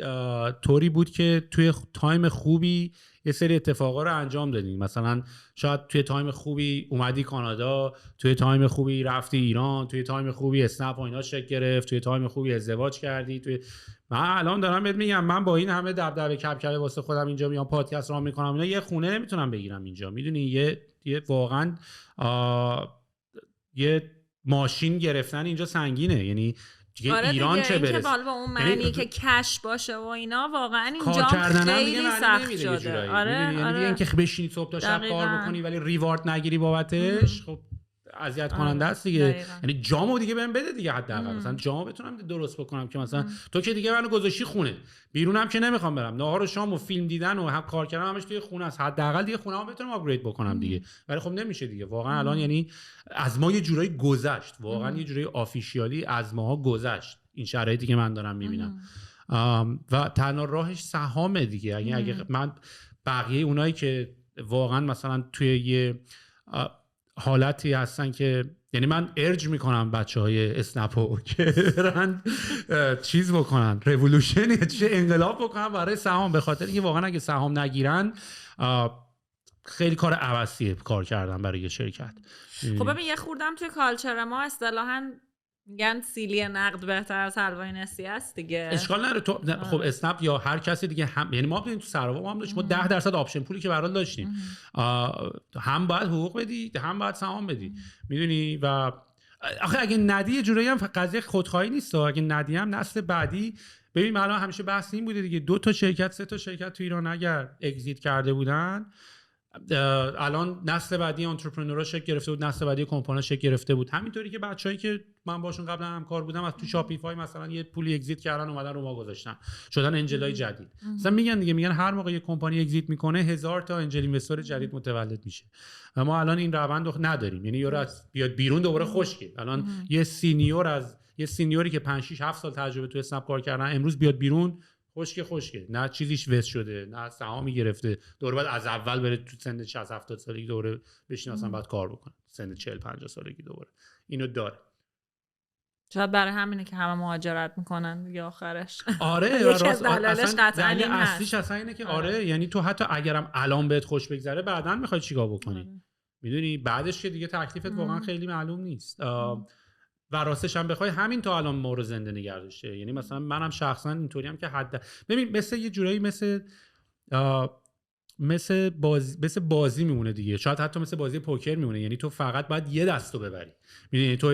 طوری بود که توی تایم خوبی یه سری اتفاقا رو انجام دادین. مثلا شاید توی تایم خوبی اومدی کانادا، توی تایم خوبی رفتی ایران، توی تایم خوبی اسنپ و اینا شکل گرفت، توی تایم خوبی ازدواج کردی. من الان دارم بهت میگم من با این همه دبدبه کبکبه واسه خودم اینجا میام پادکست راه میکنم اینا یه خونه نمیتونم بگیرم اینجا. میدونی یه واقعا یه ماشین گرفتن اینجا سنگینه. یعنی دیگه آره ایران دیگه چه برسه این که با اون معنی که کش باشه و اینا واقعا اینجا خیلی سخت شده. آره یعنی دیگه اینکه بشینی صبح تا شب کار بکنی ولی ریوارد نگیری بابتش خب اذیت کننده است دیگه. یعنی جامو دیگه بهم بده دیگه حداقل مثلا جامو بتونم درست بکنم که مثلا تو که دیگه منو گذاشتی خونه بیرونم که نمیخوام برم نهار و شام و فیلم دیدن و هم کار کردن همش توی خونه است حداقل دیگه خونه‌مو بتونم آپگرید بکنم دیگه. ولی خب نمیشه دیگه واقعا الان یعنی از ما یه جورایی گذشت واقعا یه جورایی آفیشیالی از ماها گذشت این شرایطی که من دارم میبینم و تنها راهش سهامه دیگه. اگه من بقیه اونایی که واقعا مثلا توی یه حالتی هستن که یعنی من ارج میکنم بچهای اسنپو که برن چیز بکنن رولوشن چه انقلاب بکنن برای سهام به خاطر اینکه واقعا اگه سهام نگیرن خیلی کار عبثیه کار کردن برای یه شرکت. خب ببین یه خوردم توی کالچر ما اصطلاحاً میگن سیلی نقد بهتر از حلوای نسی است دیگه. اشکال نداره تو خب اسنپ یا هر کسی دیگه هم یعنی ما تو سراوا ما هم داشتیم ما 10% آپشن پولی که برات داشتیم هم باید حقوق بدی هم باید سهام بدی میدونی. و آخه اگه ندی یه جورایی هم قضیه خودخواهی نیست اگه ندی هم نسل بعدی ببین الان همیشه بحث این بوده دیگه 2 تا شرکت 3 تا شرکت تو ایران اگر اگزییت کرده بودن الان نسل بعدی انترپرنورها شکل گرفته بود نسل بعدی کمپانی‌ها شکل گرفته بود. همینطوری که بچه‌ای که من باشون قبلا همکار بودم از تو شاپیفای مثلا یه پولی اگزییت کردن اومدن رو ما گذاشتن شدن انجلای جدید. مثلا میگن هر موقع یه کمپانی اگزییت میکنه 1000 تا انجل اینوستور جدید متولد میشه و ما الان این روند رو نداریم. یعنی یارو بیاد بیرون دوباره خشکه. الان یه سینیوری که 5 6 7 سال تجربه تو اسنپ کار کردن امروز بیاد بیرون خشکه نه چیزیش وست شده نه سهامی گرفته دوره بعد از اول بره تو سن 60 70 سالگی دوره بشین اصلا بعد کار بکنه سن 40 50 سالگی دوره اینو داره. شاید برای همینه که همه مهاجرت میکنن دیگه آخرش. آره راست قطعا این اصلیش اصلا اینه که آره یعنی تو حتی اگرم الان بهت خوش بگذره بعداً میخوای چیکار بکنی میدونی بعدش که دیگه تکلیفت واقعا خیلی معلوم نیست. و راستش هم بخوای همین تا الان ما رو زنده نگه داشته. یعنی مثلا منم شخصا اینطوری هم که ببین مثل یه جورایی مثل بازی میمونه دیگه شاید حتی مثل بازی پوکر میمونه. یعنی تو فقط باید یه دستو ببری میدونی تو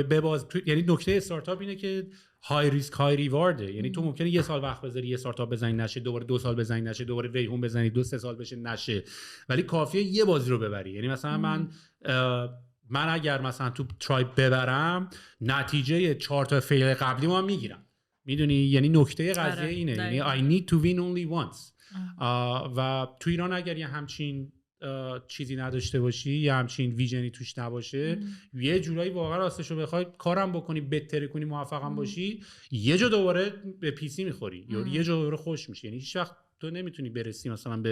یعنی نکته استارتاپ اینه که های ریسک های ریوارده. یعنی تو ممکنه 1 سال وقت بذاری یه استارتاپ بزنی نشه دوباره 2 سال بزنی نشه دوباره ریحون بزنی 2-3 سال بشه نشه ولی کافیه یه بازی رو ببری. یعنی مثلا من اگر مثلا تو ترایب ببرم نتیجه 4 تا فیل قبلی ما میگیرم میدونی. یعنی نکته قضیه اینه یعنی I need to win only once. و تو ایران اگر یه همچین چیزی نداشته باشی یا همچین ویژنی توش نباشه یه جورایی واقعا راستشو بخوای کارم بکنی بهتر کنی موفقم باشی یه جا دوباره به پیسی میخوری یا یه جا دوباره خوش میشی. یعنی هیچ وقت تو نمیتونی برسی مثلا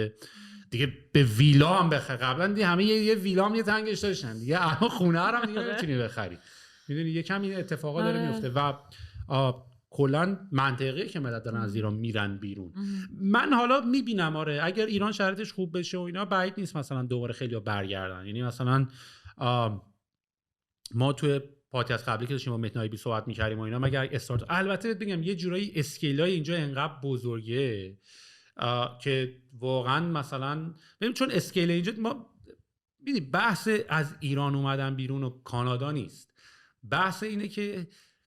دیگه به ویلا هم بخری. قبلا دیگه همه یه ویلا هم یه تنگش داشتن دیگه الان خونه هم دیگه نمیتونی بخری میدونی. یکم این اتفاقا داره میفته و کلا منطقیه که ملت دارن از ایران میرن بیرون. من حالا میبینم آره اگر ایران شرایطش خوب بشه و اینا بعید نیست مثلا دوباره خیلی‌ها برگردن. یعنی مثلا ما توی پادکست قبلی که داشتیم با متن آیبی صحبت می‌کردیم و اینا، مگر استارت البته بگم یه جورایی اسکیلای اینجا انقدر بزرگه که واقعا مثلا ببین چون اسکیل اینجا ما ببین بحث از ایران اومدن بیرون و کانادا نیست، بحث اینه که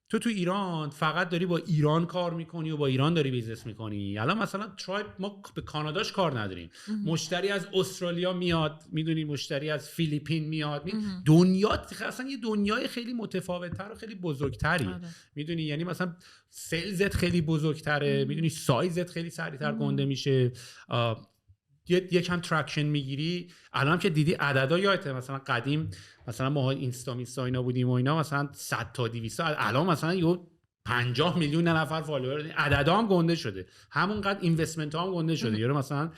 تو ایران فقط داری با ایران کار میکنی و با ایران داری بیزنس میکنی. الان مثلا ترایب ما به کاناداش کار نداریم، مشتری از استرالیا میاد، میدونی، مشتری از فیلیپین میاد، دنیا اصلا یه دنیای خیلی متفاوت‌تر و خیلی بزرگتری، میدونی، یعنی مثلا سیلزت خیلی بزرگتره، میدونی، سایزت خیلی سریعتر گنده میشه، یکم تراکشن میگیری. الان هم که دیدی عددا یادته مثلا قدیم مثلا ما اینستا اینا بودیم و اینا مثلا 100 تا 200، الان مثلا یه 50 میلیون نفر فالوور، عددا هم گنده شده، همونقدر اینوستمنت ها هم گنده شده. یارو مثلا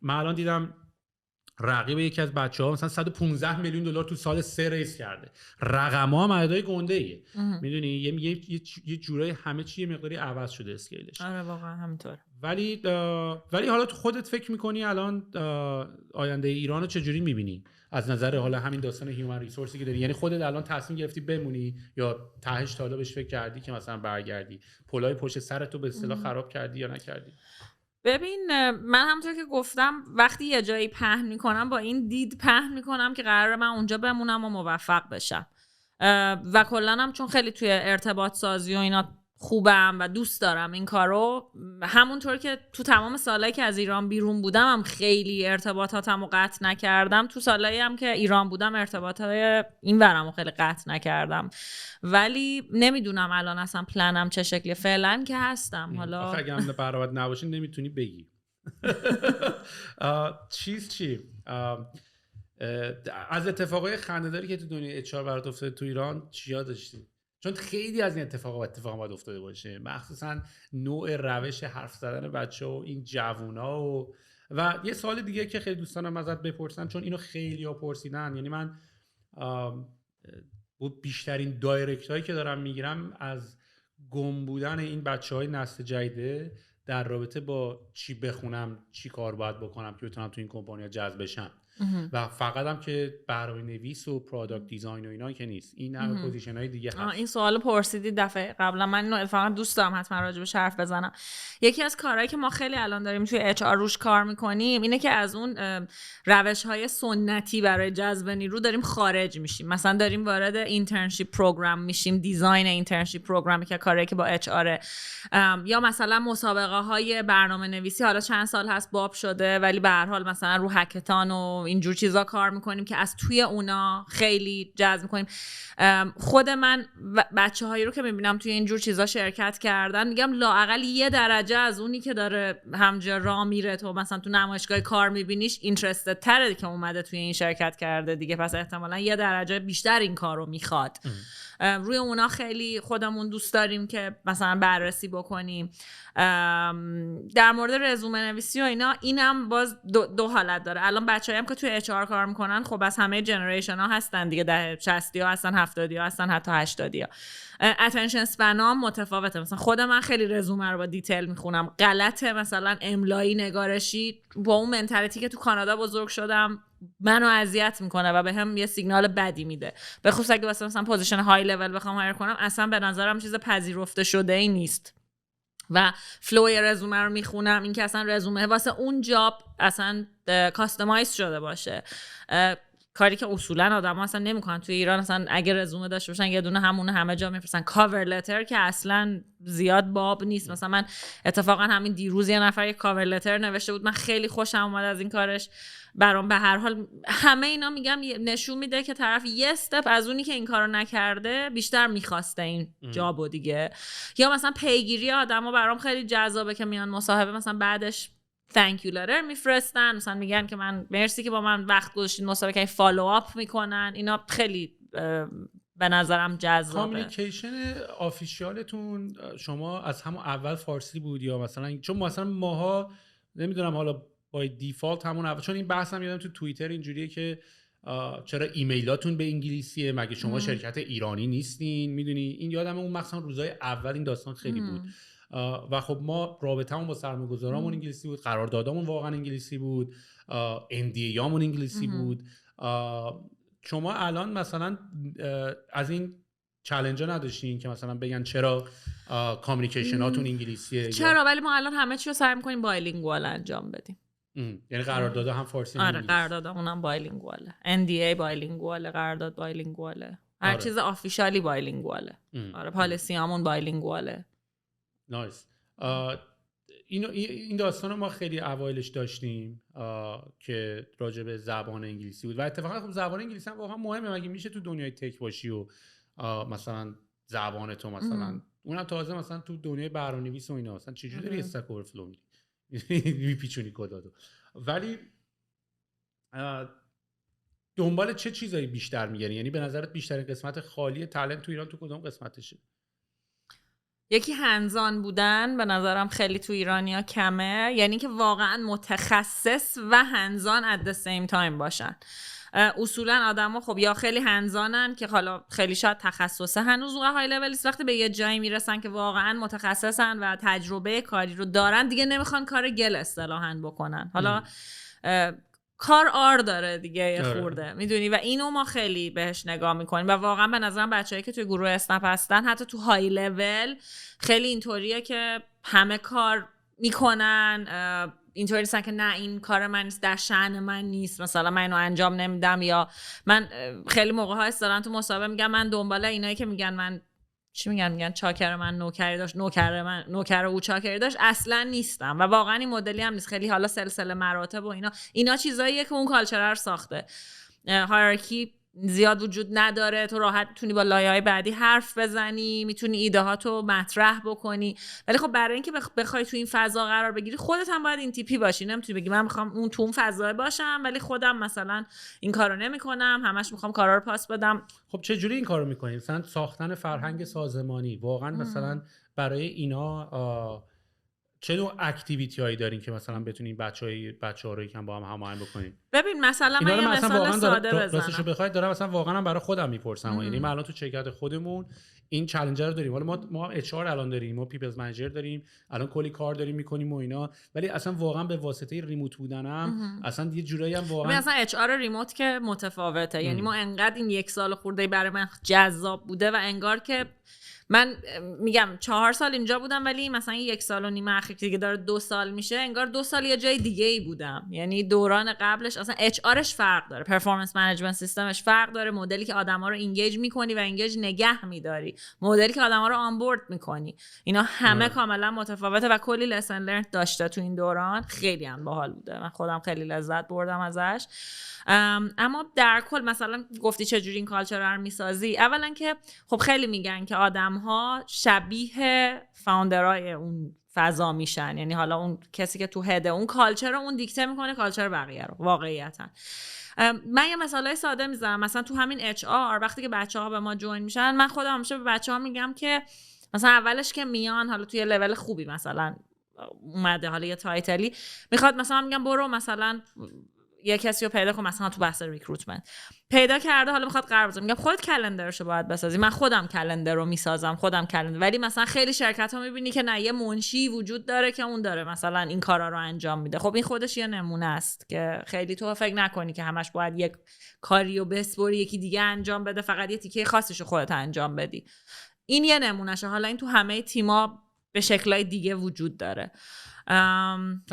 من الان دیدم رقیب یکی از بچه‌ها مثلا 115 میلیون دلار تو سال 3 ریز کرده. رقم‌ها هم عددهای گنده‌ایه، میدونی، یه جورایی همه چی یه مقداری عوض شده اسکیلش. آره واقعا همینطور. ولی حالا تو خودت فکر می‌کنی الان آینده ایرانو چجوری می‌بینی از نظر حالا همین داستان هیومن ریسورسی که داری؟ یعنی خودت الان تصمیم گرفتی بمونی یا تهش تا حالا بهش فکر کردی که مثلا برگردی؟ پلای پشت سرتو به اصطلاح خراب کردی یا نکردی؟ ببین من همونطور که گفتم وقتی یه جایی پهن میکنم با این دید پهن میکنم که قراره من اونجا بمونم و موفق بشم و کلاً هم چون خیلی توی ارتباط سازی و اینا خوبم و دوست دارم این کارو، همونطور که تو تمام سالایی که از ایران بیرون بودم هم خیلی ارتباطاتمو قطع نکردم، تو سالایی هم که ایران بودم ارتباطای این ورمو خیلی قطع نکردم. ولی نمیدونم الان اصلا پلنم چه شکلی، فعلا که هستم. حالا اگه هم برات نباشین نمیتونی بگی. چی از اتفاقای خنده‌داری که تو دنیای اچ آر برات افتاده تو ایران چیا داشتی؟ چون خیلی از این اتفاقا باید افتاده باشه، مخصوصا نوع روش حرف زدن بچه‌ها و این جوونا و یه سوال دیگه که خیلی دوستانم ازت بپرسن، چون اینو خیلی‌ها پرسیدن، یعنی من بیشترین دایرکت هایی که دارم میگیرم از گم بودن این بچه‌های نسل جدیده در رابطه با چی بخونم، چی کار باید بکنم که بتونم تو این کمپانی‌ها جذب بشم. و فقط هم که برنامه‌نویس و پروداکت دیزاین و اینا که نیست، این همه پوزیشن‌های دیگه هست. این سوالو پرسیدی دفعه قبلا، من اینو اتفاقا دوست دارم حتما راجبش حرف بزنم. یکی از کارهایی که ما خیلی الان داریم توی اچ آر روش کار میکنیم اینه که از اون روش‌های سنتی برای جذب نیرو داریم خارج میشیم. مثلا داریم وارد اینترنشیپ پروگرام میشیم، دیزاین اینترنشیپ پروگرامی که کاری که با اچ آر، یا مثلا مسابقه‌های برنامه‌نویسی حالا چند سال هست باب شده ولی به هر حال مثلا رو هکتان و اینجور چیزا کار میکنیم که از توی اونا خیلی جذب میکنیم. خود من بچه‌هایی رو که میبینم توی اینجور چیزا شرکت کردن میگم لااقل یه درجه از اونی که داره همجا راه میره تو مثلا تو نمایشگاه کار میبینیش اینترستد تره که اومده توی این شرکت کرده دیگه، پس احتمالاً یه درجه بیشتر این کار رو میخواد. روی اونا خیلی خودمون دوست داریم که مثلا بررسی بکنیم. در مورد رزومه نویسی و اینا، اینم باز دو حالت داره. الان بچه‌ای هم که توی اچ آر کار میکنن خب از همه جنریشن ها هستن دیگه، ده 60 ها هستن، 70 ها هستن، حتی 80 ها. اتنشن اسپن ها متفاوته. مثلا خود من خیلی رزومه رو با دیتیل میخونم، غلطه مثلا املایی نگارشی با اون منتالیتی که تو کانادا بزرگ شدم منو اذیت میکنه و بهم یه سیگنال بدی میده، به خصوص اگه واسه مثلا پوزیشن های لول بخوام هایر کنم، اصلا به نظرم چیز پذیرفته شده ای نیست. و فلوی رزومه رو میخونم، این که اصلا رزومه واسه اون جاب اصلا کاستماایز شده باشه، کاری که اصولا آدم‌ها اصلا نمی‌کنن. توی ایران اصلا اگه رزومه داشته باشن یه دونه همونه همه جا میفرستن. کاور لتر که اصلا زیاد باب نیست. مثلا من اتفاقا همین دیروز یه نفر یه کاور لتر نوشته بود، من خیلی خوشم اومد از این کارش. برام به هر حال همه اینا میگم نشون میده که طرف یه استپ از اونی که این کارو نکرده بیشتر میخواسته این جابو دیگه. یا مثلا پیگیری آدما برام خیلی جذابه که میان مصاحبه مثلا بعدش thank you letter میفرستن، مثلا میگن که من مرسی که با من وقت گذاشتین، مسابقه فالو آپ میکنن. اینا خیلی به نظرم جذابه. کامیونیکیشن آفیشیالتون شما از همون اول فارسی بود یا مثلا چون مثلا ماها نمیدونم حالا با دیفالت همون اول، چون این بحث هم یادم تو توییتر اینجوریه که چرا ایمیلاتون به انگلیسیه، مگه شما شرکت ایرانی نیستین؟ میدونی این یادم اون مثلا روزای اول این داستان خیلی بود. و خب ما رابطمون با سرمایه‌گذارامون انگلیسی بود، قراردادامون واقعا انگلیسی بود، NDA-یامون انگلیسی بود. شما الان مثلا از این چالنجا نداشتین که مثلا بگن چرا کامیونیکیشن هاتون انگلیسیه؟ چرا، ولی ما الان همه چی رو سعی می‌کنیم بایلینگوال انجام بدیم. یعنی قراردادها هم فارسی آره قراردادمون هم بایلینگواله، NDA بایلینگواله، قرارداد بایلینگواله، هر چیز آفیشالی بایلینگواله. آره پالیسیامون بایلینگواله. نایس. این داستان رو ما خیلی اوایلش داشتیم که راجع به زبان انگلیسی بود و اتفاقا خب زبان انگلیسی هم واقعا مهمه. مگه میشه تو دنیای تک باشی و مثلا زبان تو مثلا اونم تازه مثلا تو دنیای برنامه‌نویس و اینا مثلا چجوری داری استک اورفلو میپیچونی کدادو؟ ولی دنبال چه چیزایی بیشتر میگردی؟ یعنی به نظرت بیشترین قسمت خالی تالنت تو ایران تو کدوم قسمتشه؟ یکی هنزان بودن به نظرم خیلی تو ایرانیا کمه، یعنی که واقعا متخصص و هنزان at the same time باشن. اصولا آدما خب یا خیلی هنزانن که حالا خیلی شاید تخصصه هنوز اون های لولیست، وقتی به یه جایی میرسن که واقعا متخصصن و تجربه کاری رو دارن دیگه نمیخوان کار گل اصطلاحاً بکنن. حالا کار آر داره دیگه خورده میدونی، و اینو ما خیلی بهش نگاه میکنیم و واقعا به نظرم بچه‌ای که توی گروه اسنپ هستن حتی تو های لول خیلی اینطوریه که همه کار میکنن، اینطوری نیستن که نه این کار من نیست، در شأن من نیست، مثلا من اینو انجام نمیدم. یا من خیلی موقع‌ها اصلا تو مصاحبه میگم من دنبال اینایی که میگن من چی میگن چاکر من نوکری داشت، نوکر او چاکری داشت، اصلا نیستم و واقعا این مدلی هم نیست. خیلی حالا سلسله مراتب و اینا چیزاییه که اون کالچر رو ساخته. هایرارکی زیاد وجود نداره، تو راحت میتونی با لایه‌های بعدی حرف بزنی، میتونی ایده هاتو مطرح بکنی. ولی خب برای اینکه بخوای تو این فضا قرار بگیری خودت هم باید این تیپی باشی. نمیتونی بگی من میخوام اون تو اون فضا باشم ولی خودم مثلا این کارو نمیکنم، همش میخوام کارا رو پاس بدم. خب چه جوری این کارو میکنی؟ مثلا ساختن فرهنگ سازمانی واقعا مثلا برای اینا چه نوع اکتیویتی هایی دارین که مثلا بتونین بچه‌ها رو یکم با هم هماهنگ بکنین؟ ببین مثلا من یه مثال ساده بزنم. راستشو بخواید دارم مثلا واقعا برای خودم میپرسم. یعنی من الان تو شرکت خودمون این چالنجر رو داریم. حالا ما هم اچ آر الان داریم، ما پیپلز منیجر داریم، الان کلی کار داریم میکنیم و اینا، ولی اصلا واقعا به واسطه ریموت بودنم اصلا یه جورایی هم واقعا مثلا اچ آر ریموت که متفاوته. یعنی ما انقدر این 1 سال خورده برای من جذاب بوده و انگار که من میگم 4 سال اینجا بودم ولی مثلا 1 سال و نیم اخیر دیگه داره 2 سال میشه، انگار 2 سال یه جای دیگه ای بودم. یعنی دوران قبلش اصلا اچ آرش فرق داره، پرفورمنس منیجمنت سیستمش فرق داره، مدلی که آدما رو اینگیج میکنی و اینگیج نگه میداری، مدلی که آدما رو آنبورد میکنی، اینا همه کاملا متفاوته و کلی لسن لرن داشته تو این دوران. خیلی هم باحال بوده، من خودم خیلی لذت بردم ازش. اما در کل مثلا گفتی چجوری این کالچر رو میسازی، اولا که خب خیلی میگن که آدم‌ها شبیه فاوندرای اون فضا میشن، یعنی حالا اون کسی که تو هده اون کالچر اون دیکته میکنه کالچر بقیه رو واقعیتاً. من یه مثالای ساده میزنم. مثلا تو همین اچ آر وقتی که بچه‌ها به ما جوین میشن، من خودم همیشه به بچه‌ها میگم که مثلا اولش که میان حالا توی لول خوبی مثلا اومده حالا یه تایتلی میخواد، مثلا میگم برو مثلا یه کسی رو پیدا کن، مثلا تو بحث ریکروتمنت پیدا کرده حالا میخواد قرار بزنه، میگم خودت کلندرشو باید بسازی. من خودم کلندر رو میسازم، خودم کلندر. ولی مثلا خیلی شرکت ها میبینی که نه، یه منشی وجود داره که اون داره مثلا این کارا رو انجام میده. خب این خودش یه نمونه است که خیلی تو فکر نکنی که همش باید یک کاریو بسپری یکی دیگه انجام بده، فقط یه تیکه خاصیشو خودت انجام بدی. این یه نمونهشه. حالا این تو همه تیما به شکلای دیگه وجود داره.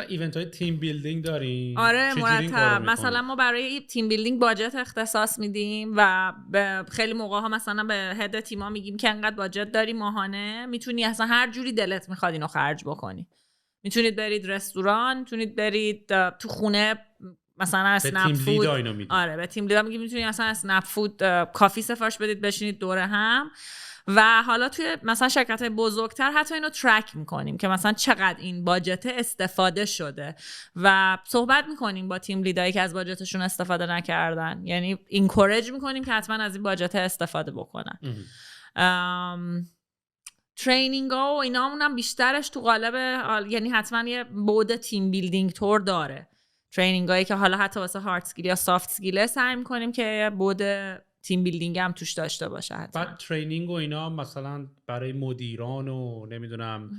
ایونت های تیم بیلدینگ داریم. آره مرتب. مثلا ما برای تیم بیلدینگ باجت اختصاص میدیم و به خیلی موقع ها مثلا به هد تیما میگیم که انقدر باجت داری ماهانه، میتونی اصلا هر جوری دلت میخواد اینو خرج بکنی. میتونید برید رستوران، میتونید برید تو خونه مثلا اسنپ فود. آره به تیم لیدا میگیم میتونید مثلا اسنپ فود کافی سفارش بدید بشینید دور هم. و حالا توی مثلا شرکت‌های بزرگتر حتی اینو ترک میکنیم که مثلا چقدر این باجت استفاده شده و صحبت میکنیم با تیم لیدایی که از باجتشون استفاده نکردن، یعنی اینکورج میکنیم که حتما از این باجت استفاده بکنن. ترینینگ ها و اینا هم بیشترش تو قالب یعنی حتما یه بود تیم بیلدینگ تور داره. ترینینگ هایی که حالا حتی واسه هارد اسکیل یا سافت اسکیل سعی میکنیم که بود تیم بیلدینگ هم توش داشته باشه حتما. بعد ترینینگ و اینا مثلا برای مدیران و نمیدونم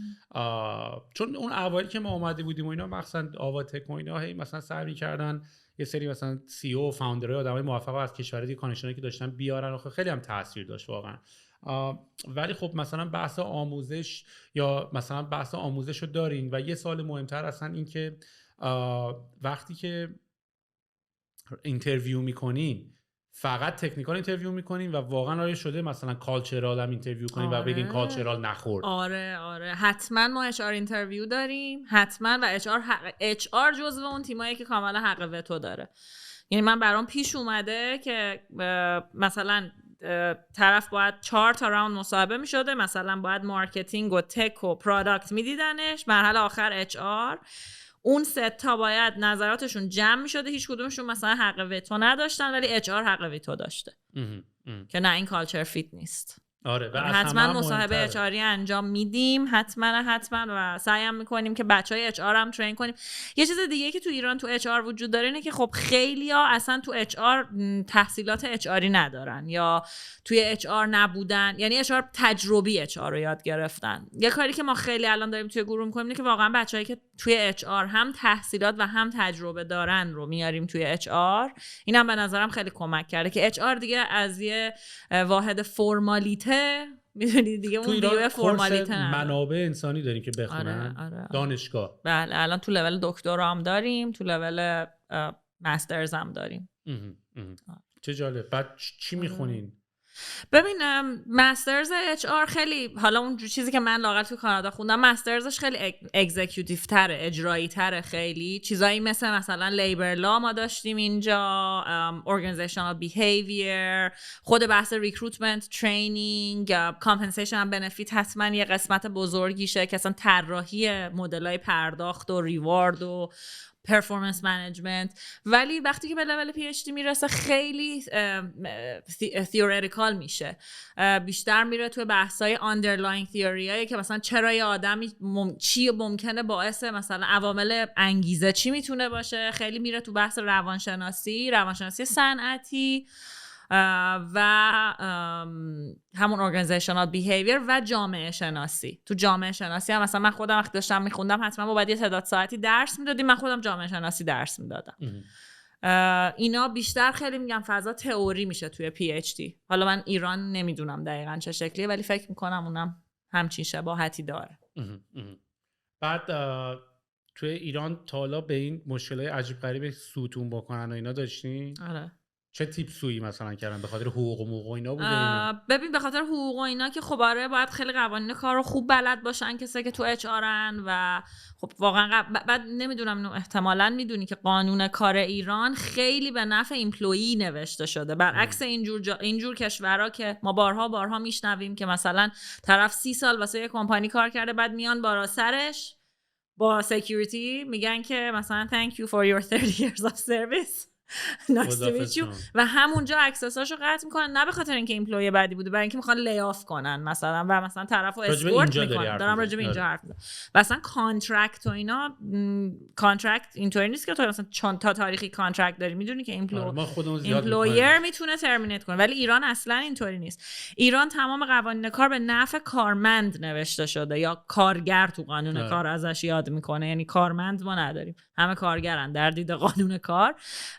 چون اون اوایل که ما اومده بودیم و اینا مثلا آواتک و اینا هی مثلا سعی می‌کردن یه سری مثلا سی او فاوندرای آدمای موفق از کشورهای کانکشنایی که داشتن بیارن و خیلی هم تاثیر داشت واقعا. ولی خب مثلا بحث آموزش یا مثلا بحث آموزش رو دارین و یه سوال مهمتر اصلا این که وقتی که اینترویو میکنین فقط تکنیکال اینترویو میکنین و واقعا آیا شده مثلا کالچرال هم اینترویو کنین و بگین کالچرال نخورد؟ آره حتما ما اچ آر اینترویو داریم حتما، و اچ آر جزو اون تیمایی که کاملا حق وتو داره. یعنی من برام پیش اومده که مثلا طرف باید 4 تا راوند مصاحبه میشده، مثلا باید مارکتینگ و تک و پروداکت میدیدنش، مرحله آخر اچ آر، اون 3 تا باید نظراتشون جمع میشده، هیچ کدومشون مثلا حق وتو نداشتن ولی اچ آر حق وتو داشته که نه این کالچر فیت نیست. آره و حتما مصاحبه اچ آری انجام میدیم حتما و سعی میکنیم که بچهای اچ آر هم ترین کنیم. یه چیز دیگه که تو ایران تو اچ آر وجود داره اینه که خب خیلیا اصلا تو اچ آر تحصیلات اچ آری ندارن یا توی اچ آر نبودن، یعنی اچ آر تجربی اچ آر رو یاد گرفتن. یه کاری که ما خیلی الان داریم توی گروه میکنیم اینه که واقعا بچه‌ای که توی اچ آر هم تحصیلات و هم تجربه دارن رو میاریم توی اچ آر. اینم به نظرم خیلی کمک کرده که اچ آر دیگه از یه واحد فرمالیته میدونید دیگه اون دیگه فرمالیته منابع انسانی داریم که بخونن. آره. دانشگاه بله الان تو لول دکترا هم داریم، تو لول مسترز هم داریم. چه جالب. بعد چی میخونین؟ ببینم مسترز اچ آر خیلی، حالا اون چیزی که من لااقل تو کانادا خوندم مسترزش خیلی اگزیکیوتیو تره، اجرایی تره، خیلی چیزایی مثلا لیبر لا ما داشتیم اینجا، اورگانایزیشنال بیهیویر، خود بحث ریکروتمنت، ترینینگ، کامپنسیشن و بنفیت حتما یه قسمت بزرگیشه که اصلا طراحی مدلای پرداخت و ریوارد و پرفورمنس منیجمنت. ولی وقتی که به لول پی اچ دی میرسه خیلی تئوریکال میشه، بیشتر میره توی بحثای آندرلاینگ تئوریایی که مثلا چرا یه آدمی چی ممکنه باعث مثلا عوامل انگیزه چی میتونه باشه، خیلی میره تو بحث روانشناسی صنعتی و همون ارگانایزیشنال بیهیویر و جامعه شناسی. تو جامعه شناسی هم مثلا من خودم وقتی داشتم میخوندم حتما ما باید یه تعداد ساعتی درس میدادیم، من خودم جامعه شناسی درس میدادم. اینا بیشتر خیلی میگم فضا تئوری میشه توی پی اچ دی. حالا من ایران نمیدونم دقیقاً چه شکلیه ولی فکر میکنم اونم همچین شباهتی داره. بعد توی ایران تا حالا به این مشکلای عجیب غریب سوتون بکنن و اینا داشتین؟ آره. چه تیپ سویی مثلا کردن؟ به خاطر حقوق و موقع اینا بوده؟ ببین به خاطر حقوق و اینا که خب آره باید خیلی قوانین کار رو خوب بلد باشن کسایی که تو اچ آرن و خب واقعا بعد نمیدونم احتمالاً میدونی که قانون کار ایران خیلی به نفع ایمپلویی نوشته شده، برعکس اینجور کشورها که ما بارها میشنویم که مثلا طرف 30 سال واسه یه کمپانی کار کرده بعد میان بالا سرش با سکیوریتی میگن که مثلا thank you for your 30 years of service nice to meet you و همونجا اکسساشو قطع میکنن، نه به خاطر اینکه ایمپلوی بعدی بوده، برای اینکه میخوان لی آف کنن مثلا و مثلا طرفو اسکورت میکنن. دارم راجع به اینجا حرف میزنم. و اصلا کانترکت و اینا، کانترکت اینطوری نیست که تو مثلا تا تاریخی کانترکت داری، میدونی که ایمپلویر میتونه ترمینیت کنه، ولی ایران اصلا اینطوری نیست. ایران تمام قوانین کار به نفع کارمند نوشته شده یا کارگر تو قانون کار ازش یاد میکنه، یعنی کارمند ما نداریم، همه کارگرن در دید قانون کار.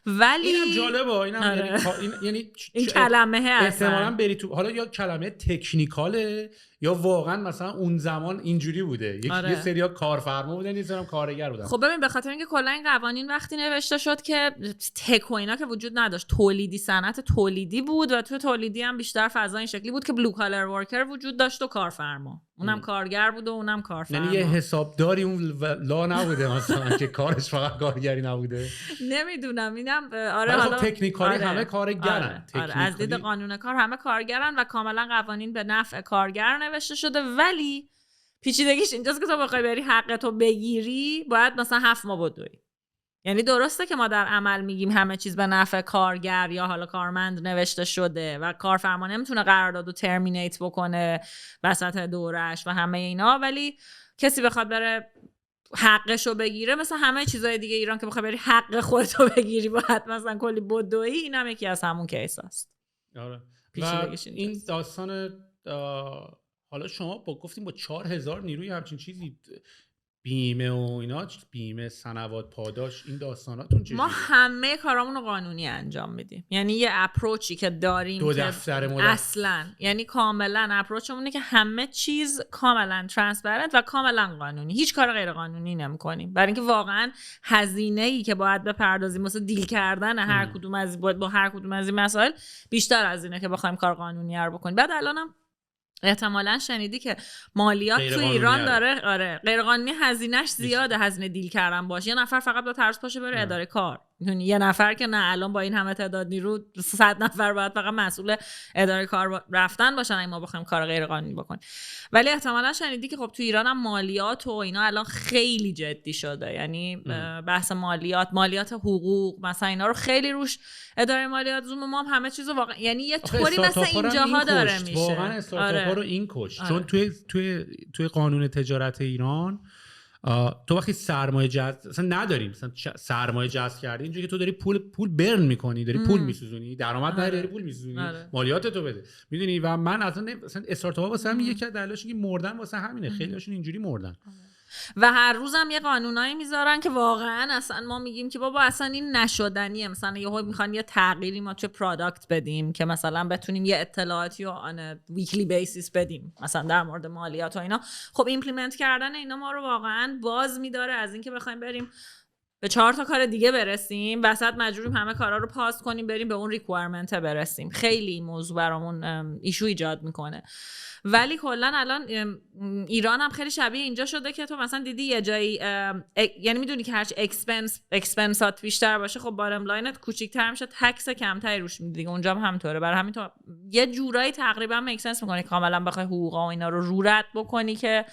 ولی اینم جالبه، اینم یعنی این کلمه احتمالاً بری تو، حالا یا کلمه تکنیکاله یا واقعا مثلا اون زمان اینجوری بوده، یه سریا کارفرما بودن یه سریا کارگر بودن. خب ببین به خاطر اینکه کلا این قوانین وقتی نوشته شد که تک و اینا که وجود نداشت، تولیدی صنعت تولیدی بود و تو تولیدی هم بیشتر فضا این شکلی بود که بلو کالر ورکر وجود داشت و کارفرما، اونم کارگر بود و اونم کارفرما. یعنی یه حسابداری اون لا نبوده مثلا که کارش فقط کارگری نبوده. نمیدونم اینم آره حالا تکنیکالی همه کارگرن. از دید قانون کار همه کارگرن و کاملا قوانین به نفع کارگر نوشته شده، ولی پیچیدگیش اینجاست که تو بخوای بری حقتو بگیری باید مثلا 7 ماه بدوی. یعنی درسته که ما در عمل میگیم همه چیز به نفع کارگر یا حالا کارمند نوشته شده و کارفرما نمیتونه قراردادو ترمینیت بکنه وسط دورش و همه اینا، ولی کسی بخواد بره حقشو بگیره مثلا همه چیزای دیگه ایران که بخوای بری حق خودتو بگیری باید مثلا کلی بدوی، اینم یکی از همون کیس هست. آره. و این داستان حالا شما گفتیم با 4000 نیروی همچین چیزی، بیمه و اینا، بیمه، سنوات، پاداش، این داستاناتون چجوریه؟ ما همه کارامون رو قانونی انجام میدیم. یعنی یه اپروچی که داریم دو که دفتر اصلا، یعنی کاملا اپروچمونه که همه چیز کاملا ترانسپرنت و کاملا قانونی، هیچ کار غیر قانونی نمی‌کنیم، برای اینکه واقعا هزینه‌ای که باید بپردازیم واسه دیل کردن هر کدوم از با هر کدوم از این مسائل بیشتر از اینه که بخوایم کار قانونی رو بکنیم. بعد الانم احتمالاً شنیدی که مالیات تو ایران داره، آره، غیر قانونی هزینه‌اش زیاده، هزینه دیل کردن باشه. یه نفر فقط با ترس پاشه بره اداره کار، میدونی، یه نفر که نه، الان با این همه تعداد نیرو 100 نفر باید فقط مسئول اداره کار رفتن باشن اگه ما بخوایم کار غیر قانونی بکنیم. ولی احتمالاً شنیدی که خب تو ایران هم مالیات و اینا الان خیلی جدی شده، یعنی بحث مالیات حقوق مثلا اینا رو خیلی روش اداره مالیات زوم ما هم همه چیزو واقعا، یعنی یه طوری مثل اینجاها داره میشه. واقعا استارتاپ‌ها رو این کش. چون توی قانون تجارت ایران تو وقتی سرمایه جذب اصلا نداریم، مثلا سرمایه جذب کردی اینجوری که تو داری پول برن می‌کنی، داری پول می‌سوزونی، درآمد نداری، داری پول می‌سوزونی، مالیات تو بده، میدونی. و من اصلا استارتاپ‌ها واسه هم یکی از دلایلش که مردن واسه همینه، خیلی‌هاشون اینجوری مردن. و هر روزم یه قانونایی میذارن که واقعا اصلا ما میگیم که بابا اصلا این نشدنیه. مثلا یهو میخوان یه تغییری ما چه پروداکت بدیم که مثلا بتونیم یه اطلاعاتی رو آن ویکلی بیسیس بدیم مثلا در مورد مالیات و اینا. خب ایمپلیمنت کردن اینا ما رو واقعا باز میداره از اینکه بخوایم بریم به 4 تا کار دیگه برسیم، وسط مجبوریم همه کارا رو پاس کنیم بریم به اون ریکوایرمنت برسیم. خیلی این موضوع برامون ایشو ایجاد میکنه. ولی کلا الان ایران هم خیلی شبیه اینجا شده که تو مثلا دیدی یه جایی یعنی میدونی که هرچی اکسپنسات بیشتر باشه خب بارم لاینت کوچیک‌تر میشه، تکس کمتری روش میدی دیگه. اونجا هم همینطوره. برای همین تو یه جورایی تقریبا میک سنس میکنه کاملا بخوای حقوقا و اینا رو رد بکنی که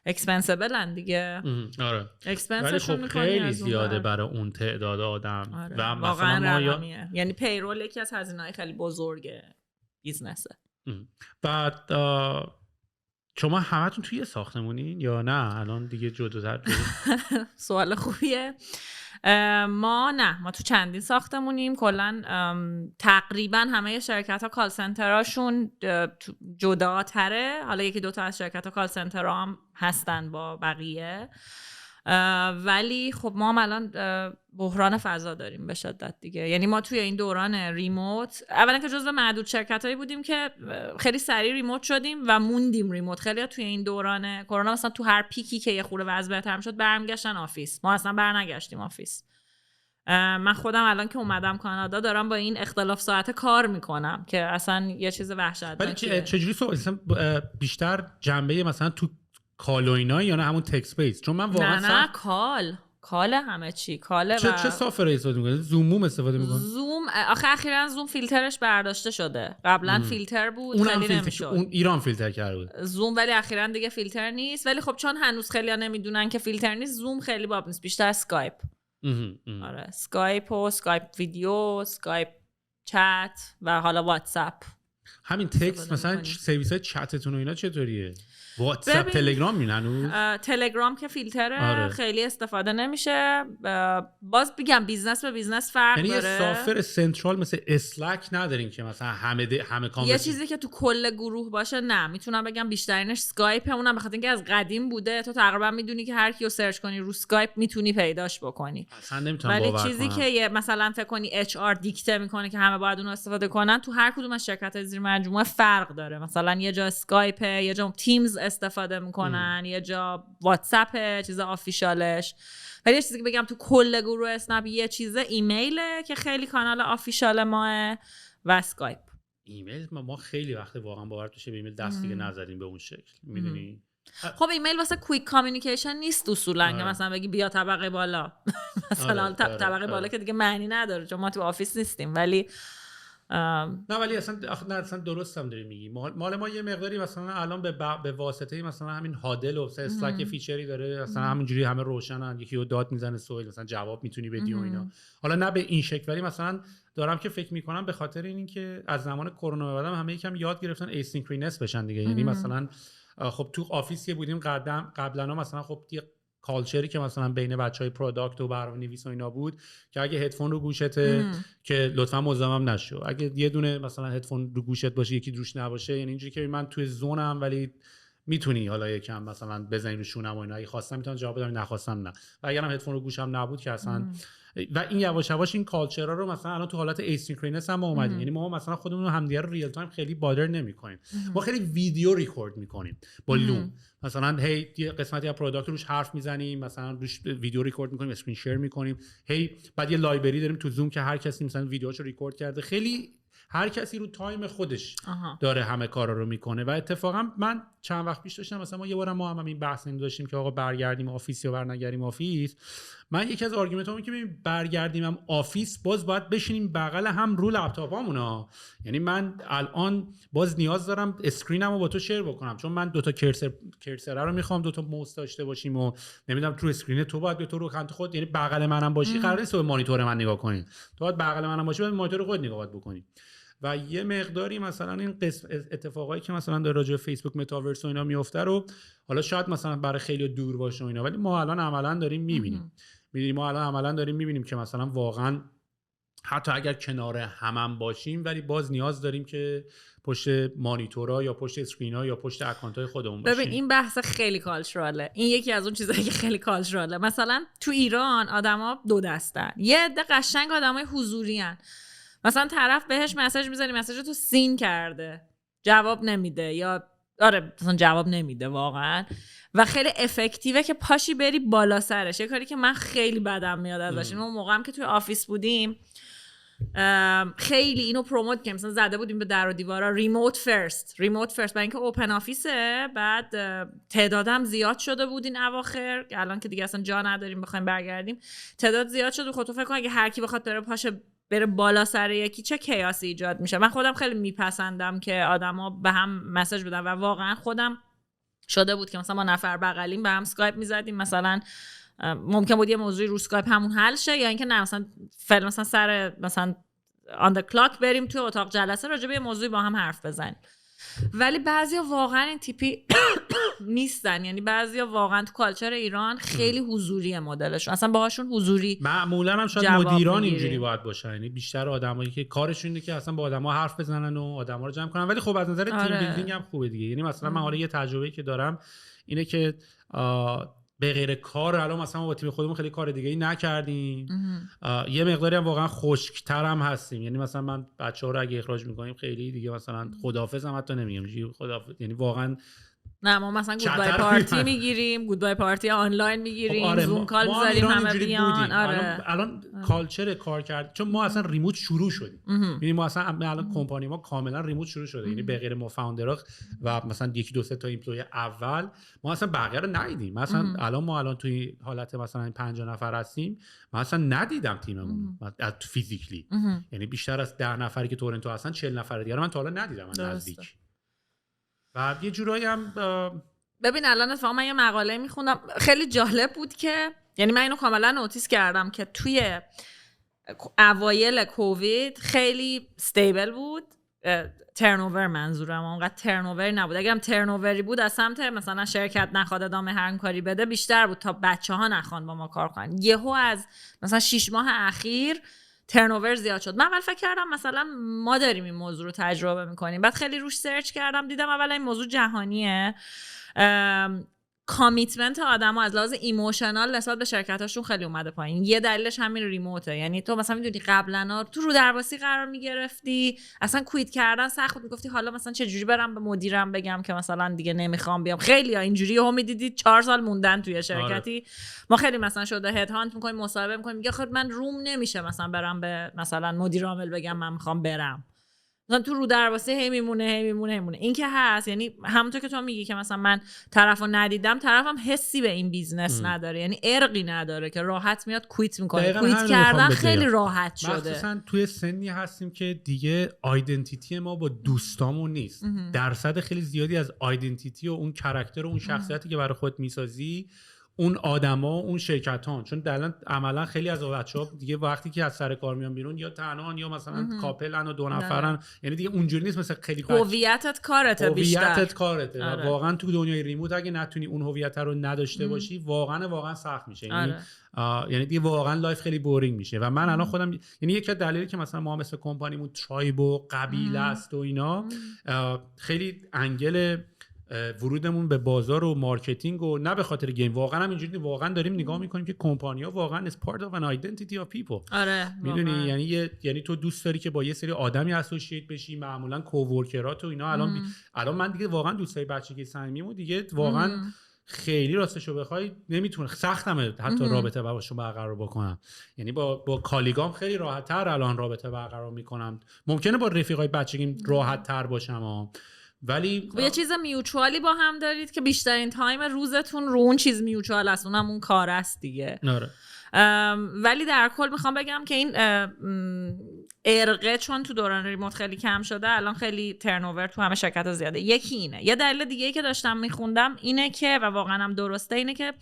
اکسپنسبلن دیگه. آره. ولی خب خیلی زیاده برای اون تعداد آدم. آره. و مثلا ما یعنی پیرول یکی از هزینه‌های خیلی بزرگ بیزنسه. بعد شما همتون توی ساختمونین یا نه الان دیگه جداتر؟ سوال خوبیه. ما تو چندین ساختمونیم. کلا تقریبا همه شرکت‌ها کال سنتراشون جداتره. حالا یکی دوتا از شرکت‌ها کال سنترها هم هستن با بقیه، ولی خب ما هم الان بحران فضا داریم به شدت دیگه. یعنی ما توی این دوران ریموت اولا که جزو معدود شرکتایی بودیم که خیلی سریع ریموت شدیم و موندیم ریموت. خیلی توی این دوران کرونا مثلا تو هر پیکی که یه خورده وضع بهتر شد برمیگشتن آفیس، ما اصلا برنگشتیم آفیس. من خودم الان که اومدم کانادا دارم با این اختلاف ساعت کار میکنم که اصلا یه چیز وحشتناکه. ولی چجوری بیشتر جنبه مثلا تو کال و اینا یا نه همون تکس بیس؟ چون من واقعا نه کال همه چی کاله. چه سافر استفاده می‌کنی؟ زوم استفاده می‌کنی؟ زوم آخه اخیراً زوم فیلترش برداشته شده. قبلا فیلتر بود، خیلی نمی‌شد. اون ایران فیلتر کرده بود زوم، ولی اخیراً دیگه فیلتر نیست. ولی خب چون هنوز خیلی‌ها نمیدونن که فیلتر نیست، زوم خیلی باب نیست، بیشتر اسکایپ. آره، اسکایپ و اسکایپ ویدیو، اسکایپ چت و حالا واتساپ. همین تکست مثلا سرویس‌های چتتون و اینا چطوریه؟ واتساپ، تلگرام می‌نن؟ تلگرام که فیلتره خیلی استفاده نمیشه. باز بگم بیزنس به بیزنس فرق داره. یعنی یه سافر سنترال مثل اسلک ندارین که مثلا همه کانورسیشن یه چیزی که تو کل گروه باشه؟ نه، میتونم بگم بیشترینش اسکایپ. اونم بخاطر اینکه از قدیم بوده، تو تقریبا میدونی که هر کیو سرچ کنی رو اسکایپ میتونی پیداش بکنی. اصلا نمیتونم باور کنم. ولی چیزی که مثلا فکر کنی اچ آر دیکته میکنه که همه باید اون استفاده کنن، تو هر کدوم از شرکت‌های زیر مجموعه فرق داره. مثلا یه جا اسکایپ، یه جا تیمز استفاده میکنن، یه جا واتساپ چیز آفیشالش. ولی یه چیزی که بگم تو کل گروه اسنپ یه چیزه ایمیله که خیلی کانال آفیشال ماه و اسکایپ. ایمیل ما خیلی وقت واقعا باور بشه به ایمیل دست دیگه نزدیم به اون شکل، میدونی. خب ایمیل واسه کویک کامیونیکیشن نیست اصولا که مثلا بگی بیا طبقه بالا. مثلا طبقه بالا که دیگه معنی نداره چون ما تو آفیس نیستیم. ولی نه ولی اصلا درست هم داری میگی. مال ما یه مقداری مثلا الان به واسطه مثلا همین هادل و اسلک فیچری داره، مثلا همینجوری همه روشنن، یکی رو داد میزنه سوال مثلا جواب میتونی بدی و اینا. حالا نه به این شکل، ولی مثلا دارم که فکر میکنم به خاطر این که از زمان کرونا بعدم همه یکم یاد گرفتن ایسینکرونس بشن دیگه. یعنی مثلا خب تو آفیس که بودیم قبلا مثلا خب کالچری که مثلا بین بچهای پروداکت و برنامه‌نویس و اینا بود که اگه هدفون رو گوشته که لطفا مزاحم نشو، اگه یه دونه مثلا هدفون رو گوشت باشه یکی روش نباشه، یعنی اینجوری که من توی زونم ولی میتونی حالا یکم مثلا بزنی رو شونم و اینا، اگه خواستم میتونم جواب بدم، نخواستم نه. و اگرم هدفون رو گوشم نبود که اصلا و این یواش یواش این کالچرها رو مثلا الان تو حالت ایسینکرونس هم اومدیم، یعنی ما مثلا خودمون رو همدیگه رو ریل تایم خیلی بادر نمی‌کنیم، ما خیلی ویدیو ریکورد می‌کنیم با لوم، مثلا هی یه قسمتی از پروداکت روش حرف میزنیم، مثلا روش ویدیو ریکورد می‌کنیم، اسکرین شیر می‌کنیم، هی بعد یه لایبرری داریم تو زوم که هر کسی مثلا ویدیوهاشو ریکورد کرده، خیلی هر کسی رو تایم خودش داره همه کارا رو میکنه. و اتفاقا من چند وقت پیش داشتم مثلا یه بار ما هم این بحث این داشتیم که آقا برگردیم آفیس یا برنگردیم آفیس. من یکی از آرگومنتام که برگردیم هم آفیس باز باید بشینیم بغل هم رو لپتاپامونا، یعنی من الان باز نیاز دارم اسکرینمو با تو شیر بکنم، چون من دوتا کرسر رو میخوام، دوتا موس داشته باشیم و نمیدونم تو اسکرین تو باید به تو رو خط خود، یعنی بغل منم باشی، قرار نیست به مانیتور من نگاه کنی، تو باید بغل منم باشی، باید مانیتور خود نگاه بکنی. و یه مقداری مثلا این اتفاقایی که مثلا در راجع به فیسبوک متاورس و اینا میفته رو حالا شاید مثلا برای خیلی دور باشه و اینا، ولی ما الان عملاً داریم می‌بینیم که مثلا واقعاً حتی اگر کنار هم باشیم ولی باز نیاز داریم که پشت مانیتورها یا پشت اسکرین‌ها یا پشت اکانت‌های خودمون باشیم. ببین این بحث خیلی کالچوراله، این یکی از اون چیزایی که خیلی کالچوراله. مثلا تو ایران آدما دو دستن، یه عده قشنگ آدمای حضوری ان، مثلا طرف بهش مسیج میزنی مسیج تو سین کرده جواب نمیده، یا آره مثلا جواب نمیده واقعا و خیلی افکتیوه که پاشی بری بالا سرش، یه کاری که من خیلی بدم میاد ازش. اون موقع هم که توی آفیس بودیم خیلی اینو پروموت کردیم، مثلا زده بودیم به در و دیوارا ریموت فرست، برای اینکه اوپن آفیسه. بعد تعدادم زیاد شده بود این اواخر، الان که دیگه اصلا جا نداریم بخوایم برگردیم، تعداد زیاد شده. خودت فکر کن اگه هر کی بخواد بره بالا سر یکی چه کیاسی ایجاد میشه. من خودم خیلی میپسندم که آدما به هم مسیج بدن و واقعا خودم شده بود که مثلا ما نفر بغلیم به هم اسکایپ میزدیم، مثلا ممکن بود یه موضوعی رو اسکایپ همون حل شه، یا اینکه نه مثلا سر مثلا آن د کلاک بریم تو اتاق جلسه راجع به یه موضوعی با هم حرف بزنیم. ولی بعضیا واقعا این تیپی نیستن، یعنی بعضیا واقعا تو کالچر ایران خیلی حضوری مدلشون، اصلا باهاشون حضوری معمولا هم شاید مدیران اینجوری باید باشن، یعنی بیشتر آدمایی که کارشون اینه که اصلا با آدما حرف بزنن و آدما رو جمع کنن. ولی خب از نظر تیم بیلدینگ هم خوبه دیگه، یعنی مثلا من حالا یه تجربه‌ای که دارم اینه که به غیر کار الان مثلا با تیم خودمون خیلی کار دیگه‌ای نکردیم، یه مقداری هم واقعا خشک‌تر هم هستیم، یعنی مثلا من بچه‌ها رو اگه اخراج می‌کنیم خیلی دیگه مثلا خداحافظ هم حتی نمیگم خداحافظ، یعنی واقعا نه ما مثلا گودبای پارتی میگیریم، گودبای پارتی آنلاین میگیریم، آره زوم کال می‌ذاریم همه بیان. آره الان کالچر کار کرد، چون ما اصلا ریموت شروع شدیم، یعنی ما اصلا الان کمپانی ما کاملا ریموت شروع شده، یعنی به غیر ما فاوندرها و مثلا یکی دو سه تا ایمپلوی اول ما اصلا بقیه رو ندیدیم. مثلا الان توی حالت مثلا 50 نفر هستیم، من اصلا ندیدم تیممون از فیزیکلی، یعنی بیشتر از 10 نفری که تورنتو هستن 40 نفر دیگه من تا حالا ندیدم من نزدیک. و یه جورایی هم ببین الان اتفاقا من یه مقاله میخوندم خیلی جالب بود که یعنی من اینو کاملا نوتیس کردم که توی اوایل کووید خیلی استیبل بود ترنوور، منظورم اونقدر ترنوور نبود، اگه هم ترنووری بود از سمت مثلا شرکت نخواد ادامه هر کاری بده بیشتر بود تا بچه‌ها نخوان با ما کار کنن. یهو از مثلا 6 ماه اخیر ترنوور زیاد شد. من اول فکر کردم مثلا ما داریم این موضوع رو تجربه میکنیم، بعد خیلی روش سرچ کردم دیدم اولا این موضوع جهانیه، کامیتمنت آدما از لحاظ ایموشنال نسبت به شرکتاشون خیلی اومده پایین. یه دلیلش همین ریموته، یعنی تو مثلا میدونی قبلا تو رو درواسی قرار میگرفتی، اصلا کویت کردن سخت بود، میگفتی حالا مثلا چه جوری برم به مدیرم بگم که مثلا دیگه نمیخوام بیام. خیلی ها اینجوری هم میدیدید 4 سال موندن توی شرکتی. ما خیلی مثلا شده هد هانت میکنیم، مصاحبه میکنیم، میگه خود من روم نمیشه مثلا برم به مثلا مدیر عامل بگم من میخوام برم، مثلا تو رو درواسی هی میمونه. این که هست، یعنی همونطور که تو میگی که مثلا من طرفو ندیدم، طرفم حسی به این بیزنس نداره، یعنی ارقی نداره که راحت میاد کویت میکنه. کویت کردن خیلی راحت شده، مخصوصا توی سنی هستیم که دیگه آیدنتیتی ما با دوستامون نیست. درصد خیلی زیادی از آیدنتیتی و اون کاراکتر و اون شخصیتی که برای خود میسازی اون آدما اون شرکتان، چون الان عملا خیلی از بچه‌ها دیگه وقتی که از سر کار میان بیرون یا تنهان یا مثلا کاپلن و 2 نفرن، یعنی دیگه اونجوری نیست مثل خیلی هویتت کارته بیشتر. هویتت کارته و واقعا تو دنیای ریموت اگه نتونی اون هویت رو نداشته باشی واقعا سخت میشه. یعنی دیگه واقعا لایف خیلی بورینگ میشه. و من الان خودم یعنی یکی از دلایلی که مثلا ما مثل کمپانیمون ترایب و قبیله است و اینا خیلی انگل ورودمون به بازار و مارکتینگ و نه به خاطر گیم، واقعا هم اینجوری واقعا داریم نگاه میکنیم که کمپانی‌ها واقعا is part of an identity of people. میدونی یعنی تو دوست داری که با یه سری آدمی اسوسییت بشی، معمولا کوورکرات و اینا. الان من دیگه واقعا دوستای بچگی صمیمیمو دیگه واقعا خیلی راستشو بخوای نمیتونه، سختمه حتی رابطه باشون برقرار بکنم. یعنی با کالیگام خیلی راحت‌تر الان رابطه برقرار میکنم. ممکنه با رفیقای بچگیم راحت‌تر باشم ولی یه چیز میوچوالی با هم دارید که بیشترین تایم روزتون رو اون چیز میوچوال است، اونم اون کار است دیگه. ولی در کل میخوام بگم که این ارقه چون تو دوران ریموت خیلی کم شده، الان خیلی ترنوور تو همه شرکت‌ها زیاده. یکی اینه. یه دلیل دیگه که داشتم میخوندم اینه که و واقعا هم درسته، اینه که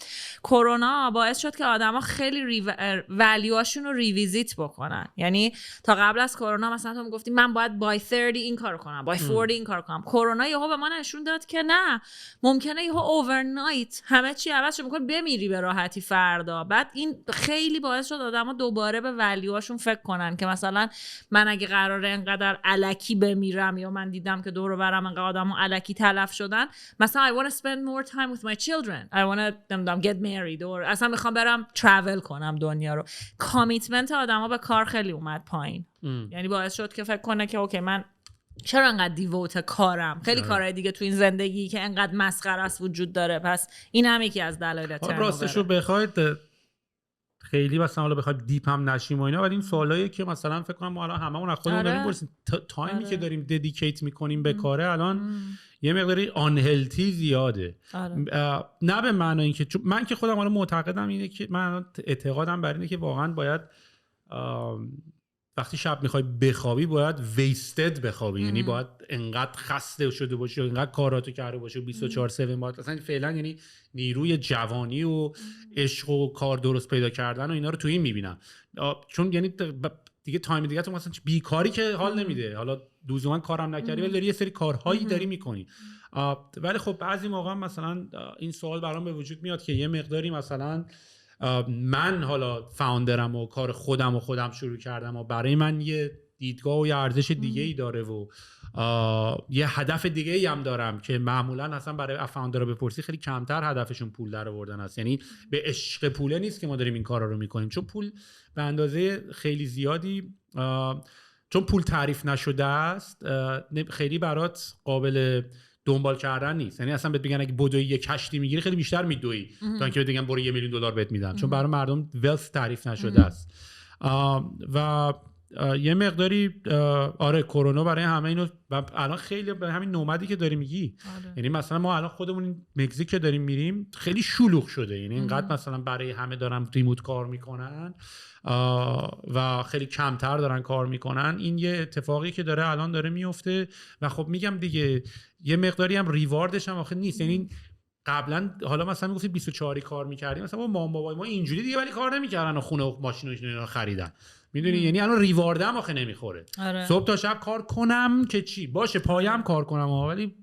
کرونا باعث شد که آدما خیلی ولیوهاشون رو ریویزیت بکنن. یعنی تا قبل از کرونا مثلا تو میگفتی من باید بای 30 این کارو کنم، بای 40 این کارو کنم. کرونا یهو به ما نشون داد که نه، ممکنه یهو اوورنایت همه چی عوض شه، ممکن بمیری به راحتی فردا. بعد این خیلی باعث شد آدما دوباره به ولیوهاشون فکر کنن که مثلا من اگه قراره انقدر الکی بمیرم یا من دیدم که دور و برم انقدر آدم‌ها الکی تلف شدن، مثلا I want to spend more time with my children, I want to get married or اصلا میخوام برم travel کنم دنیا رو. کامیتمنت آدما به کار خیلی اومد پایین. یعنی باعث شد که فکر کنه که اوکی من چرا انقدر دیووت کارم، خیلی کارهای دیگه تو این زندگی که انقدر مسخره است وجود داره. پس این هم یکی از دلایل ترنوور. راستشو بخواید خیلی مثلا حالا بخوایم دیپ هم نشیم و اینا، ولی این سوالایی که مثلا فکر کنم ما الان هممون از خودمون داریم پرسیم، تایمی که داریم ددیکیت میکنیم به کاره الان یه مقداری آنهلتی زیاده. نه به معنی اینکه من که خودم الان معتقدم اینه که من اعتقادم بر اینه که واقعا باید وقتی شب میخوای بخوابی باید ویستد بخوابی. یعنی باید انقدر خسته شده باشی و انقدر کاراتو کرده باشی و 24/7 باید اصلا فعلا یعنی نیروی جوانی و عشق و کار درست پیدا کردن و اینا رو تو این میبینم. چون یعنی دیگه تایم دیگه تو مثلا بیکاری که حال نمیده، حالا لزوما کارم نکردی ولی داری یه سری کارهایی داری میکنی. ولی خب بعضی موقع مثلا این سوال برام به وجود میاد که یه مقداری مثلا من حالا فاوندرم و کار خودم شروع کردم و برای من یه دیدگاه و یه ارزش دیگه ای داره و یه هدف دیگه ای هم دارم که معمولا اصلا برای فاوندرها بپرسی خیلی کمتر هدفشون پول در آوردن است. یعنی به عشق پوله نیست که ما داریم این کارا رو میکنیم، چون پول به اندازه خیلی زیادی چون پول تعریف نشده است خیلی برات قابل دنبال کردن نیست. یعنی اصلا بهت بگن اگه بدوی یه کشتی میگیری خیلی بیشتر میدوی تا اینکه بهت بگن برو $1,000,000 بهت میدم، چون برای مردم ویلث تعریف نشده است. و یه مقداری آره کرونا برای همه اینو الان خیلی به همین نومدی که داری میگی یعنی مثلا ما الان خودمون این مکزیک که داریم میریم خیلی شلوغ شده. یعنی اینقدر مثلا برای همه دارن ریموت کار میکنن و خیلی کمتر دارن کار میکنن. این یه اتفاقی که داره الان داره میفته و خب میگم دیگه یه مقداری هم ریواردش هم آخه نیست. یعنی قبلا حالا مثلا میگفتید 24 کار میکردیم، مثلا ما بابای ما اینجوری دیگه ولی کار نمیکردن و خونه و ماشین و اینا خریدن. میدونی یعنی الان ریواردم آخه نمیخوره. صبح تا شب کار کنم که چی باشه پایم کار کنم ولی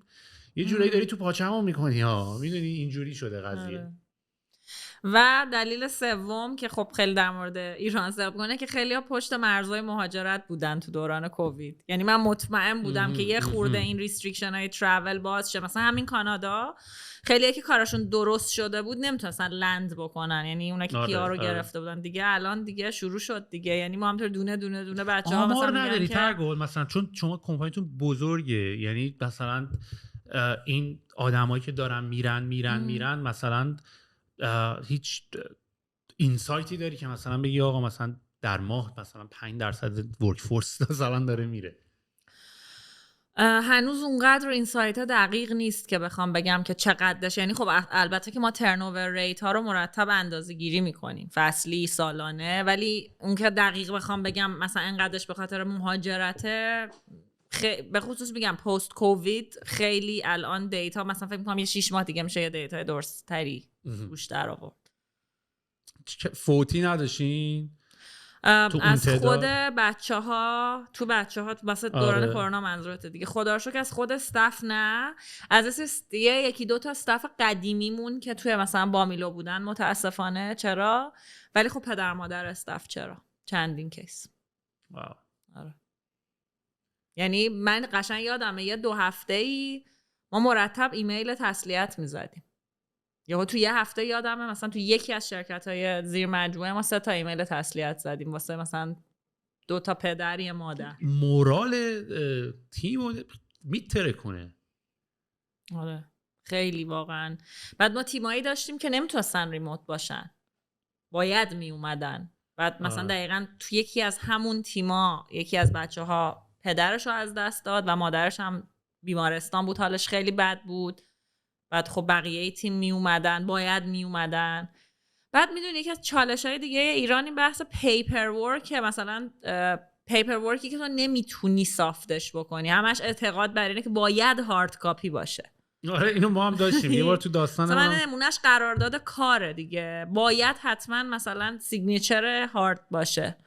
یه جورایی داری تو پاچه‌مو میکنی ها. میدونی اینجوری شده قضیه. و دلیل سوم که خب خیلی در مورد ایران صحبت کنه که خیلی‌ها پشت مرزهای مهاجرت بودن تو دوران کووید. یعنی من مطمئن بودم که یه خورده این ریستریکشن های ترافل باز شه. مثلا همین کانادا خیلی‌ها که کارشون درست شده بود نمیتونستن لند بکنن، یعنی اونا که پی‌آر رو گرفته بودن دیگه الان دیگه شروع شد دیگه. یعنی ما همینطور دونه دونه دونه بچه‌ها مثلا نداری ترگل مثلا چون شما کمپانیتون بزرگه، یعنی مثلا این آدمایی که دارن میرن مثلا هیچ اینسایتی داری که مثلا بگی آقا مثلا در ماه مثلا 5% ورک فورس مثلا داره میره؟ هنوز اونقدر اینسایت ها دقیق نیست که بخوام بگم که چقدرش. یعنی خب البته که ما ترنوور ریت ها رو مرتب اندازه گیری میکنیم فصلی سالانه، ولی اون که دقیق بخوام بگم مثلا اینقدرش به خاطر مهاجرته به خصوص میگم پست کووید خیلی الان دیتا مثلا فکر میکنم یه 6 ماه دیگه میشه یه دیتا درست تری روش در آورد. فوتی نداشتین از خود بچه‌ها واسه دوران کرونا منظورته دیگه، خدا رو شکر از خود استاف نه، از یکی دو تا استاف قدیمیمون که توی مثلا بامیلو بودن متاسفانه. چرا؟ ولی خب پدر مادر استاف چرا چندین کیس. واو. آره. یعنی من قشنگ یادمه یه 2 هفته‌ای ما مرتب ایمیل تسلیت می‌زدیم. یا تو یه هفته یادمه مثلا تو یکی از شرکت‌های زیر مجموعه ما 3 تا ایمیل تسلیت زدیم واسه مثلا 2 تا پدر یه مادر. مورال تیم میترکونه. آره خیلی واقعا. بعد ما تیمایی داشتیم که نمیتونستن ریموت باشن، باید می اومدن. بعد مثلا دقیقاً تو یکی از همون تیما یکی از بچه‌ها پدرش رو از دست داد و مادرش هم بیمارستان بود، حالش خیلی بد بود. بعد خب بقیه تیم می اومدن، باید می اومدن. بعد میدونی یکی از چالش‌های دیگه ایرانی بحث پیپر ورک، مثلا پیپر ورکی که تو نمیتونی سافتش بکنی، همش اعتقاد بر اینه که باید هارد کاپی باشه. آره اینو ما هم داشتیم یه بار تو داستان من نمونهش قرارداد کاره دیگه، باید حتما مثلا سیگنیچر هارد باشه.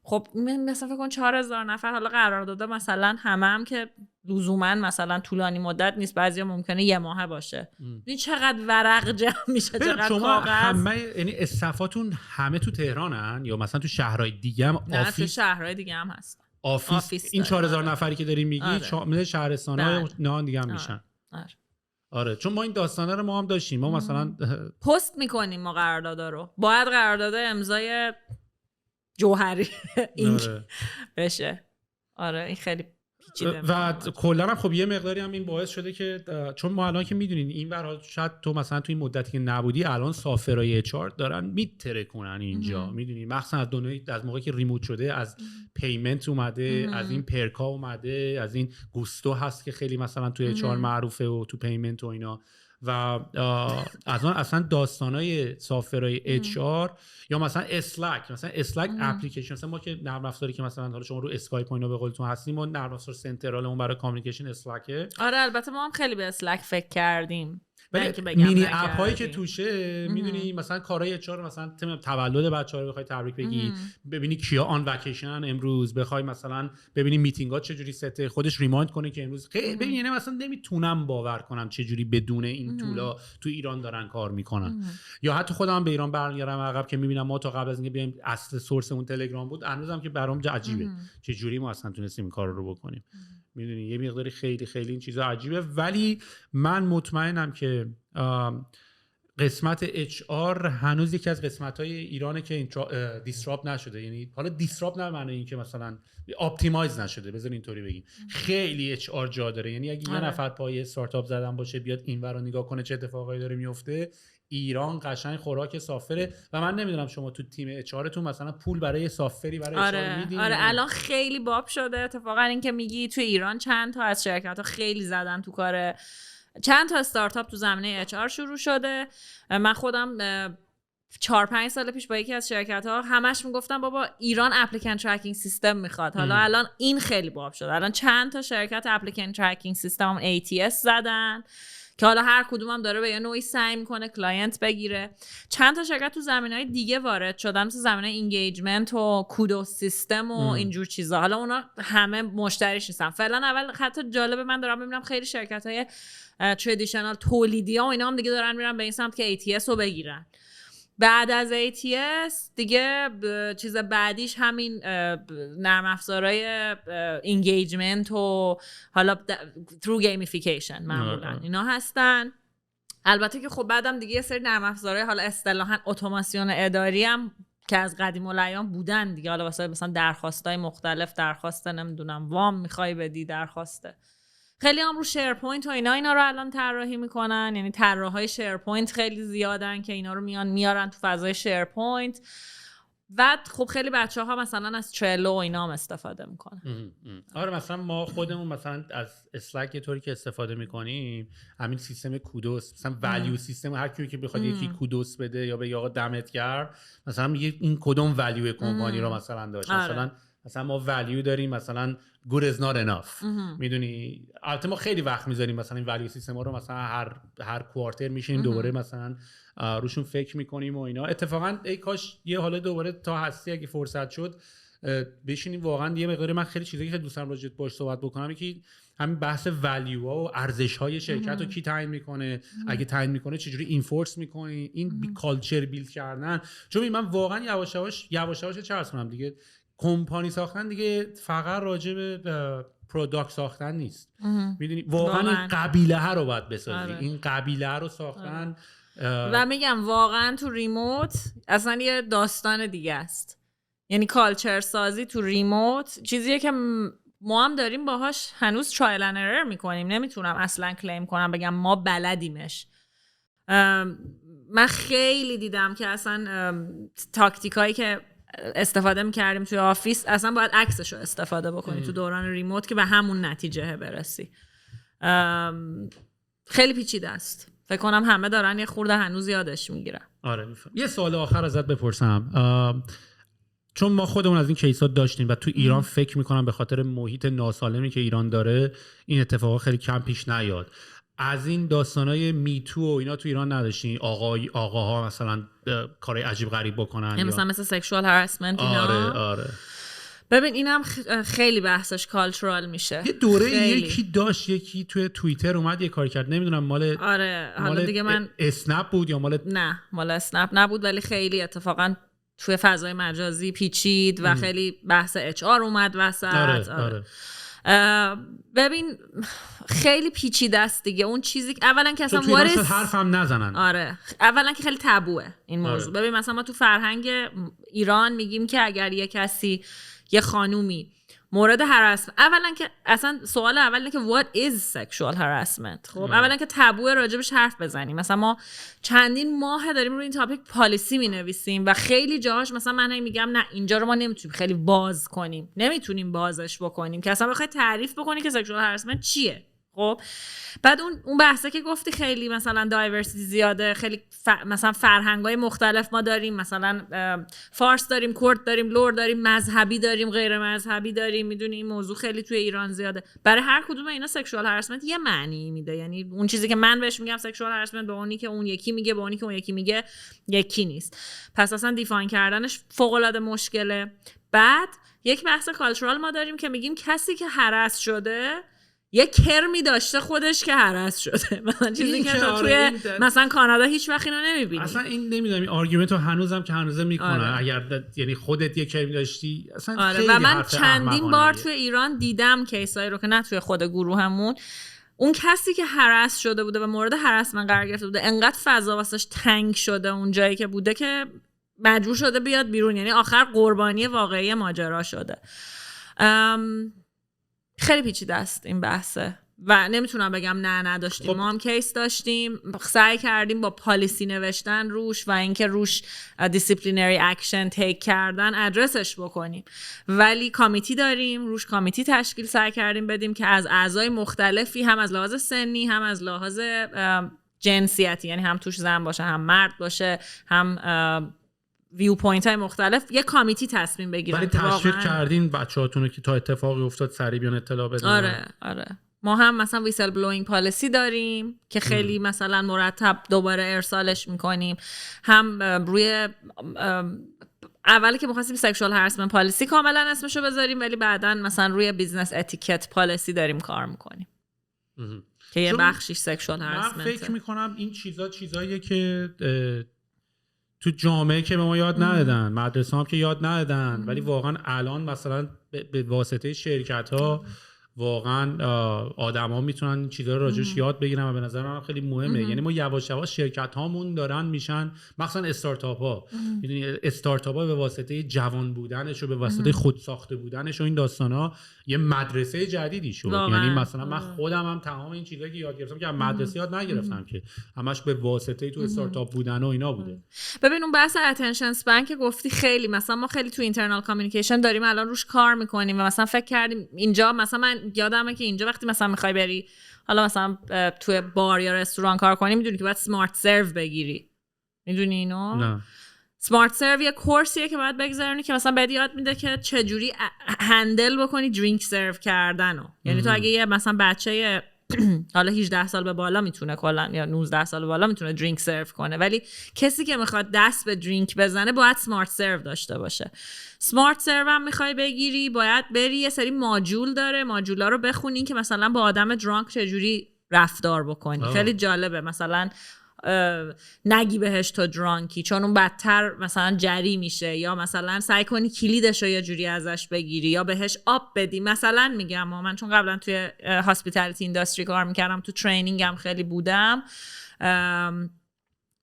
خب مثلا فکر کن 4000 نفر، حالا قرارداد مثلا هم که لزوما مثلا طولانی مدت نیست، بعضیا ممکنه یه ماه باشه. این چقدر ورق جمع میشه، چقدر شما کاغذ. همه یعنی استفاتون همه تو تهرانن یا مثلا تو شهرهای دیگه هم نه تو شهرهای دیگه هم هست آفیس این 4000 نفری که داری میگی شامل شهرستان‌های نه دیگه هم میشن. آره چون ما این داستانا رو ما هم داشتیم. ما مثلا پست میکنیم ما قراردادا رو، باید قرارداد امضای جوهری این بشه. آره این خیلی پیچیده و کلا هم خب یه مقداری هم این باعث شده که چون ما الان که میدونین این ور شاید تو مثلا تو این مدتی که نبودی الان سافرای HR دارن میترکونن اینجا، میدونی مخصوصا از دنیای از موقعی که ریموت شده، از پیمنت اومده، از این پرکا اومده، از این گوستو هست که خیلی مثلا تو HR معروفه و تو پیمنت و اینا، و از اون اصلا داستانای سافرای HR یا مثلا اسلک، مثلا اسلک اپلیکیشن، مثلا ما که نرم افزاری که مثلا حالا شما رو اسکایپ و اینا به قولتون هستیم و نرم افزار سنترالمون برای کامیونیکیشن اسلکه. آره البته ما هم خیلی به اسلک فکر کردیم، مینی اپ هایی که توشه میدونی مثلا کارهای اچ آر، مثلا تولد بچه‌ها رو بخوای تبریک بگی، ببینی کیا آن وکیشن امروز، بخوای مثلا ببینی میتینگ ها چجوری سته، خودش ریمایند کنه که امروز ببین. یعنی مثلا نمیتونم باور کنم چجوری بدون این تولا تو ایران دارن کار میکنن. یا حتی خودم به ایران برمیگردم عقب که میبینم ما تا قبل از اینکه بیایم اصل سورسمون تلگرام بود، هنوزم که برام عجیبه چجوری ما اصلا تونستیم این کار رو بکنیم. میدونی یه مقداری خیلی خیلی این چیزا عجیبه. ولی من مطمئنم که قسمت HR هنوز یکی از قسمت‌های ایرانه که دیسراپت نشده. یعنی حالا دیسراپت نه معنی این که مثلا اپتیمایز نشده، بذار اینطوری بگیم، خیلی HR جا داره. یعنی اگه یه نفر پای استارتاپ زدن باشه بیاد اینور رو نگاه کنه چه اتفاقایی داره میفته، ایران قشنگ خوراک سافره. و من نمیدونم شما تو تیم HR تون مثلا پول برای سافری برای HR میدین؟ آره الان خیلی باب شده. اتفاقا این که میگی تو ایران چند تا از شرکت‌ها خیلی زدن تو کار، چند تا استارتاپ تو زمینه HR شروع شده. من خودم 4-5 سال پیش با یکی از شرکت‌ها همش میگفتم بابا ایران اپلیکنت ترکینگ سیستم میخواد. حالا الان این خیلی باب شده. الان چند تا شرکت اپلیکنت ترکینگ سیستم ATS زدن که حالا هر کدوم هم داره به یه نوعی سعی میکنه کلاینت بگیره. چند تا شرکت تو زمینه‌های دیگه وارد شدن، مثل زمینه اینگیجمنت و کودوس سیستم و اینجور چیزا. حالا اونا همه مشتریش نیستن فعلا. اول حتی جالبه من دارم میبینم خیلی شرکت‌های تردیشنال تولیدی ها و اینا هم دیگه دارن میرن به این سمت که ATS رو بگیرن. بعد از ATS دیگه چیز بعدیش همین نرم افزارهای اینگیجمنت و حالا through gamification معمولا اینا هستن. البته که خب بعدم دیگه یه سری نرم افزارهای حالا اصطلاحاً اتوماسیون اداری هم که از قدیم الایام بودن دیگه، حالا واسه مثلا درخواستای مختلف، درخواست نمیدونم وام میخوای بدی، درخواسته خیلی هم رو شیرپوینت و اینا رو الان طراحی میکنن. یعنی طراحای شیرپوینت خیلی زیادن که اینا رو میارن تو فضای شیرپوینت. و خب خیلی بچه‌ها مثلا از ترلو و اینا هم استفاده میکنن. آره مثلا ما خودمون مثلا از اسلک یه طوری که استفاده میکنیم، همین سیستم کودوس، مثلا ولیو سیستم، هر کی که بخواد یکی کودوس بده یا به آقا دمت گرم، مثلا میگه این کدوم ولیو کمپانی رو مثلا داشت. مثلا مثلا ما ولیو داریم مثلا good is not enough میدونی. البته ما خیلی وقت میذاریم مثلا این ولیو سیستم ها رو مثلا هر کوارتر میشیم دوباره مثلا روشون فکر میکنیم و اینا. اتفاقا ای کاش یه حالا دوباره تا هستی اگه فرصت شد بشینیم واقعا یه مقدار. من خیلی چیزایی که دوست دارم راجع باهاش صحبت بکنم که همین بحث ولیو ها و ارزش های شرکت رو کی تعیین میکنه، اگه تعیین میکنه چجوری اینفورس میکنی، این کالچر بیلد کردن. چون من واقعا یواش یواش چه عرض کنم دیگه، کمپانی ساختن دیگه فقط راجع به پروداکت ساختن نیست. میدونی واقعا این قبیله ها رو باید بسازی. این قبیله رو ساختن و میگم واقعا تو ریموت اصلا یه داستان دیگه است. یعنی کالچر سازی تو ریموت چیزیه که ما هم داریم باهاش هنوز ترایل اند ارور میکنیم. نمیتونم اصلا کلیم کنم بگم ما بلدیمش. من خیلی دیدم که اصلا تاکتیکایی که استفاده میکردیم توی آفیس اصلا باید عکسش رو استفاده بکنی تو دوران ریموت که به همون نتیجه برسی. خیلی پیچیده است. فکر کنم همه دارن یه خورده هنوز یادش میگیرن. آره میفهم. یه سوال آخر ازت بپرسم، چون ما خودمون از این کیسات داشتیم و تو ایران فکر میکنم به خاطر محیط ناسالمی که ایران داره این اتفاقا خیلی کم پیش نیاد. از این داستانای میتو و اینا تو ایران نداشتین؟ آقاها مثلا کارهای عجیب غریب بکنن مثلا مثل سکشوال هراسمنت اینا؟ آره. ببین اینم خیلی بحثش کالچورال میشه. یه دوره یکی داشت، یکی توی توییتر اومد یه کار کرد، نمیدونم مال حالا دیگه من اسنپ بود یا نه مال اسنپ نبود، ولی خیلی اتفاقا توی فضای مجازی پیچید و خیلی بحث اچ آر اومد وسط. آره. ببین خیلی پیچیده است دیگه اون چیزی که اولا که اصلا حرف هم نزنن. آره اولا که خیلی تابوه این موضوع. ببین مثلا ما تو فرهنگ ایران میگیم که اگر یه کسی یه خانومی مورد هراسمنت، اولا که اصلا سوال اول اینه که what is sexual harassment. خب اولا که تابوه راجبش حرف بزنیم. مثلا ما چندین ماه داریم روی این تاپیک پالیسی مینویسیم و خیلی جاهاش مثلا من میگم نه اینجا رو ما نمیتونیم خیلی باز کنیم، نمیتونیم بازش بکنیم که اصلا بخوای تعریف بکنی که sexual harassment چیه. خب بعد اون بحثه که گفتی خیلی مثلا دایورسیتی زیاده، خیلی مثلا فرهنگ‌های مختلف ما داریم، مثلا فارس داریم، کرد داریم، لور داریم، مذهبی داریم، غیر مذهبی داریم. میدونی این موضوع خیلی توی ایران زیاده. برای هر کدوم اینا سکشوال هراسمنت یه معنی میده. یعنی اون چیزی که من بهش میگم سکشوال هراسمنت به اونی که اون یکی میگه، به اونی که اون یکی میگه یکی نیست. پس اصلا دیفاین کردنش فوق‌العاده مشکله. بعد یک بحث کالچورال ما داریم که میگیم کسی که هراس شده یه کرمی داشته خودش که هراس شده. مثلا چیزی که تو توی مثلا کانادا هیچ وقت اینو نمیبینی. اصلا این نمیدونم این آرگومنت رو هنوزم که هنوزه میکنن. اگر یعنی خودت یه کرمی داشتی اصلا خیلی و من چندین بار توی ایران دیدم کیسایی رو که نه توی خود گروهمون اون کسی که هراس شده بوده و مورد هراسمنت قرار گرفته بوده انقدر فضا واسش تنگ شده اون جایی که بوده که مجبور شده بیاد بیرون. یعنی آخر قربانی واقعی ماجرا شده. خیلی پیچیده است این بحثه و نمیتونم بگم نه نداشتیم. ما هم کیس داشتیم، سعی کردیم با پالیسی نوشتن روش و اینکه روش دیسیپلینری اکشن تیک کردن ادرسش بکنیم، ولی کامیتی داریم، روش کامیتی تشکیل سعی کردیم بدیم که از اعضای مختلفی، هم از لحاظ سنی هم از لحاظ جنسیتی، یعنی هم توش زن باشه هم مرد باشه هم ویو پوینت های مختلف، یه کامیتی تصمیم بگیرن. ولی تشویق کردین بچه‌هاتون رو که تا اتفاقی افتاد سریع بیان اطلاع بدن؟ آره ما هم مثلا ویسل بلوینگ پالیسی داریم که خیلی مثلا مرتب دوباره ارسالش میکنیم. هم روی اولی که می‌خواستیم سکشوال هراسمنت پالیسی کاملا اسمشو بذاریم، ولی بعداً مثلا روی بیزنس اتیکت پالیسی داریم کار میکنیم که یه بخشیش سکشوال هراسمنت. من فکر میکنم این چیزاییه که تو جامعه که به ما یاد ندادن، مدرسه هم که یاد ندادن، ولی واقعا الان مثلا به واسطه شرکت ها واقعا آدما میتونن این چیزا رو راجعش یاد بگیرن و به نظر من خیلی مهمه. یعنی ما یواش یواش شرکت هامون دارن میشن، مثلا استارتاپ ها، میدونی استارتاپ ها به واسطه جوان بودنش و به واسطه خود ساخته بودنش و این داستانا یه مدرسه جدیدی شد. یعنی مثلا من خودم هم تمام این چیزایی که یاد گرفتم که از مدرسه یاد نگرفتم که همش به واسطه تو استارتاپ بودن و اینا بوده. ببین اون بحث اتنشن اسپن که گفتی خیلی مثلا ما خیلی تو اینترنال کامیونیکیشن داریم الان روش کار میکنیم و مثلا فکر کردیم اینجا مثلا من یادمه که اینجا وقتی مثلا میخوای بری حالا مثلا توی بار یا رستوران کار کنی میدونی که باید سمارت سرو بگیری. میدونی اینو؟ نه. سمارت سرو یه کورسیه که باید بگذرونی که مثلا بهت یاد میده که چجوری هندل بکنی درینک سرو کردنو. یعنی تو اگه یه مثلا بچه حالا 18 سال به بالا میتونه کلا یا 19 سال به بالا میتونه درینک سرو کنه، ولی کسی که میخواد دست به درینک بزنه باید سمارت سرو داشته باشه. سمارت سرو هم میخوای بگیری باید بری یه سری ماجول داره، ماجولا رو بخونین که مثلا با آدم درانک چجوری رفتار بکنی. خیلی جالبه، مثلا نگی بهش تو درانکی چون اون بدتر مثلا جری میشه، یا مثلا سعی کنی کلیدش رو یه جوری ازش بگیری یا بهش آب بدی. مثلا میگم من چون قبلا توی هاسپیتالیتی اینداستری کار میکردم، تو ترینینگ هم خیلی بودم،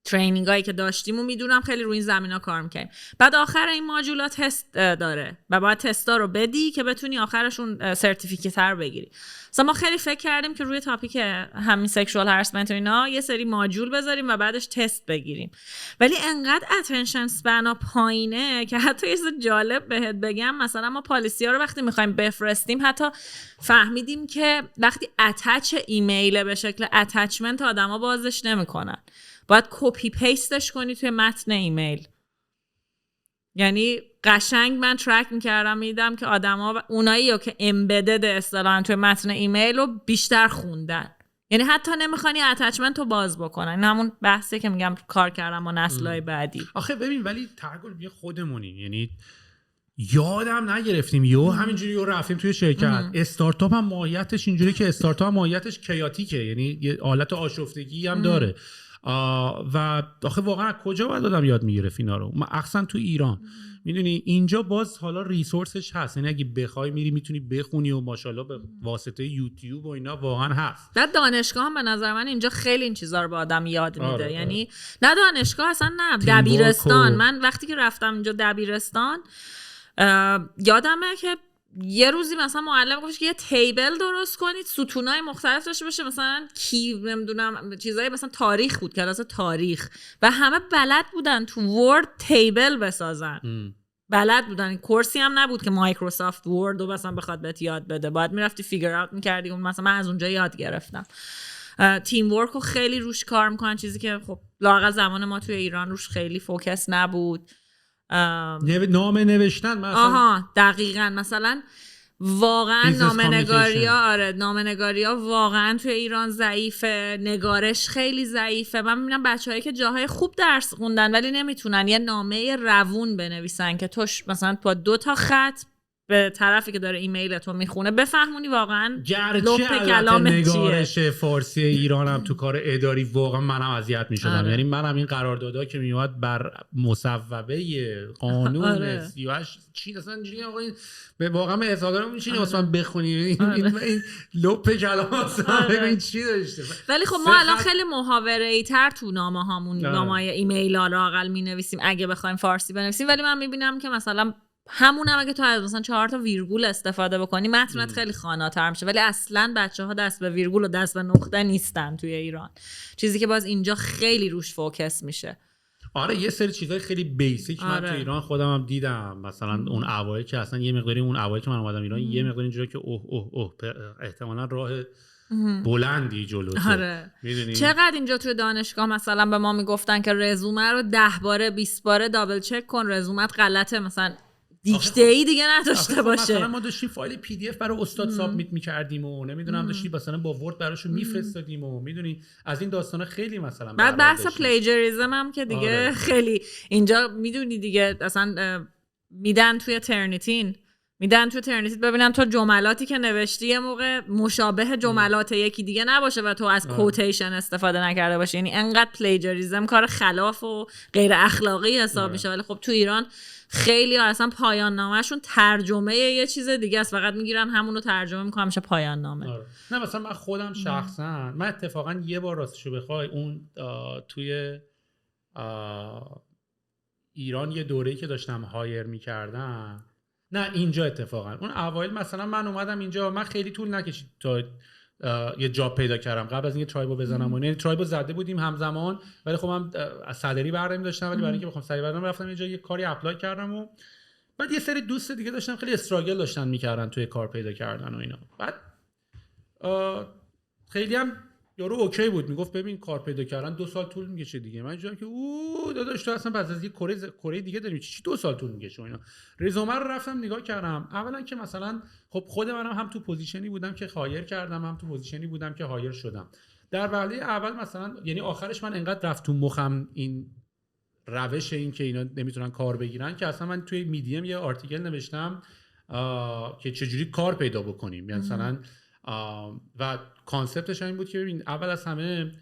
ترینینگ هایی که داشتیم و میدونم خیلی روی این زمینا کار میکنیم. بعد آخر این ماجولا تست داره و باید تستا رو بدی که بتونی آخرشون سرتیفیکیت رو بگیری. مثلا ما خیلی فکر کردیم که روی تاپیک همین سکشوال هراسمنت و اینا یه سری ماجول بذاریم و بعدش تست بگیریم، ولی انقدر اتنشن اسپنا پایینه که حتی یه چیز جالب بهت بگم، مثلا ما پالیسی ها رو وقتی میخوایم بفرستیم حتی فهمیدیم که وقتی اتچ ایمیل به شکل اتچمنت آدما بازش نمیکنن، باید کپی پیستش کنی توی متن ایمیل. یعنی قشنگ من ترک میکردم میدم که آدما اونایی که امبدد اصطلاحاً توی متن ایمیل رو بیشتر خوندن، یعنی حتی نمیخوانی اتچمنت رو باز بکنن. این همون بحثی که میگم کار کردم با نسل‌های بعدی. آخه ببین ولی ترگل بیا خودمونیم، یعنی یادم نگرفتیم یهو همینجوری رفتیم توی شرکت. استارتاپ هم ماهیتش اینجوری که استارتاپ هم ماهیتش کیاتیکه، یعنی یه حالت آشفتگی هم داره و آخه واقعا کجا باید آدم یاد میگرفت اینا رو؟ اصلا تو ایران میدونی اینجا باز حالا ریسورسش هست، یعنی اگه بخوای میری میتونی بخونی و ماشاءالله به واسطه یوتیوب و اینا واقعا هست. بعد دانشگاه هم به نظر من اینجا خیلی این چیزا رو به آدم یاد میده. یعنی نه دانشگاه اصلا، نه دبیرستان. من وقتی که رفتم اینجا دبیرستان یادمه که یه روزی مثلا معلم گفتش که یه تیبل درست کنید ستونای مختلف داشته باشه، مثلا کی نمیدونم چیزای مثلا تاریخ بود، کلاس تاریخ، و همه بلد بودن تو ورد تیبل بسازن. بلد بودن. این کورسی هم نبود که مایکروسافت ورد رو مثلا بخواد بهت یاد بده، باید میرفتی فیگر اوت میکردی. اون مثلا من از اونجا یاد گرفتم. تیم ورک رو خیلی روش کار میکنن، چیزی که خب لااقل زمان ما توی ایران روش خیلی فوکس نبود. نامه نوشتن مثلا. دقیقاً. مثلا واقعا نامه‌نگاری ها واقعا توی ایران ضعیفه، نگارش خیلی ضعیفه. من میبینم بچه‌هایی که جاهای خوب درس خوندن ولی نمیتونن یه نامه روون بنویسن که توش مثلا با 2 تا خط به طرفی که داره ایمیل تو میخونه بفهمونی واقعا لپ کلام چیه. نگارش فارسی ایران هم تو کار اداری واقعا منم اذیت میشدم. یعنی منم این قراردادها که میومد بر مصوبه قانون 38 چی اصلا اینجوری آقا این واقعا به اصالت میشینی اصلا بخونی این لپ کلام اصلا ببین چی داشته. ولی خب ما الان خیلی محاوره‌ای تر تو نامه هامون نامه‌های ایمیل ها لااقل مینویسیم اگه بخوایم فارسی بنویسیم، ولی من میبینم که مثلا همونم اگه تو از مثلا 4 تا ویرگول استفاده بکنی متنت خیلی خواناتر میشه، ولی اصلا بچه‌ها دست به ویرگول و دست به نقطه نیستن توی ایران، چیزی که باز اینجا خیلی روش فوکس میشه. آره یه سری چیزای خیلی بیسیک من تو ایران خودم هم دیدم، مثلا اون اوایل که اصلا یه مقداری اون اوایل که من اومدم ایران یه مقداری اینجوری که احتمالاً راه بلندی جلوته. میدونی چقدر اینجا توی دانشگاه مثلا به ما میگفتن که رزومه رو 10 باره 20 باره دابل چک کن، رزومت غلطه، مثلا دیکته ای دیگه نداشته باشه. مثلا ما داشتیم فایل پی دی اف برای استاد سابمیت می‌کردیم و نمیدونم داشتیم مثلا با ورد براشون میفرستادیم و میدونی از این داستانا خیلی مثلا. بعد بحث پلیجریزم هم که دیگه خیلی اینجا میدونی دیگه اصلا میدن توی ترنیتین ببینن تو جملاتی که نوشتی یه موقع مشابه جملات یکی دیگه نباشه و تو از کوتیشن استفاده نکرده باشی. یعنی انقدر پلیجریزم کار خلاف و غیر اخلاقی حساب میشه. ولی خب تو ایران خیلی اصلا پایان نامه‌شون ترجمه یه چیز دیگه است، فقط میگیرن همون رو ترجمه میکنن میشه پایان نامه. نه مثلا من خودم شخصا من اتفاقا یه بار راستشو بخوای اون توی ایران یه دوره‌ای که داشتم هایر میکردم، نه اینجا اتفاقا اون اوایل مثلا من اومدم اینجا، من خیلی طول نکشید تا یه جاب پیدا کردم قبل از اینکه ترایبو بزنم و یعنی ترایبو زده بودیم همزمان، ولی خب من صدری برداریم داشتم، ولی برای اینکه بخوام سری بردارم رفتم اینجا یه کاری اپلای کردم و بعد یه سری دوست دیگه داشتم خیلی استراگل داشتن میکردن توی کار پیدا کردن و اینا. بعد خیلی هم یارو اوکی بود، میگفت ببین کار پیدا کردن 2 سال طول میکشه دیگه. من دیدم که داداش تو اصلا بعد از یه کره دیگه داریم چی 2 سال طول میکشه اینا. رزومه رو رفتم نگاه کردم. اولا که مثلا خب خود منم هم تو پوزیشنی بودم که هایر کردم، هم تو پوزیشنی بودم که هایر شدم. در وهله اول مثلا یعنی آخرش من انقدر رفت تو مخم این روش این که اینا نمیتونن کار بگیرن که اصلا من توی میدیم یه آرتیکل نوشتم که چجوری کار پیدا بکنیم. یعنی مثلا و کانسپتش این بود که ببین اول از همه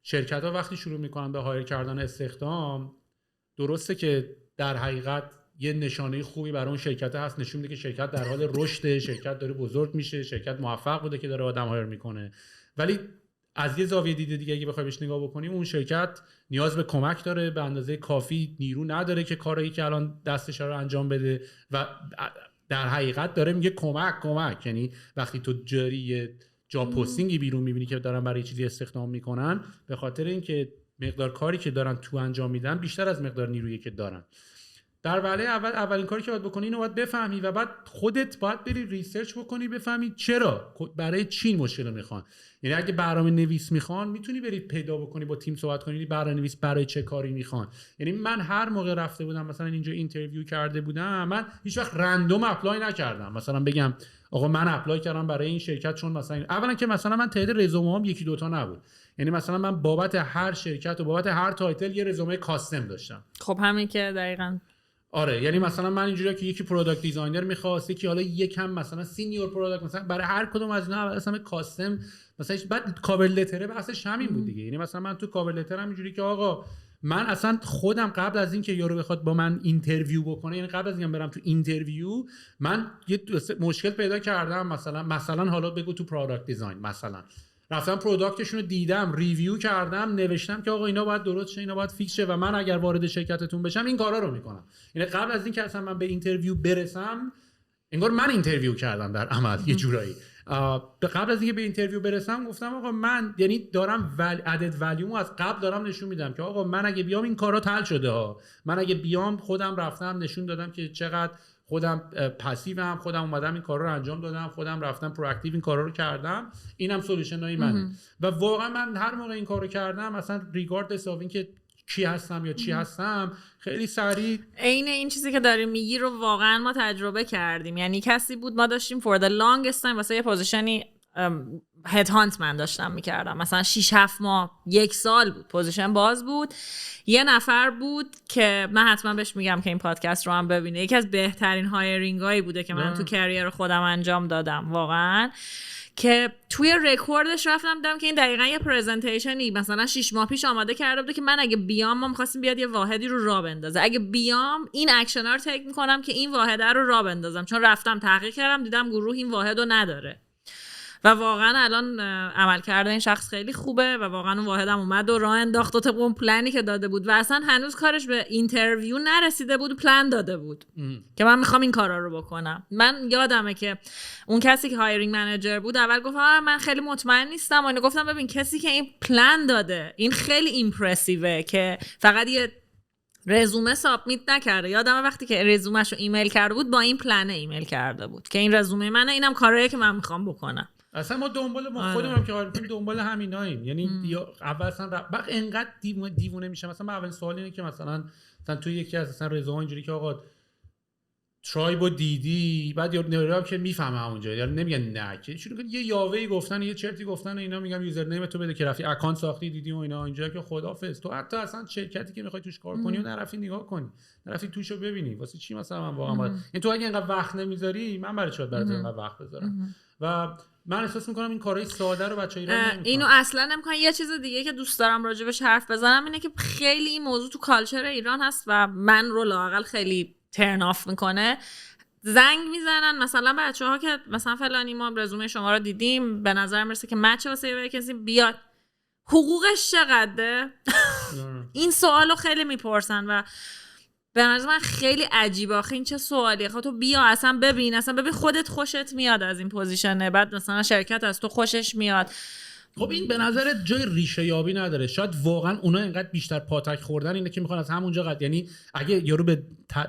شرکت‌ها وقتی شروع میکنن به هایر کردن استخدام، درسته که در حقیقت یه نشانه خوبی برای اون شرکت هست، نشون میده که شرکت در حال رشد، شرکت داره بزرگ میشه، شرکت موفق بوده که داره آدم هایر میکنه. ولی از یه زاویه دید دیگه اگه بخوای بهش نگاه بکنیم، اون شرکت نیاز به کمک داره، به اندازه کافی نیرو نداره که کارایی که الان دستش رو انجام بده و در حقیقت داره میگه کمک. یعنی وقتی تو جاری جاب پستینگی بیرون میبینی که دارن برای چیزی استخدام میکنن، به خاطر اینکه مقدار کاری که دارن تو انجام میدن بیشتر از مقدار نیرویی که دارن. در وهله اولین کاری که باید بکنی اینو باید بفهمی و بعد خودت باید بری ریسرچ بکنی، بفهمی چرا، برای چی مشکل میخوان. یعنی اگه برنامه نویس میخوان میتونی بری پیدا بکنی، با تیم صحبت کنی برنامه نویس برای چه کاری میخوان. یعنی من هر موقع رفته بودم مثلا اینجا اینترویو کرده بودم، من هیچ وقت رندوم اپلای نکردم مثلا بگم آقا من اپلای کردم برای این شرکت چون مثلا اولا که مثلا من تعداد رزومه‌ام 1-2 تا نبود. یعنی مثلا من بابت هر شرکت و بابت هر تایتل یه رزومه کاستم داشتم. خب همین که دقیقاً آره، یعنی مثلا من اینجوریه که یکی پروداکت دیزاینر می‌خواست، یکی حالا یکم مثلا سینیور پروداکت، مثلا برای هر کدوم از اینا اصلا کاستم مثلا بعد کاور لتر بحثش همین بود دیگه. یعنی مثلا من تو کاور لترم اینجوری که آقا من اصلا خودم قبل از اینکه یارو بخواد با من اینترویو بکنه، یعنی قبل از اینکه برم تو اینترویو من یه مشکل پیدا کردم، مثلا حالا بگو تو پروداکت دیزاین مثلا رفتم پروداکتشون رو دیدم، ریویو کردم، نوشتم که آقا اینا باید درست شه، اینا باید فیکس شه و من اگر وارد شرکتتون بشم این کارا رو میکنم. یعنی قبل از اینکه اصلا من به اینترویو برسم انگار من اینترویو کردم در عمل یه جورایی. قبل از اینکه به اینترویو برسم گفتم آقا من یعنی دارم عدد ولیومو از قبل دارم نشون میدم که آقا من اگه بیام این کارا حل شده ها، من اگه بیام خودم رفتم نشون دادم که چقدر خودم پسیوم، خودم اومدم این کارا رو انجام دادم، خودم رفتم پرواکتیو این کارا رو کردم، اینم سولوشنای منه. و واقعا من هر موقع این کارو کردم مثلا ریگاردلس اف اینکه کی هستم یا چی هستم، خیلی سریع این چیزی که داری میگی رو واقعا ما تجربه کردیم. یعنی کسی بود ما داشتیم for the longest time واسه یه پوزیشنی هد هانت من داشتم میکردم، مثلا 6-7 ماه 1 سال بود پوزیشن باز بود. یه نفر بود که من حتما بهش میگم که این پادکست رو هم ببینه، یکی از بهترین هایرینگ هایی بوده که من تو کریر خودم انجام دادم واقعا، که توی رکوردش رفتم دیدم که این دقیقاً یه پرزنتیشنی مثلا 6 ماه پیش آماده کرده بوده که من اگه بیام ما می‌خواستیم بیاد یه واحدی رو راه بندازه، اگه بیام این اکشن‌ها رو تیک می‌کنم که این واحده رو راه بندازم، چون رفتم تحقیق کردم دیدم گروه این واحد رو نداره. و واقعا الان عملکرد این شخص خیلی خوبه و واقعا اون واحدم اومد و راه انداخت و طبق اون پلنی که داده بود و اصلا هنوز کارش به اینترویو نرسیده بود، پلن داده بود که من میخوام این کارا رو بکنم. من یادمه که اون کسی که هایرینگ منیجر بود اول گفت من خیلی مطمئن نیستم و اینو گفتم ببین کسی که این پلن داده این خیلی ایمپرسیوه که فقط یه رزومه سابمیت نکرده. یادمه وقتی که رزومه‌شو ایمیل کرده بود با این پلن ایمیل کرده بود که این رزومه منه، اینم کاریه که من میخوام بکنم. اصلا ما خودمون که می‌کنیم دنبال همیناییم. یعنی اول اصلا بعد انقدر دیوونه میشم. مثلا اولین سوال اینه که مثلا تو یکی از مثلا رزومه اینجوری که آقا ترایبو دیدی، بعد یارو که میفهمه اونجا، یعنی نمیگن نه، که شروع کردن یه یاوهی گفتن، یه چرتی گفتن، اینا میگم یوزر نیم تو بده که رفتی اکانت ساختی دیدی و اینا، اینجا که خدافظ تو حتی اصلا شرکتی که میخوای توش کار کنی و نرفتی نگاه کنی، نرفتی توشو ببینی، واسه چی مثلا من واقعا این تو اگه اینقدر وقت نمیذاری من برای چی برات اینقدر وقت بذارم؟ و من احساس میکنم این کارهای ساده رو بچه‌ها ایران نمی‌کنن. اینو اصلا نمی‌کنن. یه چیز دیگه که دوست دارم راجبش حرف بزنم اینه که خیلی این موضوع تو کالچر ایران هست و من رو لااقل خیلی ترن آف میکنه. زنگ میزنن مثلا بچه‌ها که مثلا فلانی ما رزومه شما رو دیدیم به نظر میرسه که مچ واسه یه ویکنسی بیاد، حقوقش چقدره؟ این سوالو خیلی میپرسن و به نظر من خیلی عجیبه. آخه این چه سوالیه؟ خب تو بیا اصلا ببین خودت خوشت میاد از این پوزیشنه، بعد مثلا شرکت از تو خوشش میاد خب این به نظرت جای ریشه یابی نداره؟ شاید واقعا اونا اینقدر بیشتر پاتک خوردن اینه که میخوان از همونجا یعنی اگه یارو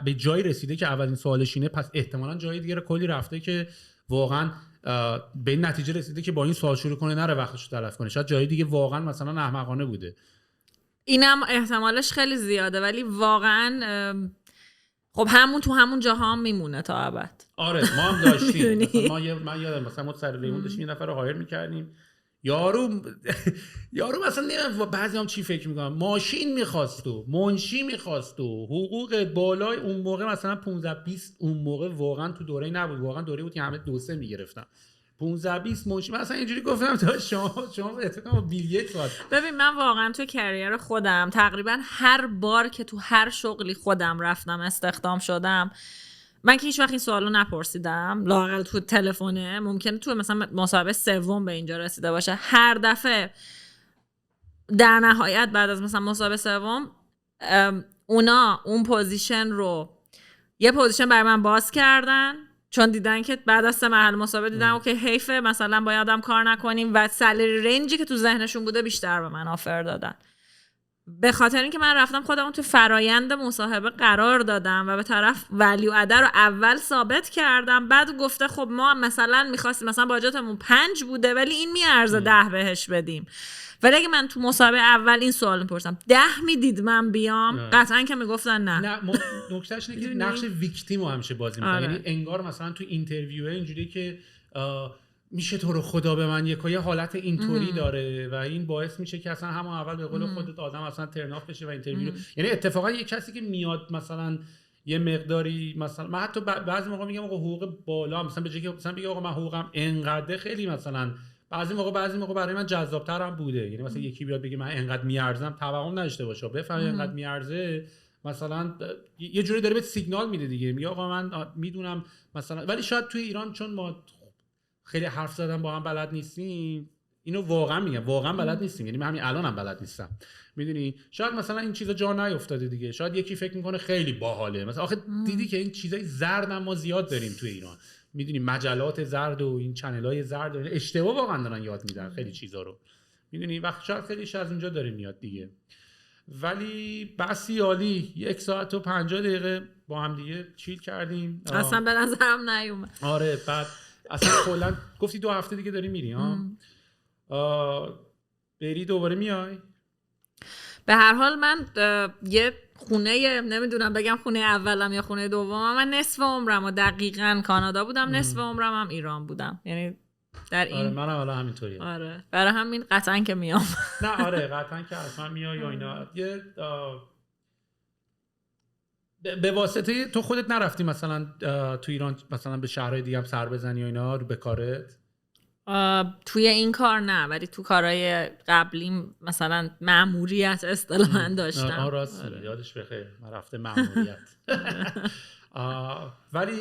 به جایی رسیده که اولین سوالش اینه، پس احتمالاً جای دیگه کلی رفته که واقعا به این نتیجه رسیده که با این سوال شروع کنه نره وقتشو تلف کنه. شاید جای دیگه واقعا مثلا احمقانه بوده. اینم احتمالش خیلی زیاده، ولی واقعا خب همون جاها هم میمونه تا ابد. آره ما هم داشتیم مثلا من یادم مثلا ما سر لیمون داشتیم یه نفر رو هایر می‌کردیم، یارو مثلا نمیدونم بعضی هم چی فکر میکنم، ماشین میخواست و منشی میخواست و حقوق بالای اون موقع مثلا 15-20 اون موقع واقعا تو دوره نبود، واقعا دوره بود که همه 2-3 میگرفتن 15-20 منشی. مثلا اینجوری گفتم تا شما اتفاقا بیلیت وقت. ببین من واقعا تو کریر خودم تقریبا هر بار که تو هر شغلی خودم رفتم استخدام شدم، من که هیچ وقت این سوالو نپرسیدم، لااقل تو تلفنه، ممکنه تو مثلا مصاحبه سوم به اینجا رسیده باشه، هر دفعه در نهایت بعد از مثلا مصاحبه سوم اونا اون پوزیشن رو یه پوزیشن برای من باز کردن، چون دیدن که بعد از 3 مرحله مسابقه دیدن اوکی حیفه مثلا باید هم کار نکنیم و سالری رنجی که تو ذهنشون بوده بیشتر به من آفر دادن. به خاطر اینکه من رفتم خودمون تو فرایند مصاحبه قرار دادم و به طرف ولیو ادر رو اول ثابت کردم، بعد گفته خب ما مثلا می‌خواستیم مثلا باجتمون 5 بوده ولی این میارزه 10 بهش بدیم. ولی اگه من تو مسابقه اول این سوال می‌پرسم 10 میدید من بیام، قطعاً که میگفتن نه. نکتهش اینه که نقش ویکتیمو همیشه بازی می‌کنه. یعنی انگار مثلا تو اینترویو اینجوری که میشه تو رو خدا به من یه حالت اینطوری داره و این باعث میشه که اصلا همون اول به قول خودت آدم اصلا ترناف بشه و اینترویو یعنی اتفاقا یه کسی که میاد مثلا یه مقداری مثلا من حتی بعضی موقع میگم آقا حقوق بالا مثلا به جای که مثلا بگه آقا من حقوقم انقدر، خیلی مثلا بعضی موقع برای من جذاب‌تر هم بوده. یعنی مثلا یکی بیاد بگه من انقدر میارزم، توهم نداشته باشه، بفهمی انقدر میارزه، مثلا یه جوری داره بهت سیگنال میده دیگه، میگه آقا من میدونم مثلا. ولی شاید توی ایران چون ما خیلی حرف زدن با هم بلد نیستیم، اینو واقعا میگم واقعا بلد نیستیم، یعنی من همین الانم بلد نیستم، میدونی شاید مثلا این چیزا جا نیافتاده دیگه. شاید یکی فکر میکنه خیلی باحاله، مثلا آخه دیدی که این چیزای زرد هم ما زیاد داریم تو ایران، میدونی مجلات زرد و این چنلای زرد و اشتباه واقعا دارن یاد میدن خیلی چیزا رو، میدونی وقت شاید خیلیش از اونجا داره میاد دیگه. ولی بسی عالی 1 ساعت و 50 دقیقه با هم دیگه چیل کردیم، اصلا به نظرم نیومد. آره بعد اصلا کلا گفتی 2 هفته دیگه داری میری ها؟ بری دوباره میای؟ به هر حال من یه خونه، نمیدونم بگم خونه اولم یا خونه دومم، من نصف عمرم دقیقاً کانادا بودم، نصف عمرم هم ایران بودم، یعنی در این. آره منم حالا همینطوریه. آره برای همین قطعاً که میام. نه آره قطعاً که اصلا میای یا اینا. یه به واسطه تو خودت نرفتی مثلا تو ایران مثلا به شهرهای دیگه هم سر بزنی و اینا رو به کارت؟ توی این کار نه، ولی تو کارهای قبلیم مثلا مأموریت اصطلاحاً داشتم. راست یادش بخیر من رفته مأموریت. ولی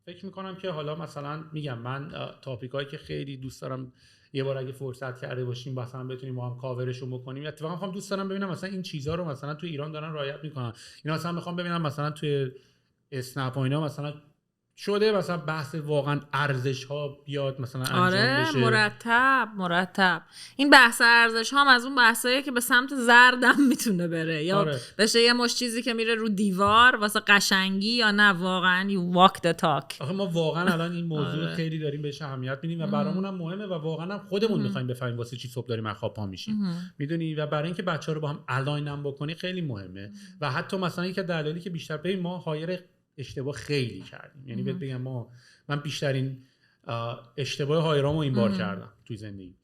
فکر میکنم که حالا مثلا میگم من تاپیکایی که خیلی دوست دارم یه بار اگه فرصت کرده باشیم مثلا بتونیم با هم کاورشون بکنیم، اتفاقا میخوام دوست دارم ببینم مثلا این چیزا رو مثلا تو ایران دارن رعایت میکنن. اینا مثلا میخوام ببینم مثلا توی اسنپ و اینا مثلا شده مثلا بحث واقعا ارزش ها بیاد مثلا انجام بشه. مرتب این بحث ارزش ها از اون بحثاییه که به سمت زردم میتونه بره یا بشه یه مش چیزی که میره رو دیوار واسه قشنگی، یا نه واقعا you walk the talk. آخه ما واقعا الان این موضوع خیلی داریم بهش اهمیت میدیم و برامون هم مهمه و واقعا هم خودمون میخوایم بفهمیم واسه چی صبح داریم از خواب پا میشیم، میدونی، و برای اینکه بچه‌ها رو با هم الاین هم بکنی خیلی مهمه. و حتی مثلا یک دلیلی که بیشتر ببین ما هایر اشتباه خیلی کردیم، یعنی بهت بگم من بیشترین اشتباه هایرامو این بار کردم توی زندگی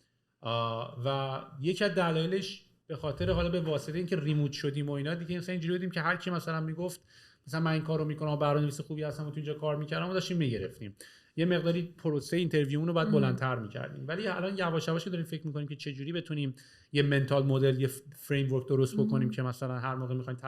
و یکی از دلایلش به خاطر حالا به واسطه اینکه ریموت شدیم و اینا دیگه، مثلا اینجوری بودیم که هر کی مثلا میگفت مثلا من این کارو میکنم، برنامه‌نویس خوبی هستم و تو اینجا کار میکردم و داشتیم میگرفتیم، یه مقداری پروسه اینترویومون رو بعد بلندتر میکردیم. ولی الان یواش یواش داریم فکر میکنیم که چه جوری بتونیم یه منتال مدل، یه فریم ورک درست بکنیم که مثلا هر موقع میخوایم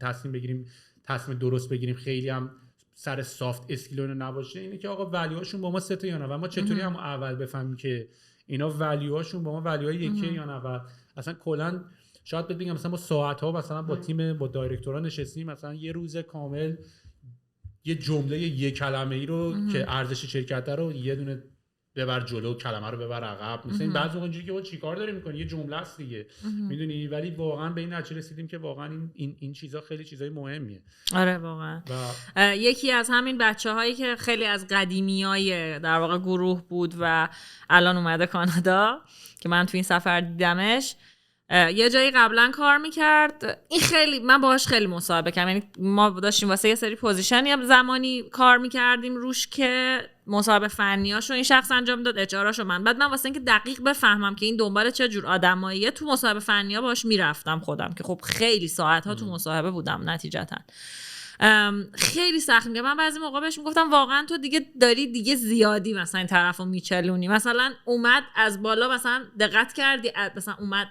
تصمیم بگیریم، تصمیم درست بگیریم، خیلی هم سر سافت اسکیل اینا نباشه. اینه که آقا ولیوهاشون با ما سه تا یا نه، و ما چطوری هم اول بفهمیم که اینا ولیوهاشون با ما ولیوهای یکی یا نه. و اصلا کلا شاید بگم مثلا ما ساعت‌ها مثلا با تیم با دایرکتورا نشستیم، مثلا یه روز کامل یه جمله یک کلمه‌ای رو که ارزش شرکت رو یه دونه ببر جلو، کلمه رو ببر عقب. مثلا این بعضی اینجوری که چیکار داری میکنی، یه جمله است دیگه، میدونی. ولی واقعا به این نتیجه رسیدیم که واقعا این چیزا خیلی چیزای مهمیه. آره واقعا. یکی از همین بچه‌هایی که خیلی از قدیمیای در واقع گروه بود و الان اومده کانادا که من تو این سفر دیدمش، یه جایی قبلا کار میکرد. این خیلی من باهاش خیلی مصاحبه کردم، یعنی ما داشتیم واسه یه سری پوزیشن یه زمانی کار میکردیم روش که مصاحبه فنیاشو این شخص انجام داد، اچ آراشو من. بعد من واسه اینکه دقیق بفهمم که این دنبال چه جور آدماییه تو مصاحبه فنیا باهاش میرفتم خودم، که خب خیلی ساعت ها تو مصاحبه بودم نتیجتا. خیلی سخت میگه. من بعضی موقع بهش میگفتم واقعا تو دیگه داری دیگه زیادی مثلا این طرفو میچلونی. مثلا اومد از بالا، مثلا دقت کردی مثلا اومد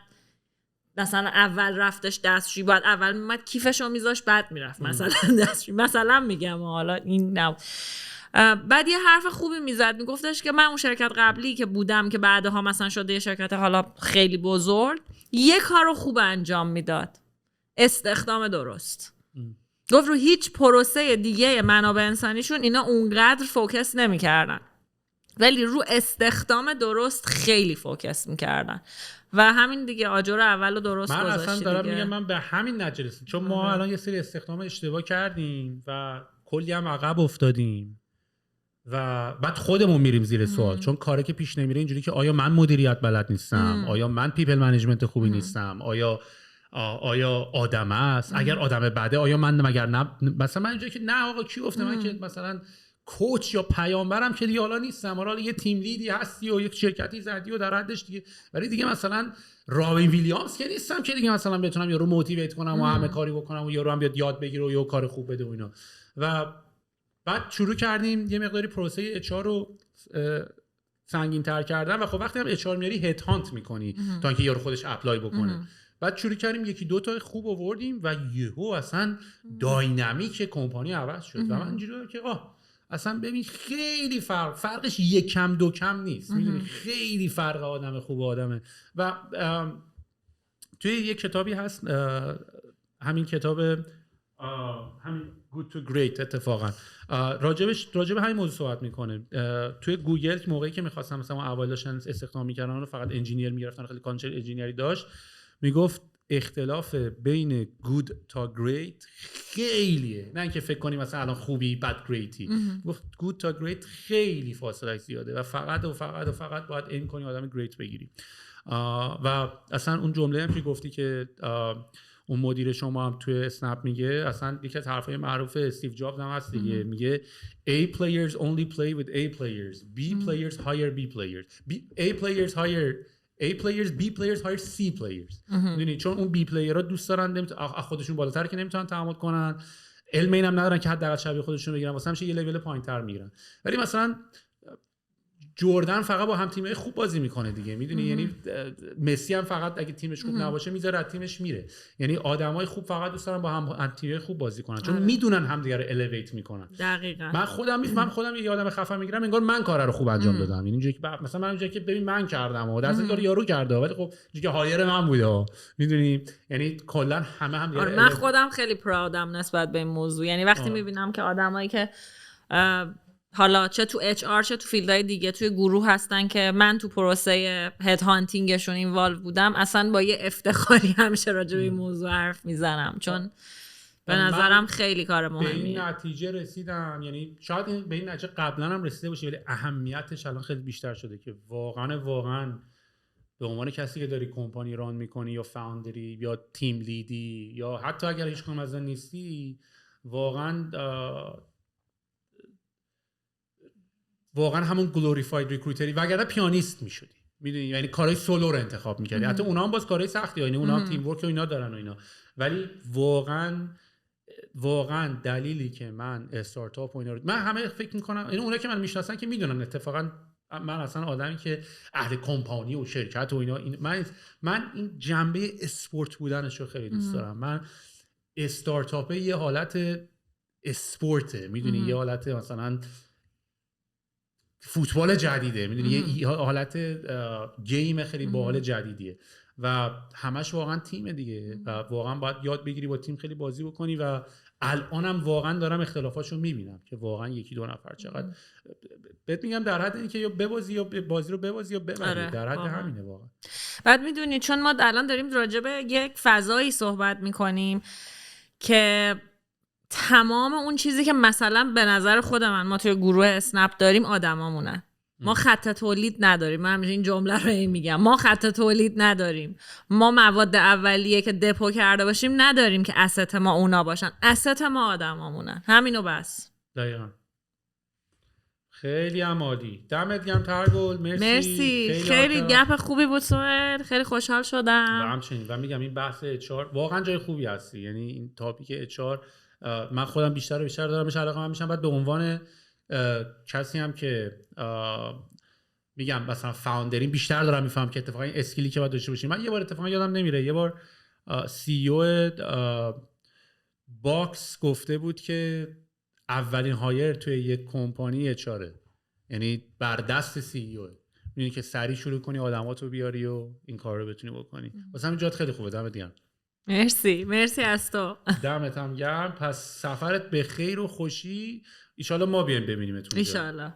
مثلا اول رفتش دستشویی، بعد اول میومد کیفشو میذاشت بعد میرفت مثلا دستشویی، مثلا میگم حالا این نه. بعد یه حرف خوبی میزد، میگفتش که من اون شرکت قبلی که بودم که بعدها مثلا شده یه شرکت حالا خیلی بزرگ، یه کارو خوب انجام میداد، استخدام درست. گفت رو هیچ پروسه دیگه منابع انسانیشون اینا اونقدر فوکس نمیکردن، ولی رو استخدام درست خیلی فوکس میکردن و همین دیگه آجر اولو درست گذاشتی. من اصلا دارم میگم من به همین نتیجه رسیدم، چون ما الان یه سری استخدام اشتباه کردیم و کلی هم عقب افتادیم و بعد خودمون میریم زیر سوال، چون کاری که پیش نمیره اینجوری که آیا من مدیریت بلد نیستم، آیا من پیپل منیجمنت خوبی نیستم، آیا آدم است، اگر آدم بده آیا من مگر نه. مثلا من اینجوری که نه آقا کی گفته من که مثلا کوچ یا پیامبرم که دیگه حالا نیستم، حالا یه تیم لیدی هستی و یک شرکتی زدی و در حدش دیگه، ولی دیگه مثلا رابین ویلیامز که نیستم که دیگه مثلا بتونم یارو موتیویت کنم و همه کاری بکنم و یارو هم بیاد یاد بگیره و یه کار خوب بده و اینا. و بعد شروع کردیم یه مقداری پروسه اچ آر رو سنگین تر کردن و خب وقتی هم اچ آر میاری هد هانت میکنی تا اینکه یارو خودش اپلای بکنه. بعد شروع کردیم یکی دو تا خوب آوردیم و یهو اصلا داینامیک کمپانی عوض شد و من اینجوری که اصلا ببین خیلی فرقش یک کم دو کم نیست، میدونی خیلی فرق آدم خوب و آدمه. و توی یک کتابی هست، همین کتاب همین Good to Great اتفاقا راجب همین موضوع صحبت میکنه. توی گوگل موقعی که میخواستم مثلا اول داشتن استخدام میکردن و فقط انجینیر میگرفتن، خیلی کانچر انجینیری داشت، میگفت اختلاف بین good تا great خیلیه، نه اینکه فکر کنی مثلا الان خوبی بد گریتی. گفت good تا great خیلی فاصله زیاده و فقط باید این کنی آدم great بگیری. و اصلا اون جمله هم که گفتی که اون مدیر شما هم توی اسنپ میگه، اصلا یکی از حرفای معروف استیو جابز هم هست دیگه، میگه A players only play with A players, B players hire B players, A players hire A players, B players hire C players. میدونی چون اون B پلیرها دوست دارن خودشون بالاتر که نمیتونن تحمل کنن، علم اینم ندارن که حداقل شبیه خودشون بگیرن، واسه همش یه لول پایینتر میگیرن. ولی مثلا جردن فقط با هم تیمای خوب بازی میکنه دیگه، میدونی، یعنی مسی هم فقط اگه تیمش خوب نباشه میذاره از تیمش میره. یعنی آدمای خوب فقط دوست دارن با هم تیمای خوب بازی کنن چون میدونن همدیگه رو الیویت میکنن. دقیقاً. من خودم یه آدم خفن میگیرم انگار من کارا رو خوب انجام دادم، یعنی اینجوری که مثلا من اونجایی که ببین من کردم و درست کار یارو کرده ولی خب اینجوری که هایر من بوده، میدونی، یعنی کلا همه من خودم خیلی پراودم نسبت به این موضوع. یعنی وقتی میبینم که آدمایی که حالا چه تو اچ آر چه تو فیلدهای دیگه توی گروه هستن که من تو پروسه هد هانتینگشون اینوالو بودم، اصلا با یه افتخاری همیشه راجع به این موضوع حرف میزنم چون به نظرم خیلی کار مهمیه. به این نتیجه رسیدم، یعنی شاید به این نتیجه قبلا هم رسیده باشه ولی اهمیتش الان خیلی بیشتر شده که واقعا به عنوان کسی که داری کمپانی ران میکنی یا فاوندری یا تیم لیدی یا حتی اگر هیچ کدوم از نیستی، واقعا همون گلوریفاید ریکروتری وگرنه پیانیست میشدی، میدونی، یعنی کارهای سولو رو انتخاب میکردی. حتی اونا هم باز کارهای سختی، یعنی اونا هم تیم ورک و اینا دارن و اینا، ولی واقعا دلیلی که من استارتاپ و اینا رو من همه فکر میکنم، یعنی اونا که من میشناسن که میدونن اتفاقا من اصلا آدمی که اهل کمپانی و شرکت و اینا من این جنبه اسپورت بودنش رو خیلی دوست دارم. من استارتاپ یه حالت اسپورته، میدونی، یه حالت مثلا فوتبال جدیده، میدونی، یه حالت گیم خیلی باحال جدیدیه و همش واقعا تیمه دیگه و واقعا باید یاد بگیری با تیم خیلی بازی بکنی و الانم واقعا دارم اختلافاشو میبینم که واقعا یکی دو نفر چقدر بهت میگم در حد اینکه یا ببازی یا بازی رو ببازی یا ببری. آره، در حد واقعا. همینه واقعا. بعد میدونی چون ما الان داریم راجع به یک فضایی صحبت میکنیم که تمام اون چیزی که مثلا به نظر خود ما توی گروه اسنپ داریم آدمامونن. ما خط تولید نداریم. من همیشه این جمله رو میگم، ما خط تولید نداریم. ما مواد اولیه که دپو کرده باشیم نداریم که asset ما اونا باشن. asset ما آدمامونن. همینو بس. دقیقاً. خیلی هم عالی. دمت گرم ترگل. مرسی. خیلی گپ خوبی بود سهیل. خیلی خوشحال شدم. و همچنین و میگم این بحث HR واقعا جای خوبی هستی. یعنی این تاپیک HR من خودم بیشتر و بیشتر دارم بهش علاقه من میشم. بعد به عنوان کسی هم که میگم مثلا فاوندرین بیشتر دارم میفهم که اتفاقا این اسکیلی که باید داشته باشیم. من یه بار اتفاقا یادم نمیره یه بار CEO باکس گفته بود که اولین هایر توی یک کمپانی اچاره، یعنی بر دست CEO می‌بینی که سریع شروع کنی آدماتو بیاری و این کار رو بتونی بکنی. واسه همین جات خیلی خوبه. دمت گرم. مرسی از تو. دمت هم گرم. پس سفرت به خیر و خوشی. ان شاءالله ما بیایم ببینیمتون. ان شاءالله.